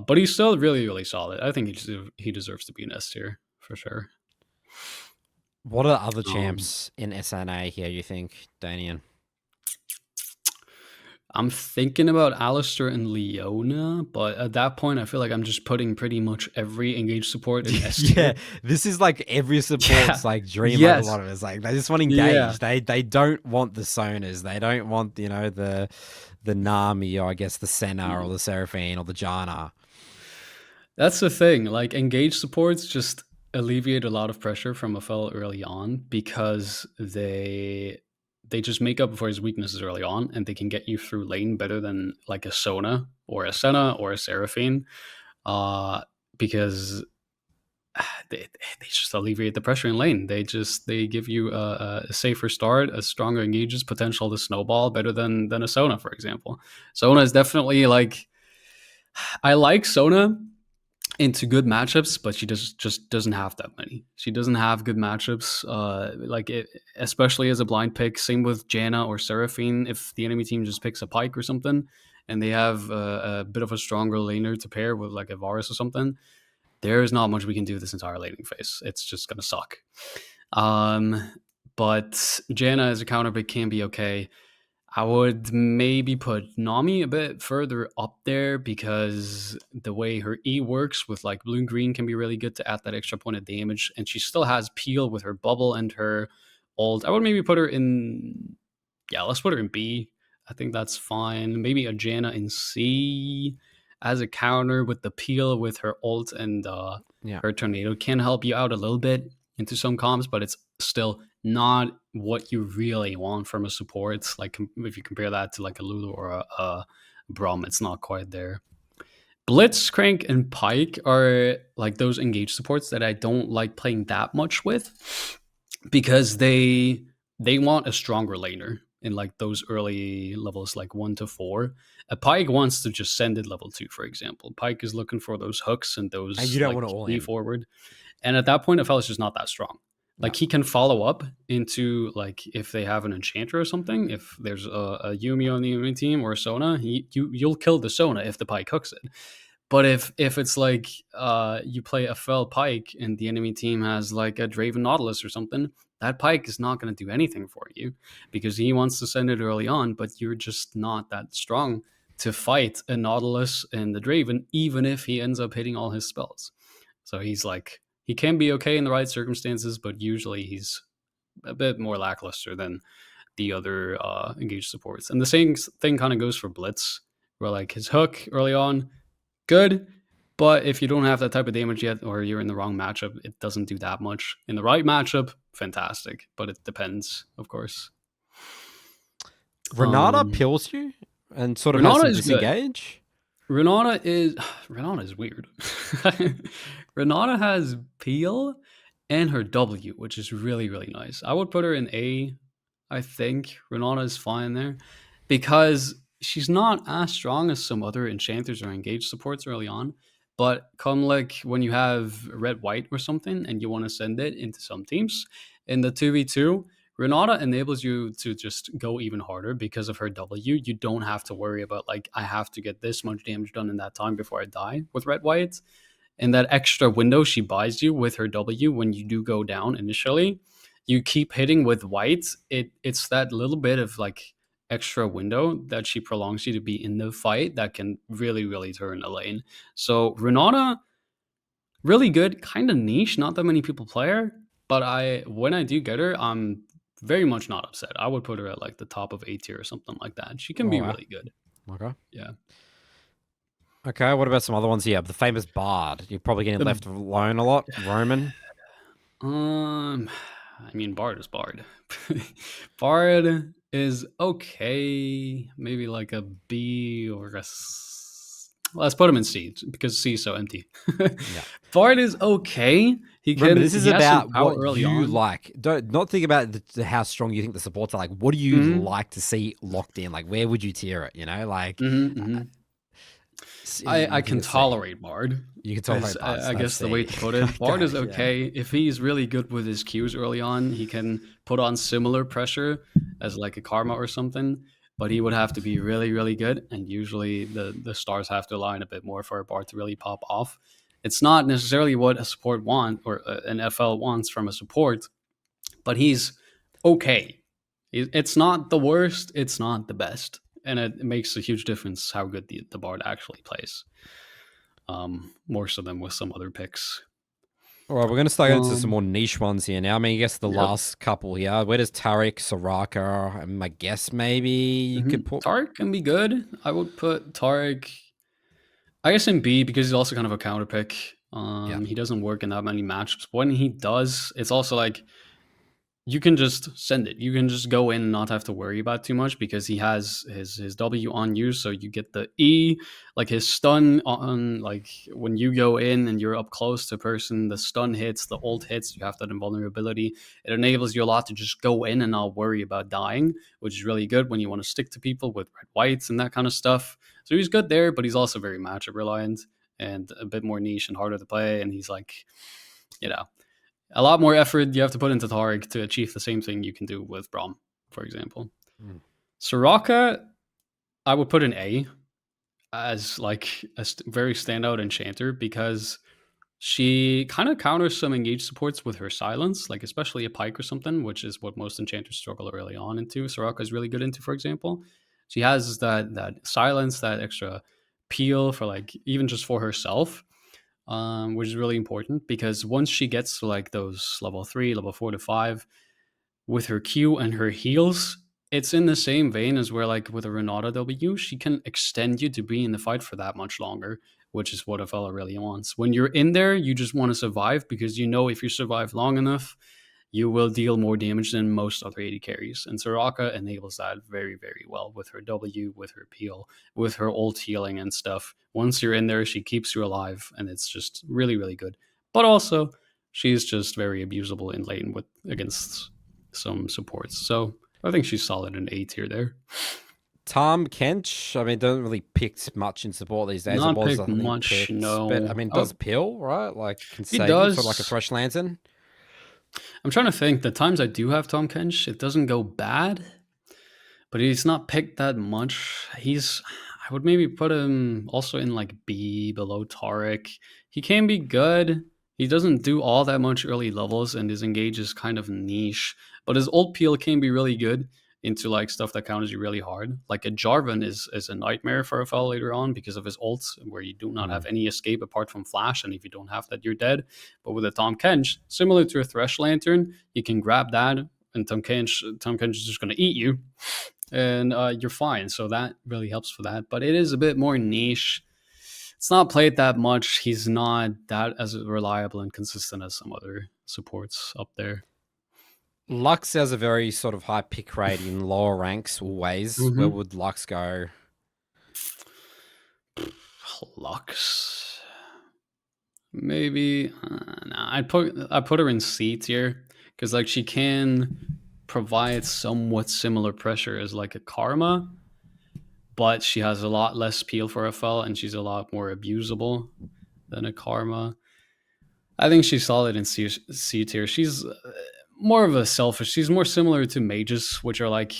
But he's still really, really solid. I think he deserves to be an S tier for sure. What are other Um, champs in SNA here, you think, Daynean? I'm thinking about Alistair and Leona, but at that point, I feel like I'm just putting pretty much every engaged support in S Yeah, tier. this is like every Yeah. support's like dream of a Yes. lot of us. Like they just want Yeah. engage. They don't want the Sonas. They don't want, you know, the Nami or I guess the Senna or the Seraphine or the Janna. That's the thing. Like engaged supports just alleviate a lot of pressure from a fellow early on because they just make up for his weaknesses early on, and they can get you through lane better than like a Sona or a Senna or a Seraphine. Because they just alleviate the pressure in lane. They give you a safer start, a stronger engages potential to snowball better than a Sona, for example. Sona is definitely like, I like Sona into good matchups, but she just doesn't have that many. She doesn't have good matchups, especially as a blind pick. Same with Janna or Seraphine. If the enemy team just picks a Pike or something, and they have a bit of a stronger laner to pair with like a Varus or something, there is not much we can do this entire laning phase. It's just gonna suck. Um, but Janna as a counter pick can be okay. I would maybe put Nami a bit further up there because the way her E works with like blue and green can be really good to add that extra point of damage. And she still has peel with her bubble and her ult. I would maybe put her in, yeah, let's put her in B. I think that's fine. Maybe a Janna in C as a counter with the peel with her ult and Yeah. her tornado can help you out a little bit into some comps, but it's still not what you really want from a support. It's like if you compare that to like a Lulu or a Brom, it's not quite there. Blitzcrank and Pike are like those engaged supports that I don't like playing that much with because they want a stronger laner in like those early levels, like 1 to 4. A Pike wants to just send it level 2, for example. Pike is looking for those hooks and And those you don't like want to all key in. forward. And at that point, Aphelios is just not that strong. No. Like he can follow up into like if they have an enchanter or something. If there's a Yumi on the enemy team or a Sona, you'll kill the Sona if the Pike hooks it. But if it's like you play a fell Pike and the enemy team has like a Draven Nautilus or something, that Pike is not going to do anything for you because he wants to send it early on, but you're just not that strong to fight a Nautilus and the Draven, even if he ends up hitting all his spells. So he's like, he can be okay in the right circumstances, but usually he's a bit more lackluster than the other engaged supports. And the same thing kind of goes for Blitz, where like his hook early on, good, but if you don't have that type of damage yet, or you're in the wrong matchup, it doesn't do that much. In the right matchup, fantastic, but it depends, of course. Renata pills you and sort of has Renata some is good. disengage. Renata is weird. Renata has peel and her W, which is really, really nice. I would put her in A. I think Renata is fine there because she's not as strong as some other enchanters or engaged supports early on. But come like when you have red white or something and you want to send it into some teams in the 2v2, Renata enables you to just go even harder because of her W. You don't have to worry about like I have to get this much damage done in that time before I die with red white. And that extra window she buys you with her W when you do go down initially, you keep hitting with white. It's that little bit of like extra window that she prolongs you to be in the fight that can really, really turn a lane. So Renata, really good, kind of niche. Not that many people play her, but when I do get her, I'm very much not upset. I would put her at like the top of A tier or something like that. She can Oh, be wow. really good. Okay. Yeah. Okay, what about some other ones here? The famous Bard. You're probably getting left alone a lot. Roman. Um, I mean, Bard is Bard. Bard is okay. Maybe like a B or a S. Let's put him in C because C is so empty. Yeah. Bard is okay. Remember, this is He has some about power what early you on. like. Don't not think about how strong you think the supports are. Like, what do you Hmm. like to see locked in? Like, where would you tier it? You know, like, Hmm. Hmm. I you think can it's C. tolerate Bard. You can As tolerate Bard. I That's guess the way C. to put it, Bard is Okay, yeah. okay if he's really good with his Qs early on. He can put on similar pressure as like a Karma or something, but he would have to be really, really good. And usually the stars have to align a bit more for a Bard to really pop off. It's not necessarily what a support want or an FL wants from a support, but he's okay. It's not the worst. It's not the best, and it makes a huge difference how good the Bard actually plays. More so than with some other picks. All right, we're going to start getting into some Um, more niche ones here now. I mean, I guess the yep. last couple here. Where does Tariq, Soraka? I guess maybe you could put. Tarek can be good. I would put Tarek, I guess, in B because he's also kind of a counter pick. Yeah. He doesn't work in that many matchups. When he does, it's also like you can just send it. You can just go in and not have to worry about too much because he has his W on you, so you get the E, like his stun on, like when you go in and you're up close to a person, the stun hits, the ult hits, you have that invulnerability. It enables you a lot to just go in and not worry about dying, which is really good when you want to stick to people with red whites and that kind of stuff. So he's good there, but he's also very matchup reliant and a bit more niche and harder to play. And he's like, you know, a lot more effort you have to put into Tarek to achieve the same thing you can do with Braum, for example. Mm. Soraka, I would put an A as like a very standout enchanter because she kind of counters some engaged supports with her silence, like especially a pike or something, which is what most enchanters struggle early on into. Soraka is really good into, for example. She has that silence, that extra peel for like even just for herself, which is really important because once she gets to like those level 3, level 4 to 5 with her Q and her heals, it's in the same vein as where like with a Renata W, she can extend you to be in the fight for that much longer, which is what a fella really wants. When you're in there, you just want to survive because you know if you survive long enough, you will deal more damage than most other AD carries. And Soraka enables that very, very well with her W, with her peel, with her ult healing and stuff. Once you're in there, she keeps you alive, and it's just really, really good. But also, she's just very abusable in lane with against some supports. So I think she's solid in A tier there. Tom Kench, I mean, don't really pick much in support these days. It Not was, I picked think, much, picked, but I no. mean, does Oh, Pill, right? Like, can he save you for like a does. Thresh Lantern. I'm trying to think. The times I do have Tom Kench, it doesn't go bad, but he's not picked that much. I would maybe put him also in like B below Tarek. He can be good. He doesn't do all that much early levels, and his engage is kind of niche. But his ult peel can be really good into like stuff that counters you really hard. Like a Jarvan is a nightmare for a fell later on because of his ults, where you do not have Mm. any escape apart from flash, and if you don't have that, you're dead. But with a Tom Kench, similar to a Thresh Lantern, you can grab that, and Tom Kench is just going to eat you, and you're fine. So that really helps for that. But it is a bit more niche. It's not played that much. He's not that as reliable and consistent as some other supports up there. Lux has a very sort of high pick rate in lower ranks always. Where Mm-hmm. would Lux go? Lux, maybe. Nah, I put her in C tier because like she can provide somewhat similar pressure as like a Karma, but she has a lot less peel for a fell and she's a lot more abusable than a Karma. I think she's solid in C tier. She's more of a selfish. She's more similar to mages, which are like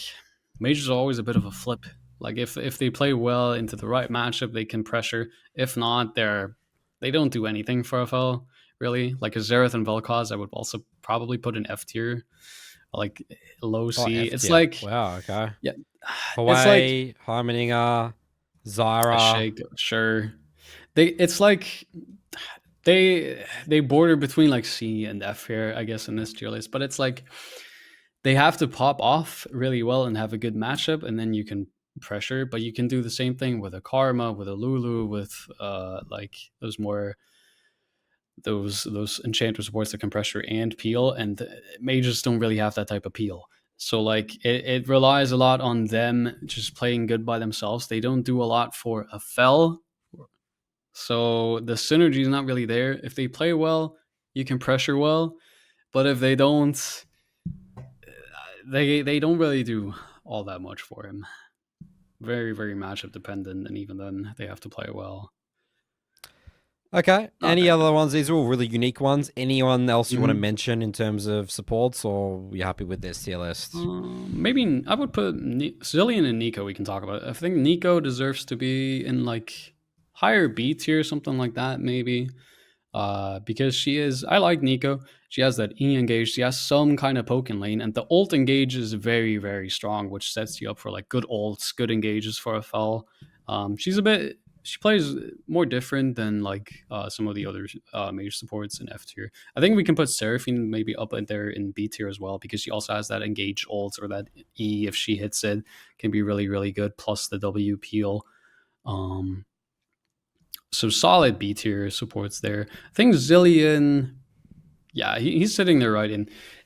mages are always a bit of a flip. Like if they play well into the right matchup, they can pressure. If not, they don't do anything for a FL really. Like a Xerath and Vel'Koz, I would also probably put in F tier, like low Oh, C. F It's tier. like Wow, okay. yeah, it's like Hawaii, Harmoninger, a Zyra. shake. Sure, it's like they border between like C and F here, I guess, in this tier list. But it's like they have to pop off really well and have a good matchup, and then you can pressure. But you can do the same thing with a Karma, with a Lulu, with like those more those enchanter supports that can pressure and peel, and mages don't really have that type of peel. So like it relies a lot on them just playing good by themselves. They don't do a lot for a fell. So the synergy is not really there. If they play well, you can pressure well, but if they don't, they don't really do all that much for him. Very, very matchup dependent, and even then they have to play well. Okay. Not Any that other good. ones? These are all really unique ones. Anyone else you want to Mhm. mention in terms of supports, or are you happy with this tier list? Maybe I would put Zillion and Nico. We can talk about. I think Nico deserves to be in like higher B tier, something like that, maybe. Because she is, I like Nico. She has that E engage. She has some kind of poke in lane, and the ult engage is very, very strong, which sets you up for like good ults, good engages for a fell. She's a bit, she plays more different than like some of the other major supports in F tier. I think we can put Seraphine maybe up in there in B tier as well, because she also has that engage ult, or that E, if she hits it, can be really, really good, plus the W peel. Um, so solid B tier supports there. I think Zillion, yeah, he's sitting there right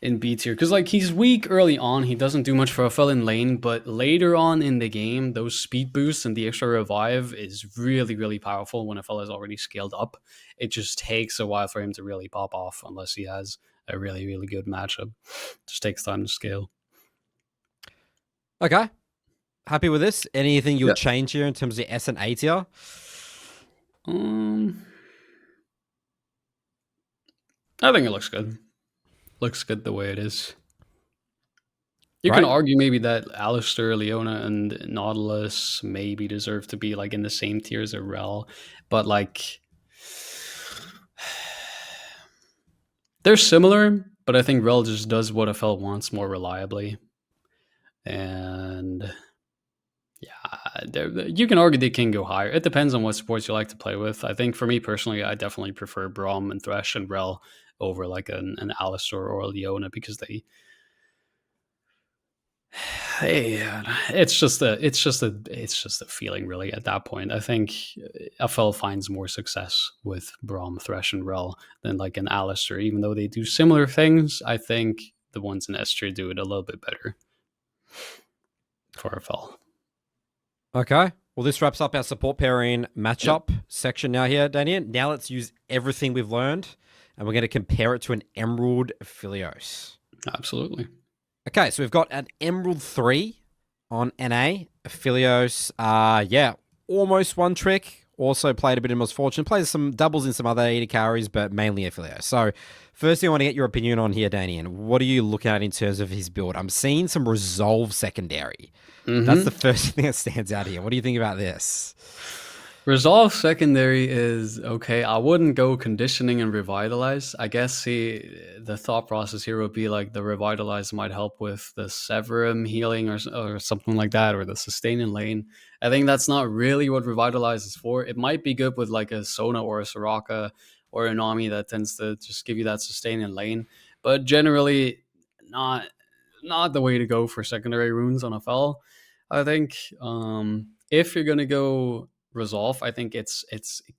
in B tier, because like he's weak early on. He doesn't do much for a fell in lane, but later on in the game, those speed boosts and the extra revive is really, really powerful when a fella is already scaled up. It just takes a while for him to really pop off unless he has a really, really good matchup. It just takes time to scale. Okay. Happy with this? Anything you'll Yeah. change here in terms of S and A tier? Um, I think it looks good. Looks good the way it is. You can Right? argue maybe that Alistair, Leona, and Nautilus maybe deserve to be like in the same tier as a Rel, but like they're similar, but I think Rel just does what FL wants more reliably. And yeah, you can argue they can go higher. It depends on what sports you like to play with. I think for me personally, I definitely prefer Braum and Thresh and Rel over like an Alistair or a Leona, because it's just a feeling really at that point. I think FL finds more success with Braum, Thresh, and Rel than like an Alistair. Even though they do similar things, I think the ones in S tier do it a little bit better for FL. Okay. Well, this wraps up our support pairing Yep, matchup section now here, Daynean. Now let's use everything we've learned, and we're going to compare it to an Emerald Aphelios. absolutely. Okay, so we've got an Emerald 3 on NA. Aphelios, yeah, almost one trick. Also played a bit of Misfortune. Plays some doubles in some other AD carries, but mainly Aphelios. So, firstly, I want to get your opinion on here, Danian. What are you looking at in terms of his build? I'm seeing some Resolve secondary. That's the Mm-hmm. first thing that stands out here. What do you think about this? Resolve secondary is okay. I wouldn't go conditioning and revitalize. I guess the thought process here would be like the revitalize might help with the Severum healing or something like that, or the sustain in lane. I think that's not really what revitalize is for. It might be good with like a Sona or a Soraka or a Nami that tends to just give you that sustain in lane, but generally not not the way to go for secondary runes on a fell. I think if you're gonna go Resolve, I think it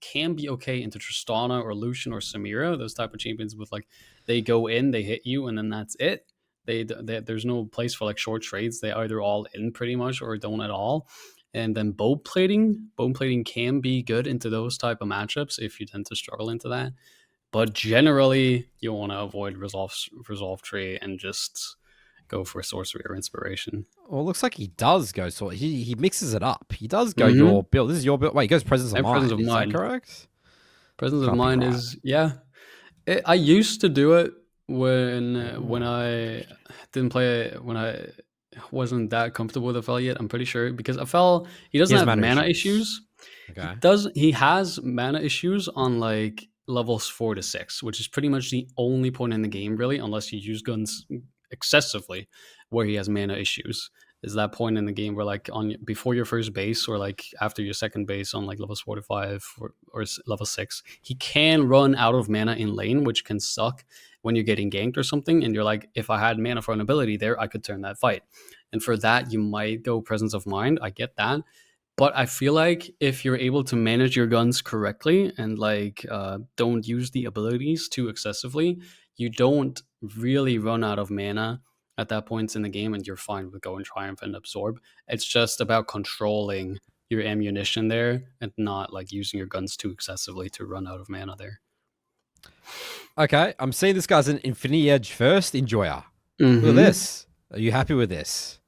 can be okay into Tristana or Lucian or Samira, those type of champions with like they go in, they hit you, and then that's it. There's no place for like short trades. They either all in pretty much or don't at all. And then bone plating can be good into those type of matchups if you tend to struggle into that. But generally, you want to avoid resolve tree and just go for sorcery or inspiration. Well, it looks like he does go so he mixes it up. He does go your Mm-hmm. build. This is your build. Wait, he goes Presence of And presence Mind. of Is that mind. correct? Presence of Can't be mind right. is I used to do it when I didn't play when I wasn't that comfortable with FL yet. I'm pretty sure because FL he He doesn't has have mana mana issues. issues. Okay. He has mana issues on like levels 4 to 6, which is pretty much the only point in the game really, unless you use guns excessively, where he has mana issues. Is that point in the game where like on before your first base or like after your second base on like levels 4 to 5 or level 6, he can run out of mana in lane, which can suck when you're getting ganked or something. And you're like, if I had mana for an ability there, I could turn that fight. And for that, you might go presence of mind. I get that, But I feel like if you're able to manage your guns correctly and like don't use the abilities too excessively, you don't really run out of mana at that point in the game, and you're fine with going triumph and absorb. It's just about controlling your ammunition there and not like using your guns too excessively to run out of mana there. Okay, I'm seeing this guy's an Infinity Edge first enjoyer. Look at Mm-hmm. this. Are you happy with this?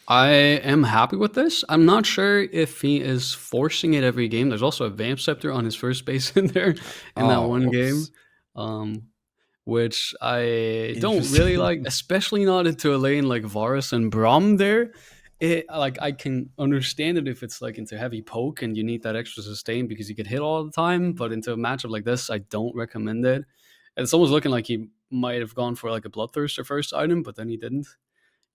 I am happy with this. I'm not sure if he is forcing it every game. There's also a Vamp Scepter on his first base in there in that Oh, one game, whoops. um, which I don't really like, Interesting. especially not into a lane like Varus and Braum there. It like I can understand it if it's like into heavy poke and you need that extra sustain because you get hit all the time, but into a matchup like this, I don't recommend it. And it's almost looking like he might have gone for like a Bloodthirster first item, but then he didn't.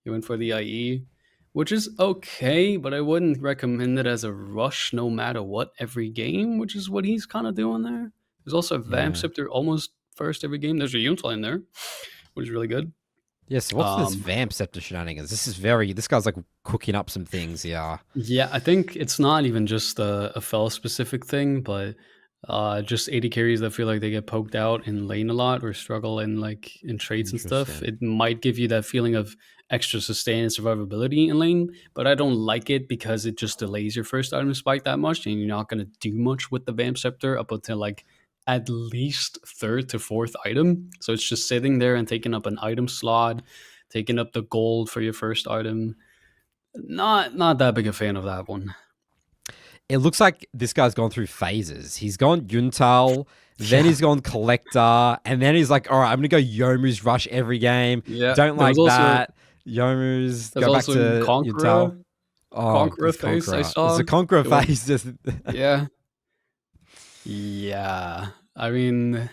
He went for the IE, which is okay, but I wouldn't recommend it as a rush no matter what every game, which is what he's kind of doing there. There's also a Vamp Yeah. Scepter almost first every game. There's a Unitol in there, which is really good. Yes, what's this Um, Vamp Scepter shenanigans? This guy's like cooking up some things, yeah. yeah, I think it's not even just a fell specific thing, but just AD carries that feel like they get poked out in lane a lot or struggle in like in traits and stuff. Interesting. It might give you that feeling of extra sustain and survivability in lane, but I don't like it because it just delays your first item spike that much, and you're not gonna do much with the Vamp Scepter up until like at least third to fourth item. So it's just sitting there and taking up an item slot, taking up the gold for your first item. Not that big a fan of that one. It looks like this guy's gone through phases. He's gone Yuntal, then Yeah, he's gone Collector, and then he's like, all right, I'm going to go Yomu's Rush every game. yeah. Don't like that. Yomu's, There's go back also to Yuntal. Oh, Conqueror this face I Conqueror. There's a saw. Conqueror It went, phase. Just... yeah, yeah. I mean,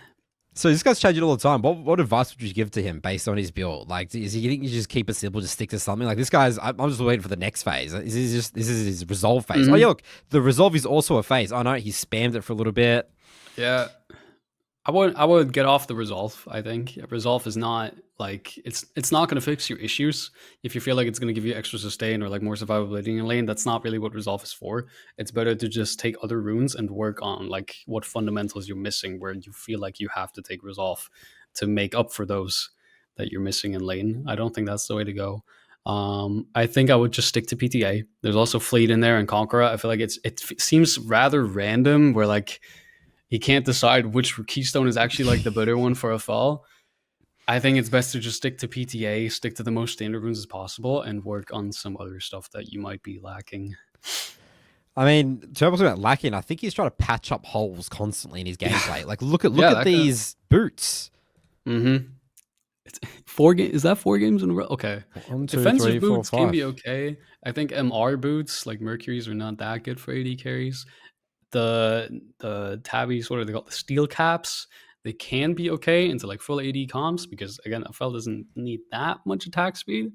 So this guy's changing all the time. What advice would you give to him based on his build? Like, is he think you just keep it simple, just stick to something? Like this guy's, I'm just waiting for the next phase. This is his resolve phase. Oh yeah, mhm, look, the resolve is also a phase. Oh no, he spammed it for a little bit. yeah. I would get off the resolve. I think resolve is not like it's not going to fix your issues. If you feel like it's going to give you extra sustain or like more survivability in your lane, that's not really what resolve is for. It's better to just take other runes and work on like what fundamentals you're missing, where you feel like you have to take resolve to make up for those that you're missing in lane. I don't think that's the way to go. I think I would just stick to PTA. There's also Fleet in there and Conqueror. I feel like it seems rather random, where like he can't decide which keystone is actually like the better one for a fall. I think it's best to just stick to PTA, stick to the most standard runes as possible, and work on some other stuff that you might be lacking. I mean, Turbo's about lacking. I think he's trying to patch up holes constantly in his Yeah, gameplay. Like, look yeah, at that guy. these boots. Mm-hmm. It's 4 games. Is that 4 games in a row? Okay. One, two, Defensive three, four, boots can five. be okay. I think MR boots like Mercury's are not that good for AD carries. The tabbies, what are they called? The steel caps. They can be okay into like full AD comps because again, FL doesn't need that much attack speed.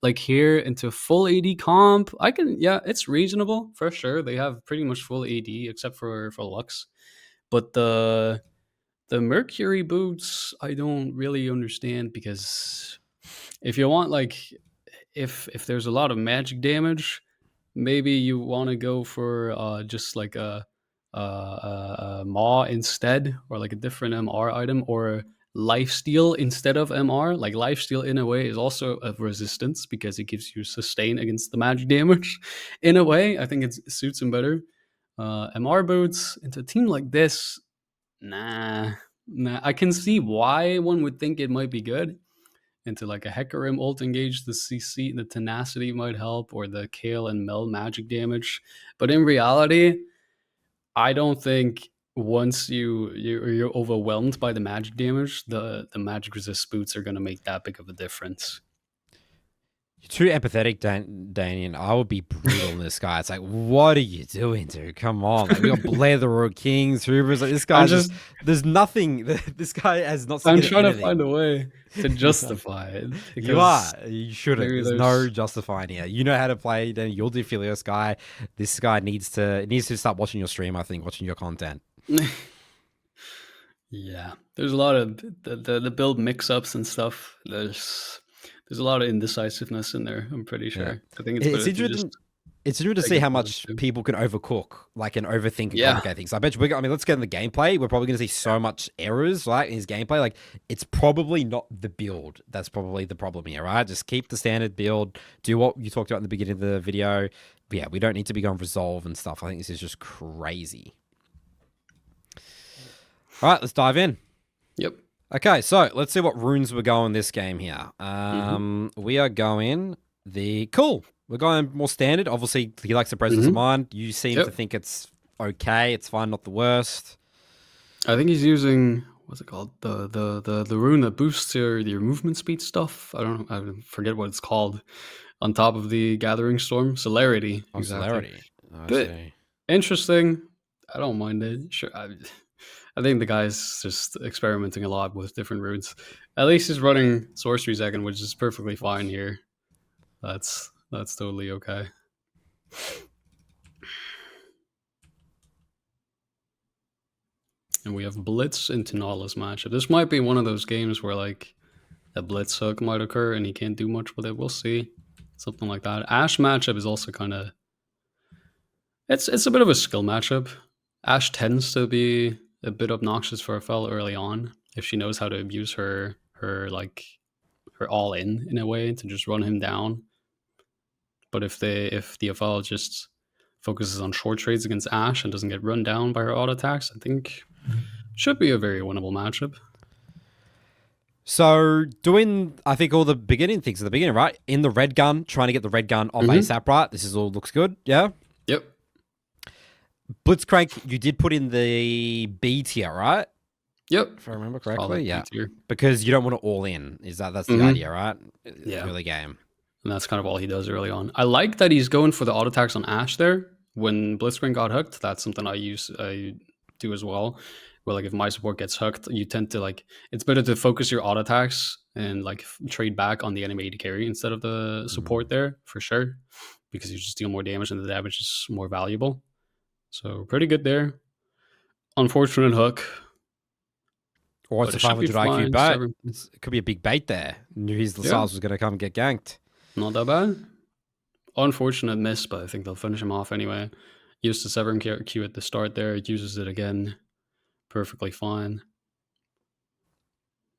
Like here into full AD comp, I can yeah, it's reasonable for sure. They have pretty much full AD except for Lux. But the Mercury boots, I don't really understand because if you want like if there's a lot of magic damage, maybe you want to go for just like a maw instead, or like a different MR item, or life steal instead of MR. Like life steal in a way is also a resistance because it gives you sustain against the magic damage. In a way, I think it suits him better. MR boots into a team like this, nah, nah. I can see why one would think it might be good. Into like a Hecarim ult engage, the CC, the tenacity might help, or the Kale and Mel magic damage. But in reality, I don't think once you're overwhelmed by the magic damage, the magic resist boots are going to make that big of a difference. You're too empathetic, Daynean. I would be brutal in this guy. It's like, what are you doing, dude? Come on. Like, we got Blair the Royal Kings, Hubris. Like, this I'm guy's just just, there's nothing. This guy has not I'm seen trying to find anything. a way to Yeah. justify it You are. because You shouldn't. maybe There's no there's justifying here. You know how to play. Then you're the Aphelios guy. This guy needs to start watching your stream. I think watching your content. yeah, there's a lot of the build mix-ups and stuff. There's a lot of indecisiveness in there. I'm pretty Yeah, sure. I think it's it's better to just interesting. It's interesting to They see get how those much too. people can overcook, like, and overthink and Yeah. complicate things. I bet you, I mean, let's get in the gameplay. We're probably going to see so much errors, right, in his gameplay. Like, it's probably not the build. That's probably the problem here, right? Just keep the standard build. Do what you talked about in the beginning of the video. But yeah, we don't need to be going resolve and stuff. I think this is just crazy. All right, let's dive in. Yep. Okay, so let's see what runes we're going this game here. We are going We're going more standard. Obviously, he likes the presence of mind. You seem to Yep. think it's okay. It's fine, not the worst. I think he's using, what's it called? The rune that boosts your movement speed stuff. I forget what it's called. On top of the Gathering Storm. Celerity. Oh, Exactly. celerity. I Bit see. interesting. I don't mind it. Sure. I think the guy's just experimenting a lot with different runes. At least he's running Sorcery Second, which is perfectly fine here. That's totally okay. And we have Blitz into Nautilus matchup. This might be one of those games where like a Blitz hook might occur and he can't do much with it. We'll see. Something like that. Ashe matchup is also kind of it's a bit of a skill matchup. Ashe tends to be a bit obnoxious for Aphel early on if she knows how to abuse her all in a way to just run him down. But if the Aphel just focuses on short trades against Ashe and doesn't get run down by her auto attacks, I think should be a very winnable matchup. So doing, I think, all the beginning things at the beginning, right? In the red gun, trying to get the red gun off ASAP, right? This is all looks good, yeah? Yep. Blitzcrank, you did put in the B tier, right? Yep. If I remember correctly, yeah. B-tier. Because you don't want to all in. That's the idea, right? Yeah. Early game. And that's kind of all he does early on. I like that he's going for the auto attacks on Ashe there. When Blitzcrank got hooked, that's something I do as well. Where like if my support gets hooked, you tend to like, it's better to focus your auto attacks and like trade back on the enemy AD carry instead of the support there for sure, because you just deal more damage and the damage is more valuable. So pretty good there. Unfortunate hook. Or it's But a it should be 500 IQ fine. bait. It could be a big bait there. Knew his Lascelles was going to come and get ganked. Not that bad. Unfortunate miss, but I think they'll finish him off anyway. Used the Severin Q at the start there. It uses it again. Perfectly fine.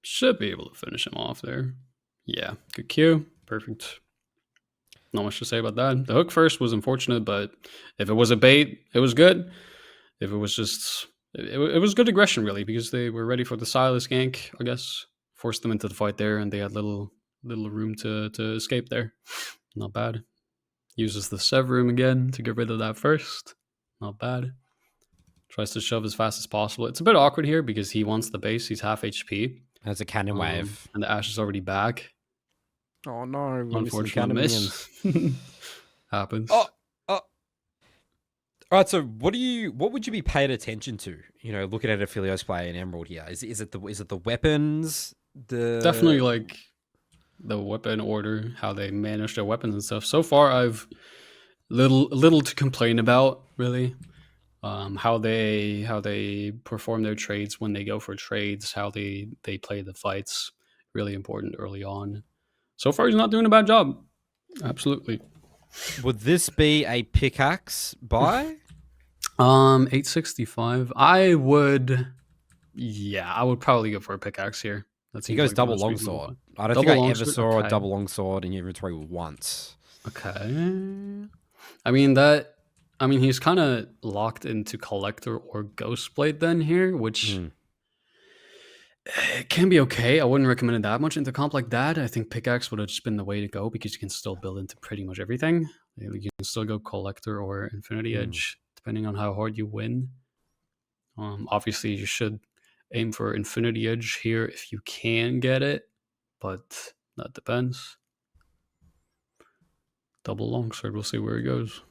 Should be able to finish him off there. Yeah, good Q. Perfect. Not much to say about that. The hook first was unfortunate, but if it was a bait, it was good. If it was just... It was good aggression, really, because they were ready for the Silas gank, I guess. Forced them into the fight there, and they had little room to escape there. Not bad. Uses the Severum again to get rid of that first. Not bad. Tries to shove as fast as possible. It's a bit awkward here because he wants the base. He's half HP. That's a cannon wave. And the Ashe is already back. Oh no. Unfortunate miss. Happens. Oh. All right, so what would you be paying attention to? You know, looking at Aphelios play in Emerald here, is it the weapons? Definitely like the weapon order, how they manage their weapons and stuff. So far, I've little to complain about, really. How they perform their trades when they go for trades, how they play the fights, really important early on. So far, he's not doing a bad job. Absolutely. Would this be a pickaxe buy? 865. I would probably go for a pickaxe here. He goes like double longsword. I don't think I ever saw a double longsword in your inventory once. Okay. I mean, he's kind of locked into collector or ghostblade then here, which it can be okay. I wouldn't recommend it that much into comp like that. I think pickaxe would have just been the way to go because you can still build into pretty much everything. You can still go collector or infinity edge depending on how hard you win. Obviously, you should aim for infinity edge here if you can get it, but that depends. Double longsword, we'll see where he goes.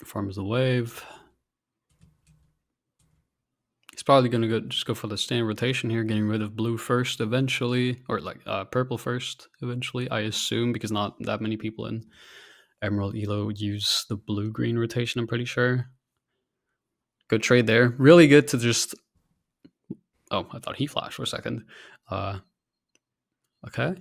Farms the wave. He's probably going to just go for the standard rotation here, getting rid of blue first eventually, or like purple first eventually, I assume, because not that many people in Emerald Elo use the blue-green rotation, I'm pretty sure. Good trade there. Really good to just... Oh, I thought he flashed for a second. Okay.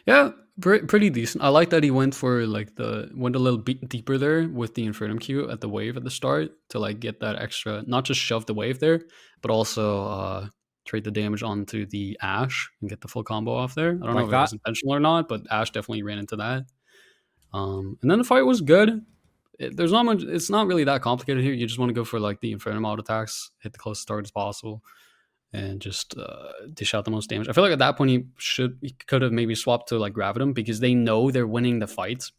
Yeah, pretty decent. I like that he went for like went a little bit deeper there with the Infernum Q at the wave at the start to like get that extra, not just shove the wave there, but also trade the damage onto the Ash and get the full combo off there. I don't know Like if it was that. intentional or not, but Ash definitely ran into that. And then the fight was good. There's not much. It's not really that complicated here. You just want to go for like the Infernum auto attacks, hit the closest target as possible, and just dish out the most damage. I feel like at that point he could have maybe swapped to like Gravitum because they know they're winning the fight.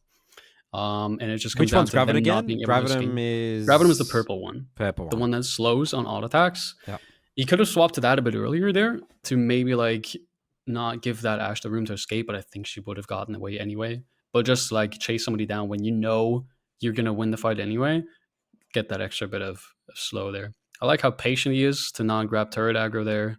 And it just comes Which down one's to Graviton them not again? being able to Gravitum escape. Gravitum is the is purple one, purple the one. one that slows on auto attacks. Yeah. He could have swapped to that a bit earlier there to maybe like not give that Ash the room to escape, but I think she would have gotten away anyway. But just like chase somebody down when you know you're gonna win the fight anyway, get that extra bit of slow there. I like how patient he is to not grab turret aggro there,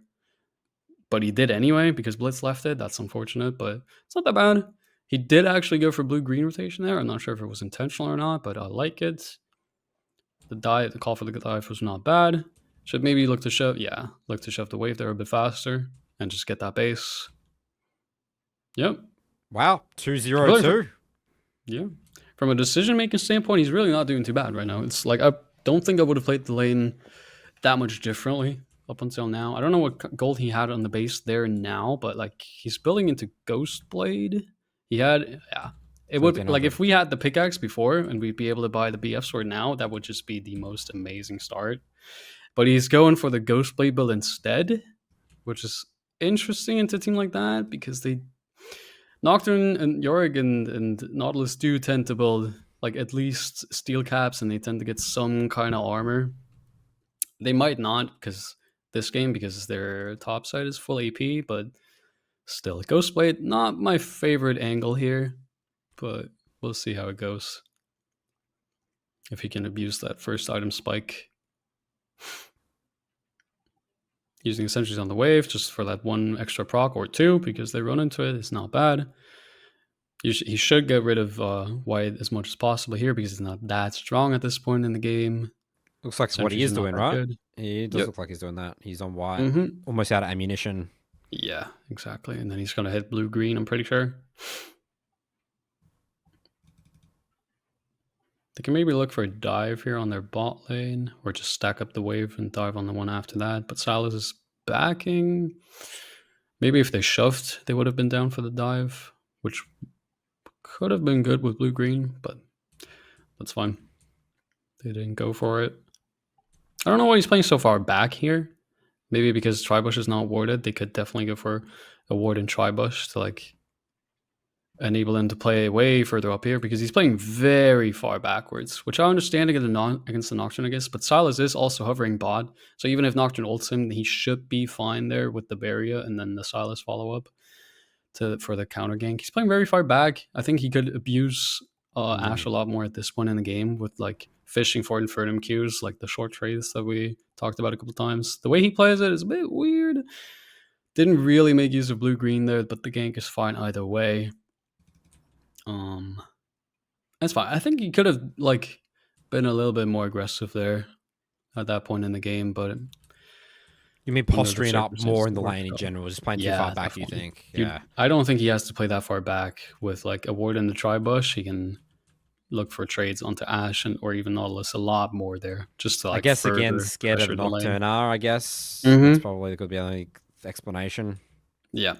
but he did anyway because Blitz left it. That's unfortunate, but it's not that bad. He did actually go for blue-green rotation there. I'm not sure if it was intentional or not, but I like it. The call for the dive was not bad. Should maybe look to shove the wave there a bit faster and just get that base. Yep. Wow, 2-0-2. Yeah. From a decision-making standpoint, he's really not doing too bad right now. It's like I don't think I would have played the lane that much differently up until now. I don't know what gold he had on the base there now, but like he's building into Ghostblade. He had, yeah. It would like if we had the pickaxe before and we'd be able to buy the BF sword now, that would just be the most amazing start. But he's going for the Ghostblade build instead, which is interesting into a team like that because they Nocturne and Yorick and Nautilus do tend to build like at least steel caps and they tend to get some kind of armor. They might not because their top side is full AP, but still, Ghostblade, not my favorite angle here, but we'll see how it goes. If he can abuse that first item spike. Using Sentries on the wave just for that one extra proc or two because they run into it. It's not bad. He should get rid of White as much as possible here because he's not that strong at this point in the game. Looks like what he is doing, right? Good. He does look like he's doing that. He's on White, almost out of ammunition. Yeah, exactly. And then he's going to hit blue-green, I'm pretty sure. They can maybe look for a dive here on their bot lane or just stack up the wave and dive on the one after that. But Silas is backing. Maybe if they shoved, they would have been down for the dive, which could have been good with blue-green, but that's fine. They didn't go for it. I don't know why he's playing so far back here. Maybe because Tribush is not warded. They could definitely go for a ward in Tribush to like enable him to play way further up here because he's playing very far backwards, which I understand against the Nocturne, I guess. But Silas is also hovering bot, so even if Nocturne ults him, he should be fine there with the barrier and then the Silas follow up for the counter gank. He's playing very far back. I think he could abuse Ash a lot more at this point in the game with like fishing for Infernum Qs, like the short trades that we talked about a couple times. The way he plays it is a bit weird. Didn't really make use of blue-green there, but the gank is fine either way. That's fine. I think he could have like been a little bit more aggressive there at that point in the game, but you mean posturing up more in the lane in general, just playing too far back? You think? Yeah, I don't think he has to play that far back with like a ward in the Tribush. He can look for trades onto Ash or even Nautilus a lot more there. Just to like, I guess again, scared of Nocturne. I guess that's probably the only explanation. Yeah,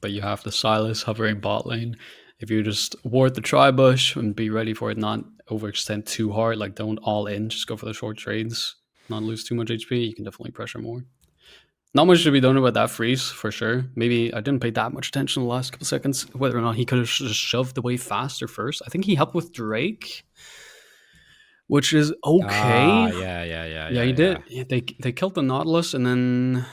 but you have the Silas hovering bot lane. If you just ward the Tribush and be ready for it, not overextend too hard, like don't all in, just go for the short trades, not lose too much HP, you can definitely pressure more. Not much should be done about that freeze, for sure. Maybe I didn't pay that much attention the last couple seconds, whether or not he could have just shoved the wave faster first. I think he helped with Drake, which is okay. Yeah, he did. Yeah, they killed the Nautilus, and then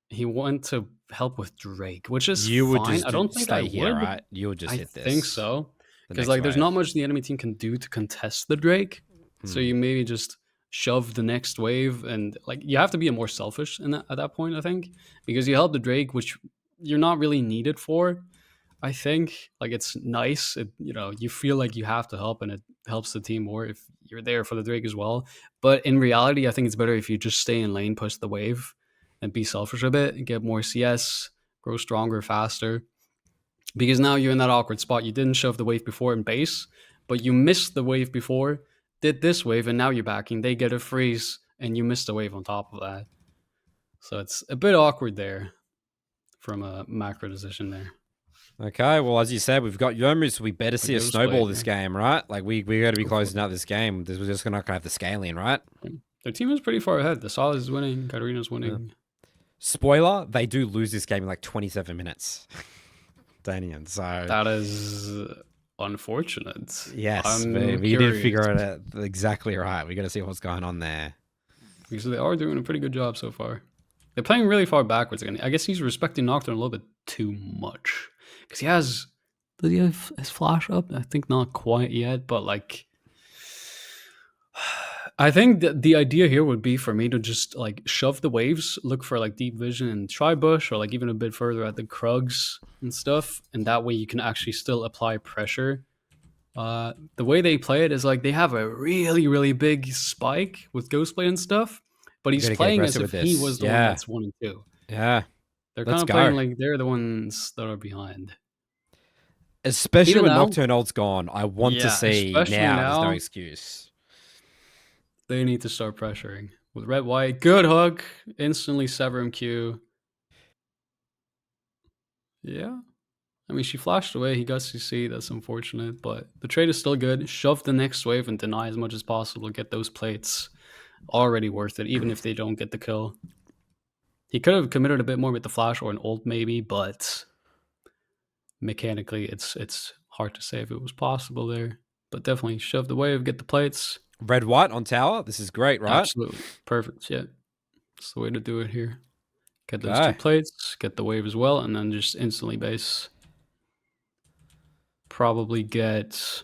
he went to help with Drake, which is fine. I don't think stay I here, would. right? You would just hit this. I think so. Because like there's not much the enemy team can do to contest the Drake. So you maybe just shove the next wave, and like you have to be more selfish at that point, I think. Because you help the Drake, which you're not really needed for. I think like it's nice. You feel like you have to help and it helps the team more if you're there for the Drake as well. But in reality, I think it's better if you just stay in lane, push the wave, and be selfish a bit and get more CS, grow stronger faster. because now you're in that awkward spot. You didn't shove the wave before in base, but you missed the wave before, did this wave, and now you're backing. They get a freeze, and you missed a wave on top of that. So it's a bit awkward there from a macro decision there. Okay, well, as you said, we've got Yomu, so we better see a snowball played, this game, right? Like, we got to be closing out this game. We're just not going to have the scaling, right? Their team is pretty far ahead. The Solid is winning. Katarina's winning. Spoiler, they do lose this game in like 27 minutes. Daynean, so... That is unfortunate. Yes, we did figure it out exactly right. We got to see what's going on there. Because they are doing a pretty good job so far. They're playing really far backwards again. I guess he's respecting Nocturne a little bit too much. Because he has... Does he have his flash up? I think not quite yet, but like... I think that the idea here would be for me to just like shove the waves, look for like deep vision and tri-bush, or like even a bit further at the Krugs and stuff. And that way you can actually still apply pressure. The way they play it is like they have a really, really big spike with Ghostblade and stuff, but he's playing as if he was the one that's 1 and 2. Yeah. They're kind of playing like they're the ones that are behind. Especially even when Nocturne ult's gone. I want to see now there's no excuse. They need to start pressuring. With red, white, good hook. Instantly sever him Q. Yeah. I mean, she flashed away. He got CC. That's unfortunate. But the trade is still good. Shove the next wave and deny as much as possible. Get those plates. Already worth it, even if they don't get the kill. He could have committed a bit more with the flash or an ult maybe, but mechanically it's hard to say if it was possible there. But definitely shove the wave, get the plates. Red, white on tower. This is great, right? Absolutely. Perfect. Yeah. That's the way to do it here. Get those 2 plates, get the wave as well, and then just instantly base. Probably get...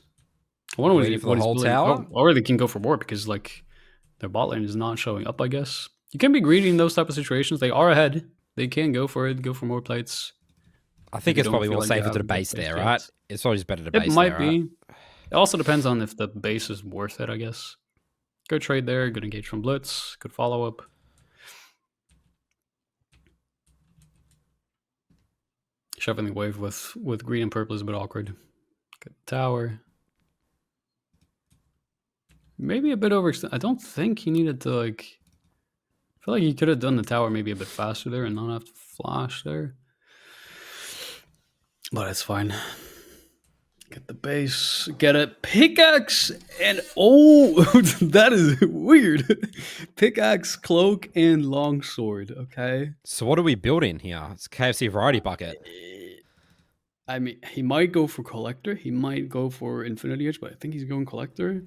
I wonder what he's building. Tower? Or they can go for more because like their bot lane is not showing up, I guess. You can be greedy in those type of situations. They are ahead. They can go for it, go for more plates. I think it's probably more safer to the base there, right? It's probably just better to base there, It might be. It also depends on if the base is worth it, I guess. Good trade there, good engage from Blitz, good follow-up. Shoving the wave with green and purple is a bit awkward. Good tower. Maybe a bit overextended. I don't think he needed to, like... I feel like he could have done the tower maybe a bit faster there and not have to flash there. But it's fine. Get the base, get a pickaxe, and oh, that is weird. Pickaxe, cloak, and longsword, okay? So what are we building here? It's KFC variety bucket. I mean, he might go for collector. He might go for Infinity Edge, but I think he's going collector.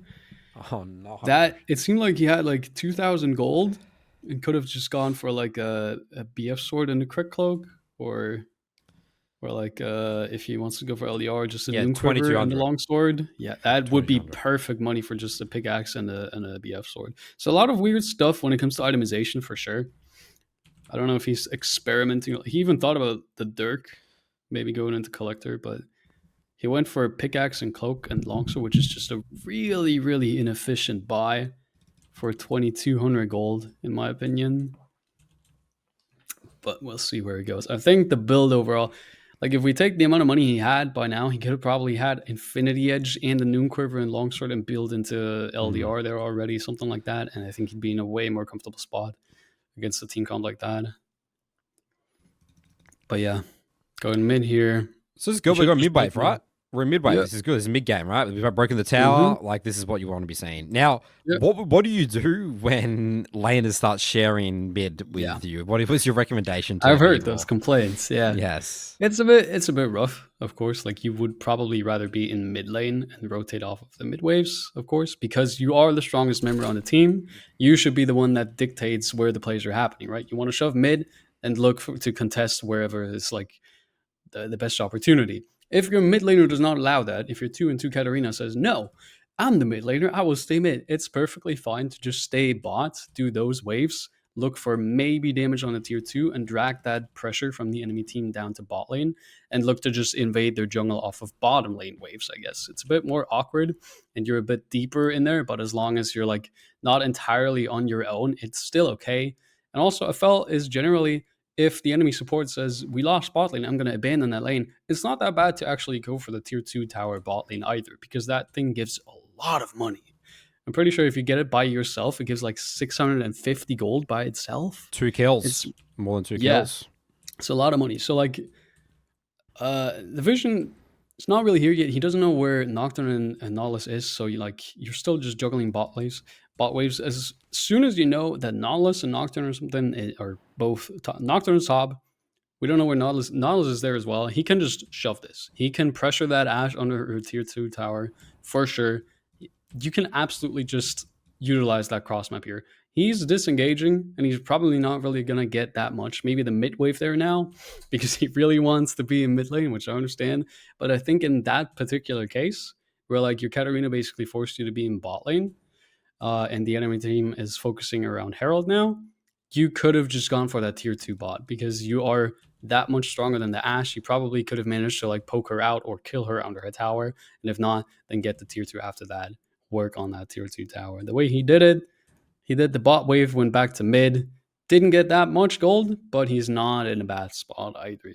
Oh, no. It seemed like he had like 2,000 gold and could have just gone for like a BF sword and a crit cloak, or like if he wants to go for LDR, just a Noon Quiver and the longsword. Yeah, that would be perfect money for just a pickaxe and a BF sword. So a lot of weird stuff when it comes to itemization for sure. I don't know if he's experimenting. He even thought about the Dirk, maybe going into collector, but he went for pickaxe and cloak and longsword, which is just a really, really inefficient buy for 2,200 gold, in my opinion. But we'll see where he goes. I think the build overall, like if we take the amount of money he had by now, he could have probably had Infinity Edge and the Noon Quiver and Longsword and build into LDR there already, something like that. And I think he'd be in a way more comfortable spot against a team comp like that. But yeah, going mid here. So this is good. We got mid wave, right? We're in mid wave. Yeah. This is good. This is mid game, right? We've broken the tower. Like this is what you want to be seeing. Now, what do you do when laners start sharing mid with you? What was your recommendation? I've heard those complaints. Yeah. Yes. It's a bit rough, of course. Like you would probably rather be in mid lane and rotate off of the mid waves, of course, because you are the strongest member on the team. You should be the one that dictates where the plays are happening, right? You want to shove mid and look to contest wherever it's like the best opportunity. If your mid laner does not allow that, if your 2-2 Katarina says, no, I'm the mid laner, I will stay mid. It's perfectly fine to just stay bot, do those waves, look for maybe damage on the tier 2 and drag that pressure from the enemy team down to bot lane and look to just invade their jungle off of bottom lane waves, I guess. It's a bit more awkward and you're a bit deeper in there, but as long as you're like not entirely on your own, it's still okay. And also, FL is generally if the enemy support says, we lost bot lane, I'm going to abandon that lane, it's not that bad to actually go for the tier 2 tower bot lane either, because that thing gives a lot of money. I'm pretty sure if you get it by yourself, it gives like 650 gold by itself. 2 kills. It's more than 2 kills. It's a lot of money. So like the vision is not really here yet. He doesn't know where Nocturne and Nautilus is, so you're still just juggling bot waves. As soon as you know that Nautilus and Nocturne or something are both Nocturne is top. We don't know where Nautilus is there as well. He can just shove this. He can pressure that Ashe under her tier 2 tower for sure. You can absolutely just utilize that cross map here. He's disengaging, and he's probably not really going to get that much. Maybe the mid wave there now, because he really wants to be in mid lane, which I understand. But I think in that particular case, where like your Katarina basically forced you to be in bot lane, and the enemy team is focusing around Herald now, you could have just gone for that tier 2 bot, because you are that much stronger than the Ashe. You probably could have managed to like poke her out or kill her under her tower. And if not, then get the tier 2 after that. Work on that tier 2 tower. The way he did it, he did the bot wave, went back to mid, didn't get that much gold, but he's not in a bad spot either.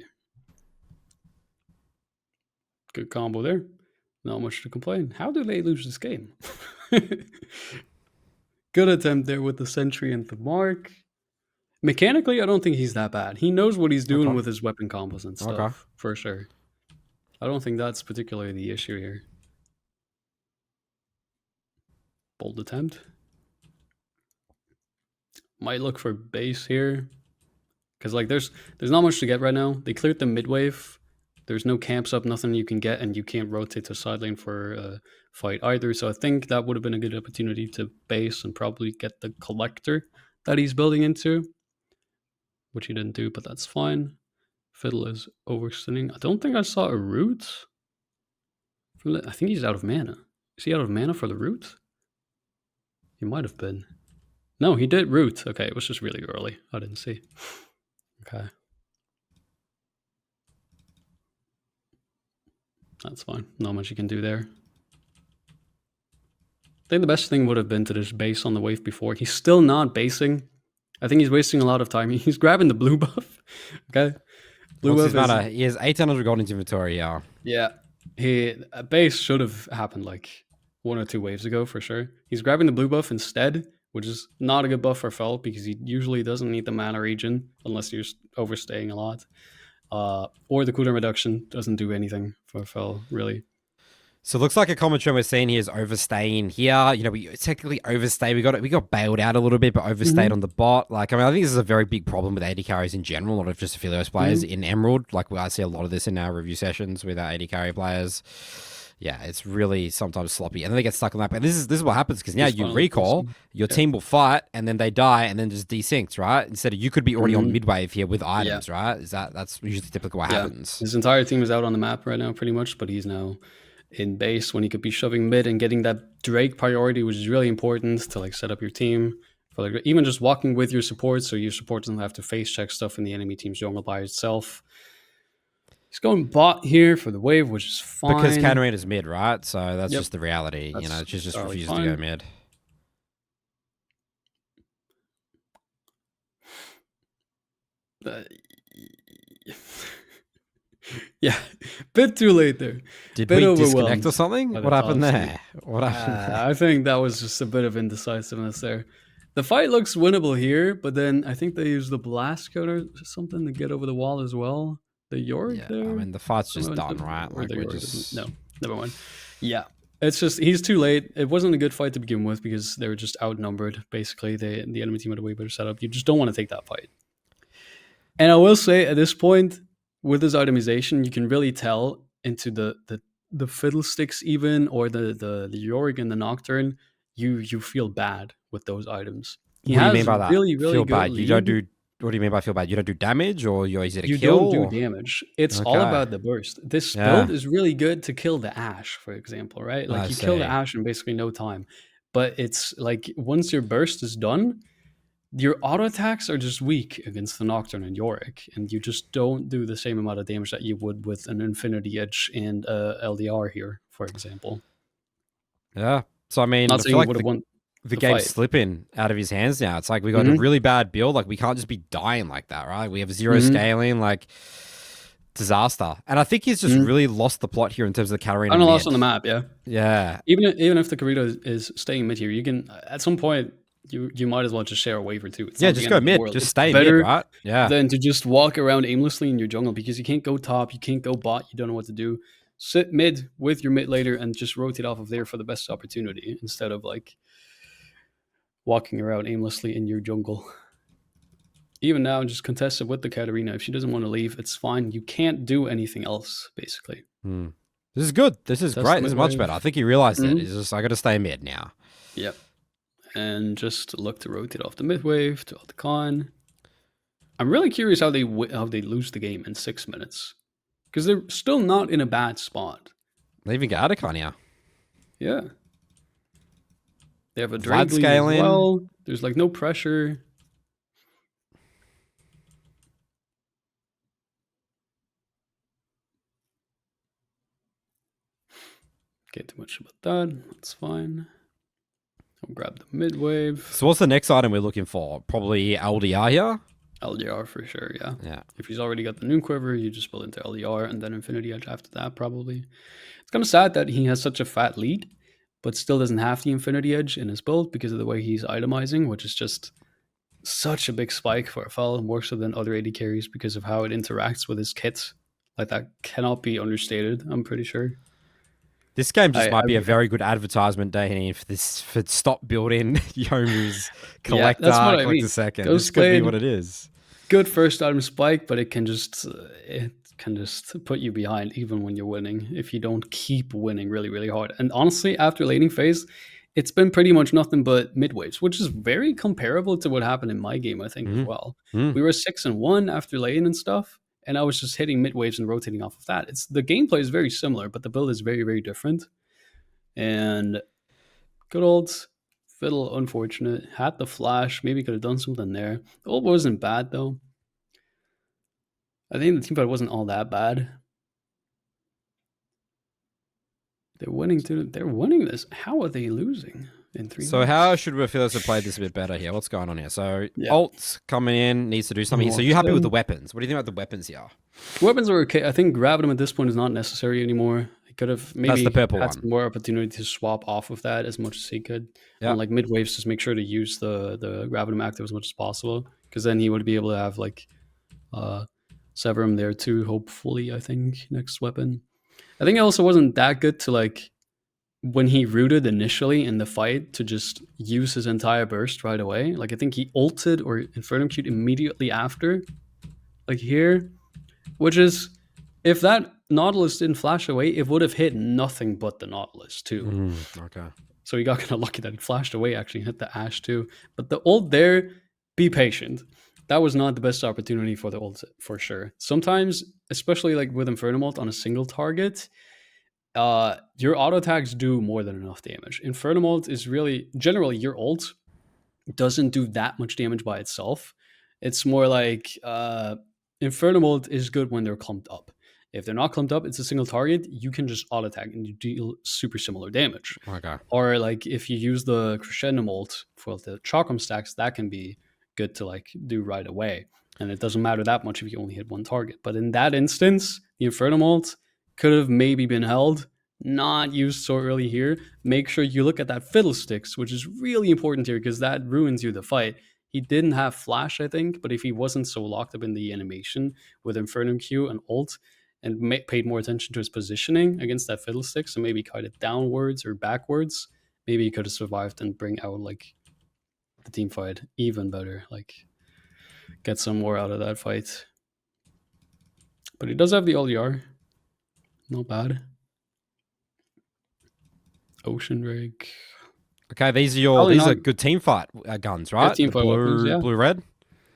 Good combo there. Not much to complain. How do they lose this game? Good attempt there with the sentry and the mark. Mechanically, I don't think he's that bad. He knows what he's doing with his weapon combos and stuff, for sure. I don't think that's particularly the issue here. Bold attempt. Might look for base here, because like there's not much to get right now. They cleared the mid wave. There's no camps up, nothing you can get, and you can't rotate to side lane for a fight either. So I think that would have been a good opportunity to base and probably get the collector that he's building into, which he didn't do, but that's fine. Fiddle is overextending. I don't think I saw a root. I think he's out of mana. Is he out of mana for the root? He might have been. No, he did root. Okay, it was just really early. I didn't see. Okay. That's fine. Not much you can do there. I think the best thing would have been to just base on the wave before. He's still not basing. I think he's wasting a lot of time. He's grabbing the blue buff. Okay. Blue buff he has 800 gold in his inventory, yeah. Yeah. A base should have happened like 1 or 2 waves ago for sure. He's grabbing the blue buff instead, which is not a good buff for Fel, because he usually doesn't need the mana regen unless you're overstaying a lot. Or the cooldown reduction doesn't do anything for Fel, really. So it looks like a common trend we're seeing here is overstaying here. You know, we technically overstay. We got bailed out a little bit, but overstayed on the bot. Like, I mean, I think this is a very big problem with AD carries in general, not just Aphelios players in Emerald. Like, I see a lot of this in our review sessions with our AD carry players. Yeah, it's really sometimes sloppy, and then they get stuck on that. And this is what happens, because now you recall, your team will fight, and then they die, and then just desyncs, right? Instead of, you could be already on midwave here with items, right? That's usually typically what happens. His entire team is out on the map right now, pretty much, but he's now in base when he could be shoving mid and getting that Drake priority, which is really important to like set up your team for like even just walking with your support, so your support doesn't have to face check stuff in the enemy team's jungle by itself. He's going bot here for the wave, which is fine. Because Katarina's mid, right? So that's just the reality. You know, she just refuses to go mid. Yeah, bit too late there. Did we disconnect or something? What happened there? What happened? I think that was just a bit of indecisiveness there. The fight looks winnable here, but then I think they use the blast code or something to get over the wall as well. The Yorick there? I mean, the fight's just done, right? Like, No, never mind. Yeah, it's just, he's too late. It wasn't a good fight to begin with because they were just outnumbered, basically. The enemy team had a way better setup. You just don't want to take that fight. And I will say, at this point, with this itemization, you can really tell into the fiddlesticks even, or the Yorick and the Nocturne, you feel bad with those items. What do you mean by that? Really, really feel good bad. lead. You don't do. What do you mean by feel bad? You don't do damage, or you're easy to you kill? You don't do damage. It's all about the burst. This build is really good to kill the Ashe, for example, right? Like you kill the Ashe in basically no time. But it's like once your burst is done, your auto attacks are just weak against the Nocturne and Yorick, and you just don't do the same amount of damage that you would with an Infinity Edge and LDR here, for example. Yeah. So I mean, not saying you would have won. the game's slipping out of his hands now. It's like we got a really bad build. Like we can't just be dying like that, right? We have 0 scaling, like disaster. And I think he's just really lost the plot here in terms of the Katarina. Kind of lost on the map, yeah. Yeah. Even if the Karita is staying mid here, you can at some point you might as well just share a wave or two. It's just go mid. Just stay mid, right? Yeah. Than to just walk around aimlessly in your jungle, because you can't go top, you can't go bot, you don't know what to do. Sit mid with your mid later and just rotate off of there for the best opportunity instead of like walking around aimlessly in your jungle. Even now, just contest it with the Katarina. If she doesn't want to leave, it's fine. You can't do anything else, basically. This is good. This is great. This is much better. I think he realized it. He's just, I got to stay mid now. Yep. And just look to rotate off the mid wave to the con. I'm really curious how they lose the game in 6 minutes, because they're still not in a bad spot. They even get out of con here. Yeah. They have a Drake lead as well. There's like no pressure. Get too much about that. That's fine. I'll grab the mid wave. So what's the next item we're looking for? Probably LDR here? LDR for sure, yeah. Yeah. If he's already got the Noon Quiver, you just build into LDR and then Infinity Edge after that, probably. It's kind of sad that he has such a fat lead, but still doesn't have the Infinity Edge in his build because of the way he's itemizing, which is just such a big spike for a fell, more so than other AD carries because of how it interacts with his kit. Like, that cannot be understated, I'm pretty sure. This game just might be a very good advertisement, Daynean, for stop building Yomu's collector, collector second. This could be what it is. Good first item spike, but it can just put you behind even when you're winning if you don't keep winning really, really hard. And honestly, after laning phase, it's been pretty much nothing but mid waves, which is very comparable to what happened in my game, I think, as well. We were 6-1 after lane and stuff. And I was just hitting mid waves and rotating off of that. The gameplay is very similar, but the build is very, very different. And good old Fiddle, unfortunate. Had the flash, maybe could have done something there. The ult wasn't bad though. I think the teamfight wasn't all that bad. They're winning this. How are they losing in 3 So minutes? How should Aphelios have played this a bit better here? What's going on here? So Alt's coming in, needs to do something. So you happy with the weapons? What do you think about the weapons here? Weapons are okay. I think grabbing them at this point is not necessary anymore. He could have maybe had some more opportunity to swap off of that as much as he could. And like mid waves, just make sure to use the gravitum active as much as possible, because then he would be able to have like Severum there too, hopefully. I think next weapon. I think it also wasn't that good to like when he rooted initially in the fight to just use his entire burst right away. Like I think he ulted or Infernum Q'd immediately after, like here, which is, if that Nautilus didn't flash away, it would have hit nothing but the Nautilus too. Okay. So he got kind of lucky that it flashed away, actually hit the Ashe too. But the ult there, be patient. That was not the best opportunity for the ult for sure. Sometimes, especially like with Infernum ult on a single target, your auto attacks do more than enough damage. Infernum ult is really, generally your ult doesn't do that much damage by itself. It's more like Infernum ult is good when they're clumped up. If they're not clumped up, it's a single target, you can just auto attack and you deal super similar damage. Okay. Or like if you use the Crescendum ult for the Chakram stacks, that can be good to like do right away. And it doesn't matter that much if you only hit one target. But in that instance, the Infernum ult could have maybe been held, not used so early here. Make sure you look at that Fiddlesticks, which is really important here because that ruins you the fight. He didn't have flash, I think, but if he wasn't so locked up in the animation with Infernum Q and ult and paid more attention to his positioning against that Fiddlestick, so maybe cut it downwards or backwards, maybe he could have survived and bring out like the team fight even better, like get some more out of that fight. But he does have the LDR. Not bad. Ocean Drake. Okay, these are good team fight guns, right? Team fight weapons, yeah. Blue red.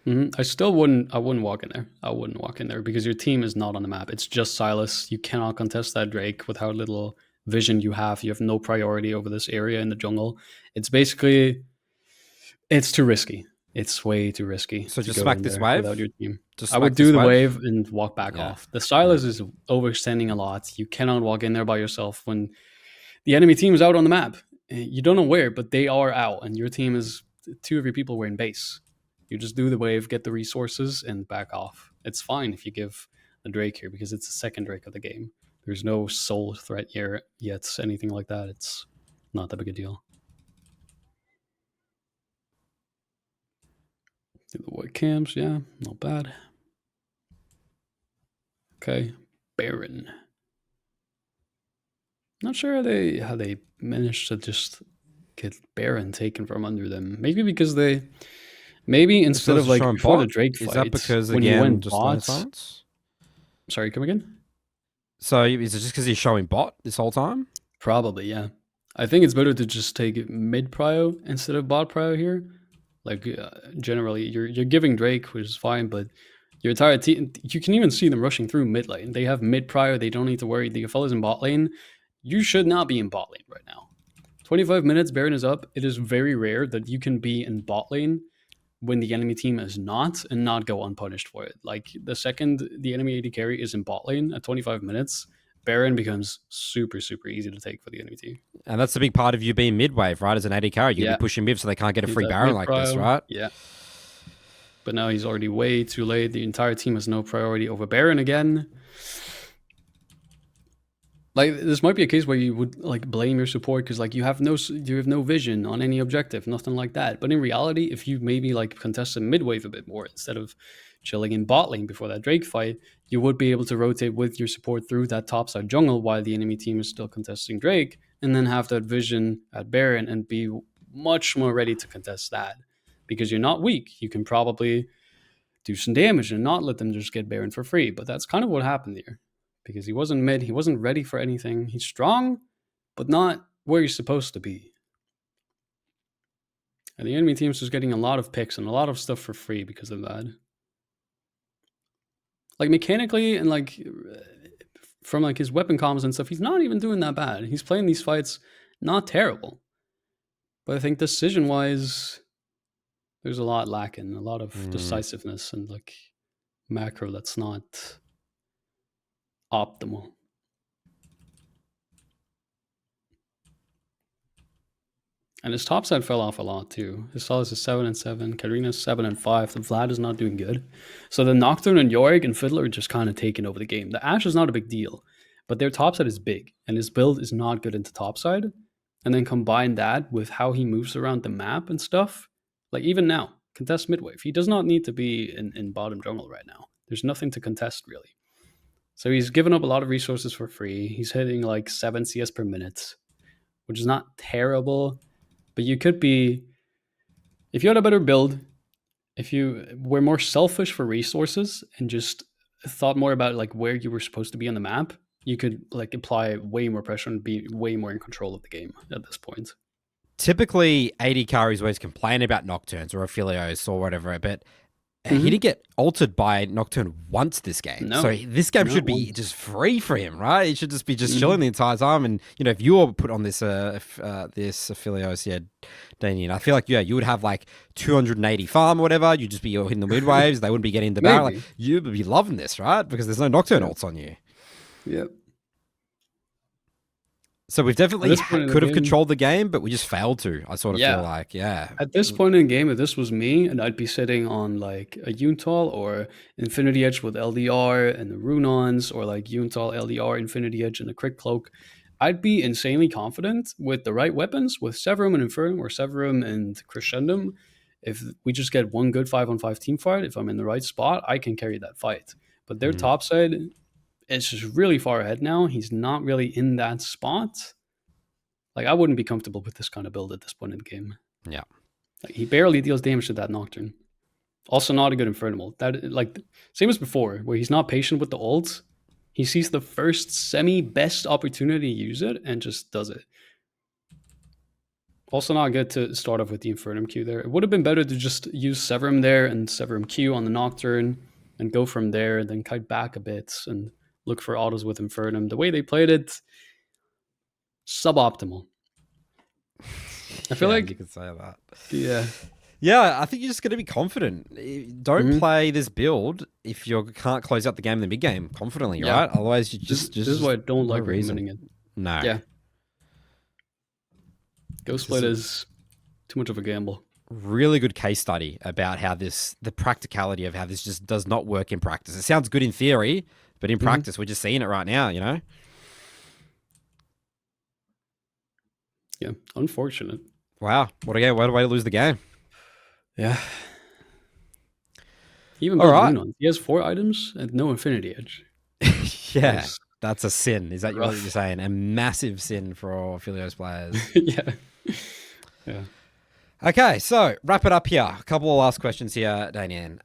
I wouldn't walk in there. I wouldn't walk in there because your team is not on the map. It's just Silas. You cannot contest that Drake with how little vision you have. You have no priority over this area in the jungle. It's basically, it's too risky. It's way too risky. So just smack this wave without your team. I would do the wave and walk back off. The Silas is overextending a lot. You cannot walk in there by yourself when the enemy team is out on the map. you don't know where, but they are out, and your team is 2 of your people were in base. You just do the wave, get the resources, and back off. It's fine if you give the Drake here because it's the second Drake of the game. There's no soul threat here yet, anything like that. It's not that big a deal. Do the white camps, yeah, not bad. Okay, Baron. Not sure how they managed to just get Baron taken from under them. Maybe because maybe instead of like before the Drake fight, is that because when again you went just bots? Sorry, come again? So is it just because he's showing bot this whole time? Probably, yeah. I think it's better to just take mid prio instead of bot prio here. Like generally, you're giving Drake, which is fine, but your entire team, you can even see them rushing through mid lane. They have mid prio. They don't need to worry. The Aphelios in bot lane. You should not be in bot lane right now. 25 minutes, Baron is up. It is very rare that you can be in bot lane when the enemy team is not and not go unpunished for it. Like the second the enemy AD carry is in bot lane at 25 minutes, Baron becomes super, super easy to take for the enemy team. And that's a big part of you being mid-wave, right? As an AD carry, you'll be pushing mid so they can't get a free Baron like this, right? Yeah. But now he's already way too late. The entire team has no priority over Baron again. Like this might be a case where you would like blame your support because like you have no vision on any objective, nothing like that. But in reality, if you maybe like contested mid wave a bit more instead of chilling in bot lane before that Drake fight, you would be able to rotate with your support through that topside jungle while the enemy team is still contesting Drake, and then have that vision at Baron and be much more ready to contest that because you're not weak. You can probably do some damage and not let them just get Baron for free. But that's kind of what happened here. Because he wasn't mid, he wasn't ready for anything. He's strong, but not where he's supposed to be. And the enemy team's just getting a lot of picks and a lot of stuff for free because of that. Like mechanically and like from like his weapon combos and stuff, he's not even doing that bad. He's playing these fights not terrible. But I think decision-wise, there's a lot lacking, a lot of decisiveness and like macro that's not optimal. And his topside fell off a lot too. His Sylas is 7 and 7, Karina's 7 and 5. The Vlad is not doing good. So the Nocturne and Yorick and Fiddler are just kind of taking over the game. The Ashe is not a big deal, but their topside is big, and his build is not good into topside. And then combine that with how he moves around the map and stuff. Like even now, contest midwave. He does not need to be in bottom jungle right now. There's nothing to contest really. So he's given up a lot of resources for free. He's hitting like 7 CS per minute, which is not terrible. But you could be, if you had a better build, if you were more selfish for resources and just thought more about like where you were supposed to be on the map, you could like apply way more pressure and be way more in control of the game at this point. Typically, AD carries always complain about Nocturnes or Aphelios or whatever, but he didn't get altered by Nocturne once this game. No, so this game should be just free for him, right? He should just be chilling the entire time. And, you know, if you were put on this this Aphelios, Daynean, I feel like, you would have like 280 farm or whatever. You'd just be hitting the mid waves. They wouldn't be getting the barrel. Like, you would be loving this, right? Because there's no Nocturne ults on you. Yep. So we've definitely could have controlled the game, but we just failed to. I sort of feel like, At this point in the game, if this was me, and I'd be sitting on like a Yuntal or Infinity Edge with LDR and the Runons, or like Yuntal, LDR, Infinity Edge, and the Crit Cloak, I'd be insanely confident with the right weapons, with Severum and Infernum, or Severum and Crescendum. If we just get one good 5-on-5 team fight, if I'm in the right spot, I can carry that fight. But their top side, it's just really far ahead now. He's not really in that spot. Like, I wouldn't be comfortable with this kind of build at this point in the game. Yeah. Like, he barely deals damage to that Nocturne. Also not a good Infernal. That, like, same as before, where he's not patient with the ults. He sees the first semi-best opportunity to use it and just does it. Also not good to start off with the Infernum Q there. It would have been better to just use Severum there and Severum Q on the Nocturne and go from there, and then kite back a bit and look for autos with Infernum. The way they played it, suboptimal. I feel like you could say that. Yeah. Yeah, I think you're just going to be confident. Don't play this build if you can't close out the game in the mid game confidently, right? Otherwise, you just this is why I don't like recommending it. No. Yeah. Ghost Blade is too much of a gamble. Really good case study about how the practicality of how this just does not work in practice. It sounds good in theory, but in practice, we're just seeing it right now, Yeah, unfortunate. Wow. What a way to lose the game. Yeah. He even built Rune. He has 4 items and no Infinity Edge. Yeah, that's a sin. Is that what you're saying? A massive sin for all Aphelios players. Yeah. Okay, so wrap it up here. A couple of last questions here, Daynean.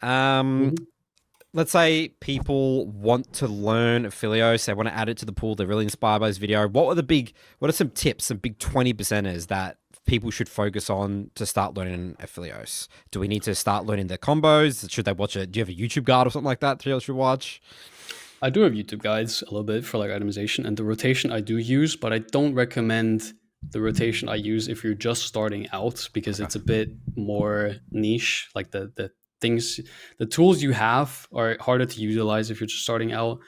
Let's say people want to learn Aphelios, they want to add it to the pool, they're really inspired by this video. What are some tips, some big 20%ers that people should focus on to start learning Aphelios? Do we need to start learning the combos? Should they watch it? Do you have a YouTube guide or something like that people should watch? I do have YouTube guides a little bit for like itemization, and the rotation I do use, but I don't recommend the rotation I use if you're just starting out, because it's a bit more niche. Like the things, the tools you have are harder to utilize if you're just starting out.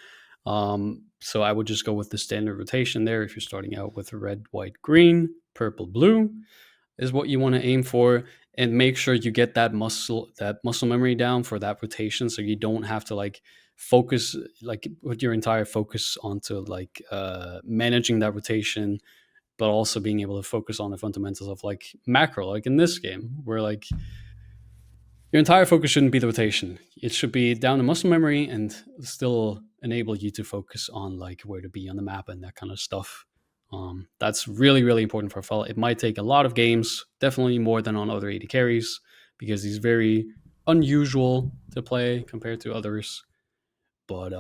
So I would just go with the standard rotation there. If you're starting out with red, white, green, purple, blue is what you want to aim for, and make sure you get that muscle memory down for that rotation, so you don't have to like focus, like put your entire focus onto like managing that rotation, but also being able to focus on the fundamentals of like macro, like in this game, where like your entire focus shouldn't be the rotation. It should be down to muscle memory and still enable you to focus on like where to be on the map and that kind of stuff. That's really, really important for a fella. It might take a lot of games, definitely more than on other AD carries, because he's very unusual to play compared to others. But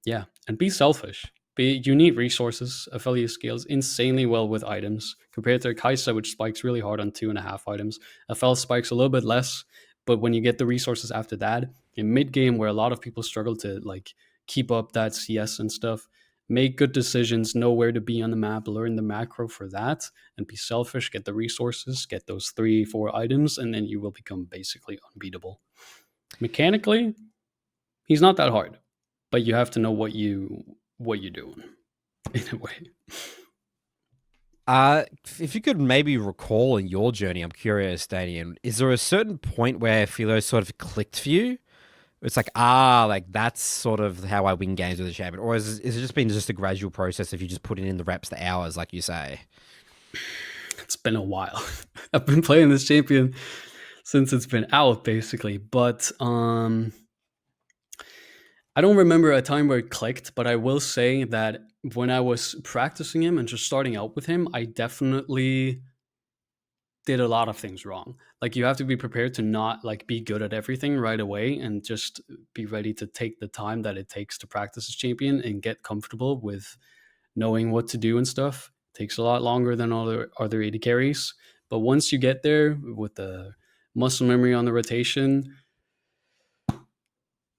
yeah, and be selfish. You need resources. Aphelios scales insanely well with items compared to Kaisa, which spikes really hard on 2.5 items. Aphel spikes a little bit less, but when you get the resources after that, in mid game where a lot of people struggle to like keep up that CS and stuff, make good decisions, know where to be on the map, learn the macro for that, and be selfish. Get the resources, get those 3-4 items, and then you will become basically unbeatable. Mechanically, he's not that hard, but you have to know what you're doing in a way. If you could maybe recall in your journey, I'm curious, Daynean, is there a certain point where Philo sort of clicked for you? It's like, like that's sort of how I win games with the champion. Or is it just been just a gradual process if you just putting in the reps, the hours, like you say? It's been a while. I've been playing this champion since it's been out, basically. But I don't remember a time where it clicked, but I will say that when I was practicing him and just starting out with him, I definitely did a lot of things wrong. Like you have to be prepared to not like be good at everything right away, and just be ready to take the time that it takes to practice as champion and get comfortable with knowing what to do and stuff. It takes a lot longer than other AD carries, but once you get there with the muscle memory on the rotation,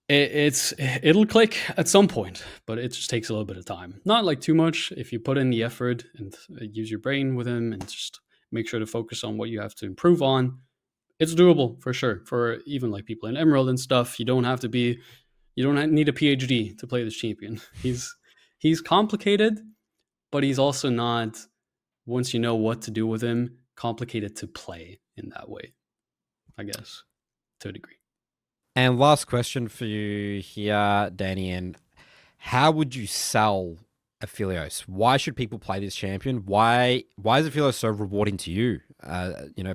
it'll click at some point, but it just takes a little bit of time. Not like too much if you put in the effort and use your brain with him and just make sure to focus on what you have to improve on. It's doable for sure. For even like people in Emerald and stuff, you don't need a PhD to play this champion. He's complicated, but he's also not, once you know what to do with him, complicated to play in that way, I guess, to a degree. And last question for you here, Daynean. How would you sell Aphelios? Why should people play this champion? Why is Aphelios so rewarding to you,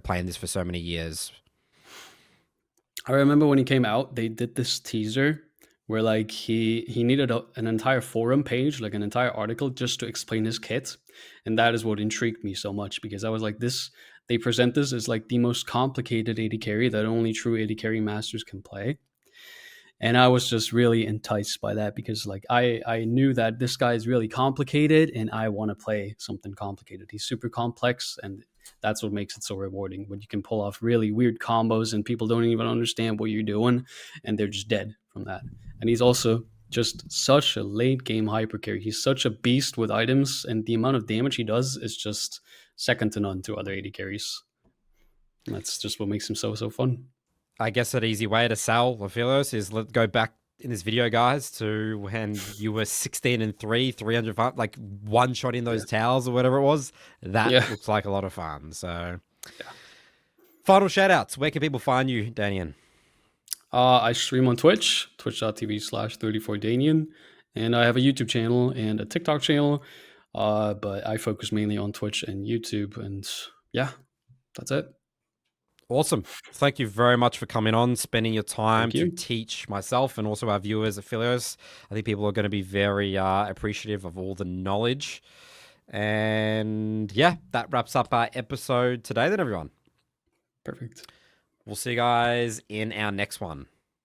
playing this for so many years? I remember when he came out, they did this teaser where like he needed an entire forum page, like an entire article just to explain his kit. And that is what intrigued me so much, because I was like, they present this as like the most complicated AD carry that only true AD carry masters can play. And I was just really enticed by that, because like I knew that this guy is really complicated and I want to play something complicated. He's super complex, and that's what makes it so rewarding, when you can pull off really weird combos and people don't even understand what you're doing and they're just dead from that. And he's also just such a late game hyper carry. He's such a beast with items, and the amount of damage he does is just second to none to other AD carries. And that's just what makes him so fun. I guess an easy way to sell Aphelios is go back in this video, guys, to when you were 16-3, 300 fun, like one shot in those towers or whatever it was. That looks like a lot of fun. So, final shout outs. Where can people find you, Daynean? I stream on Twitch, twitch.tv/34Daynean. And I have a YouTube channel and a TikTok channel. But I focus mainly on Twitch and YouTube. And yeah, that's it. Awesome. Thank you very much for coming on, spending your time to you. teach myself and also our viewers, Aphelios. I think people are going to be very appreciative of all the knowledge. And yeah, that wraps up our episode today then, everyone. Perfect. We'll see you guys in our next one.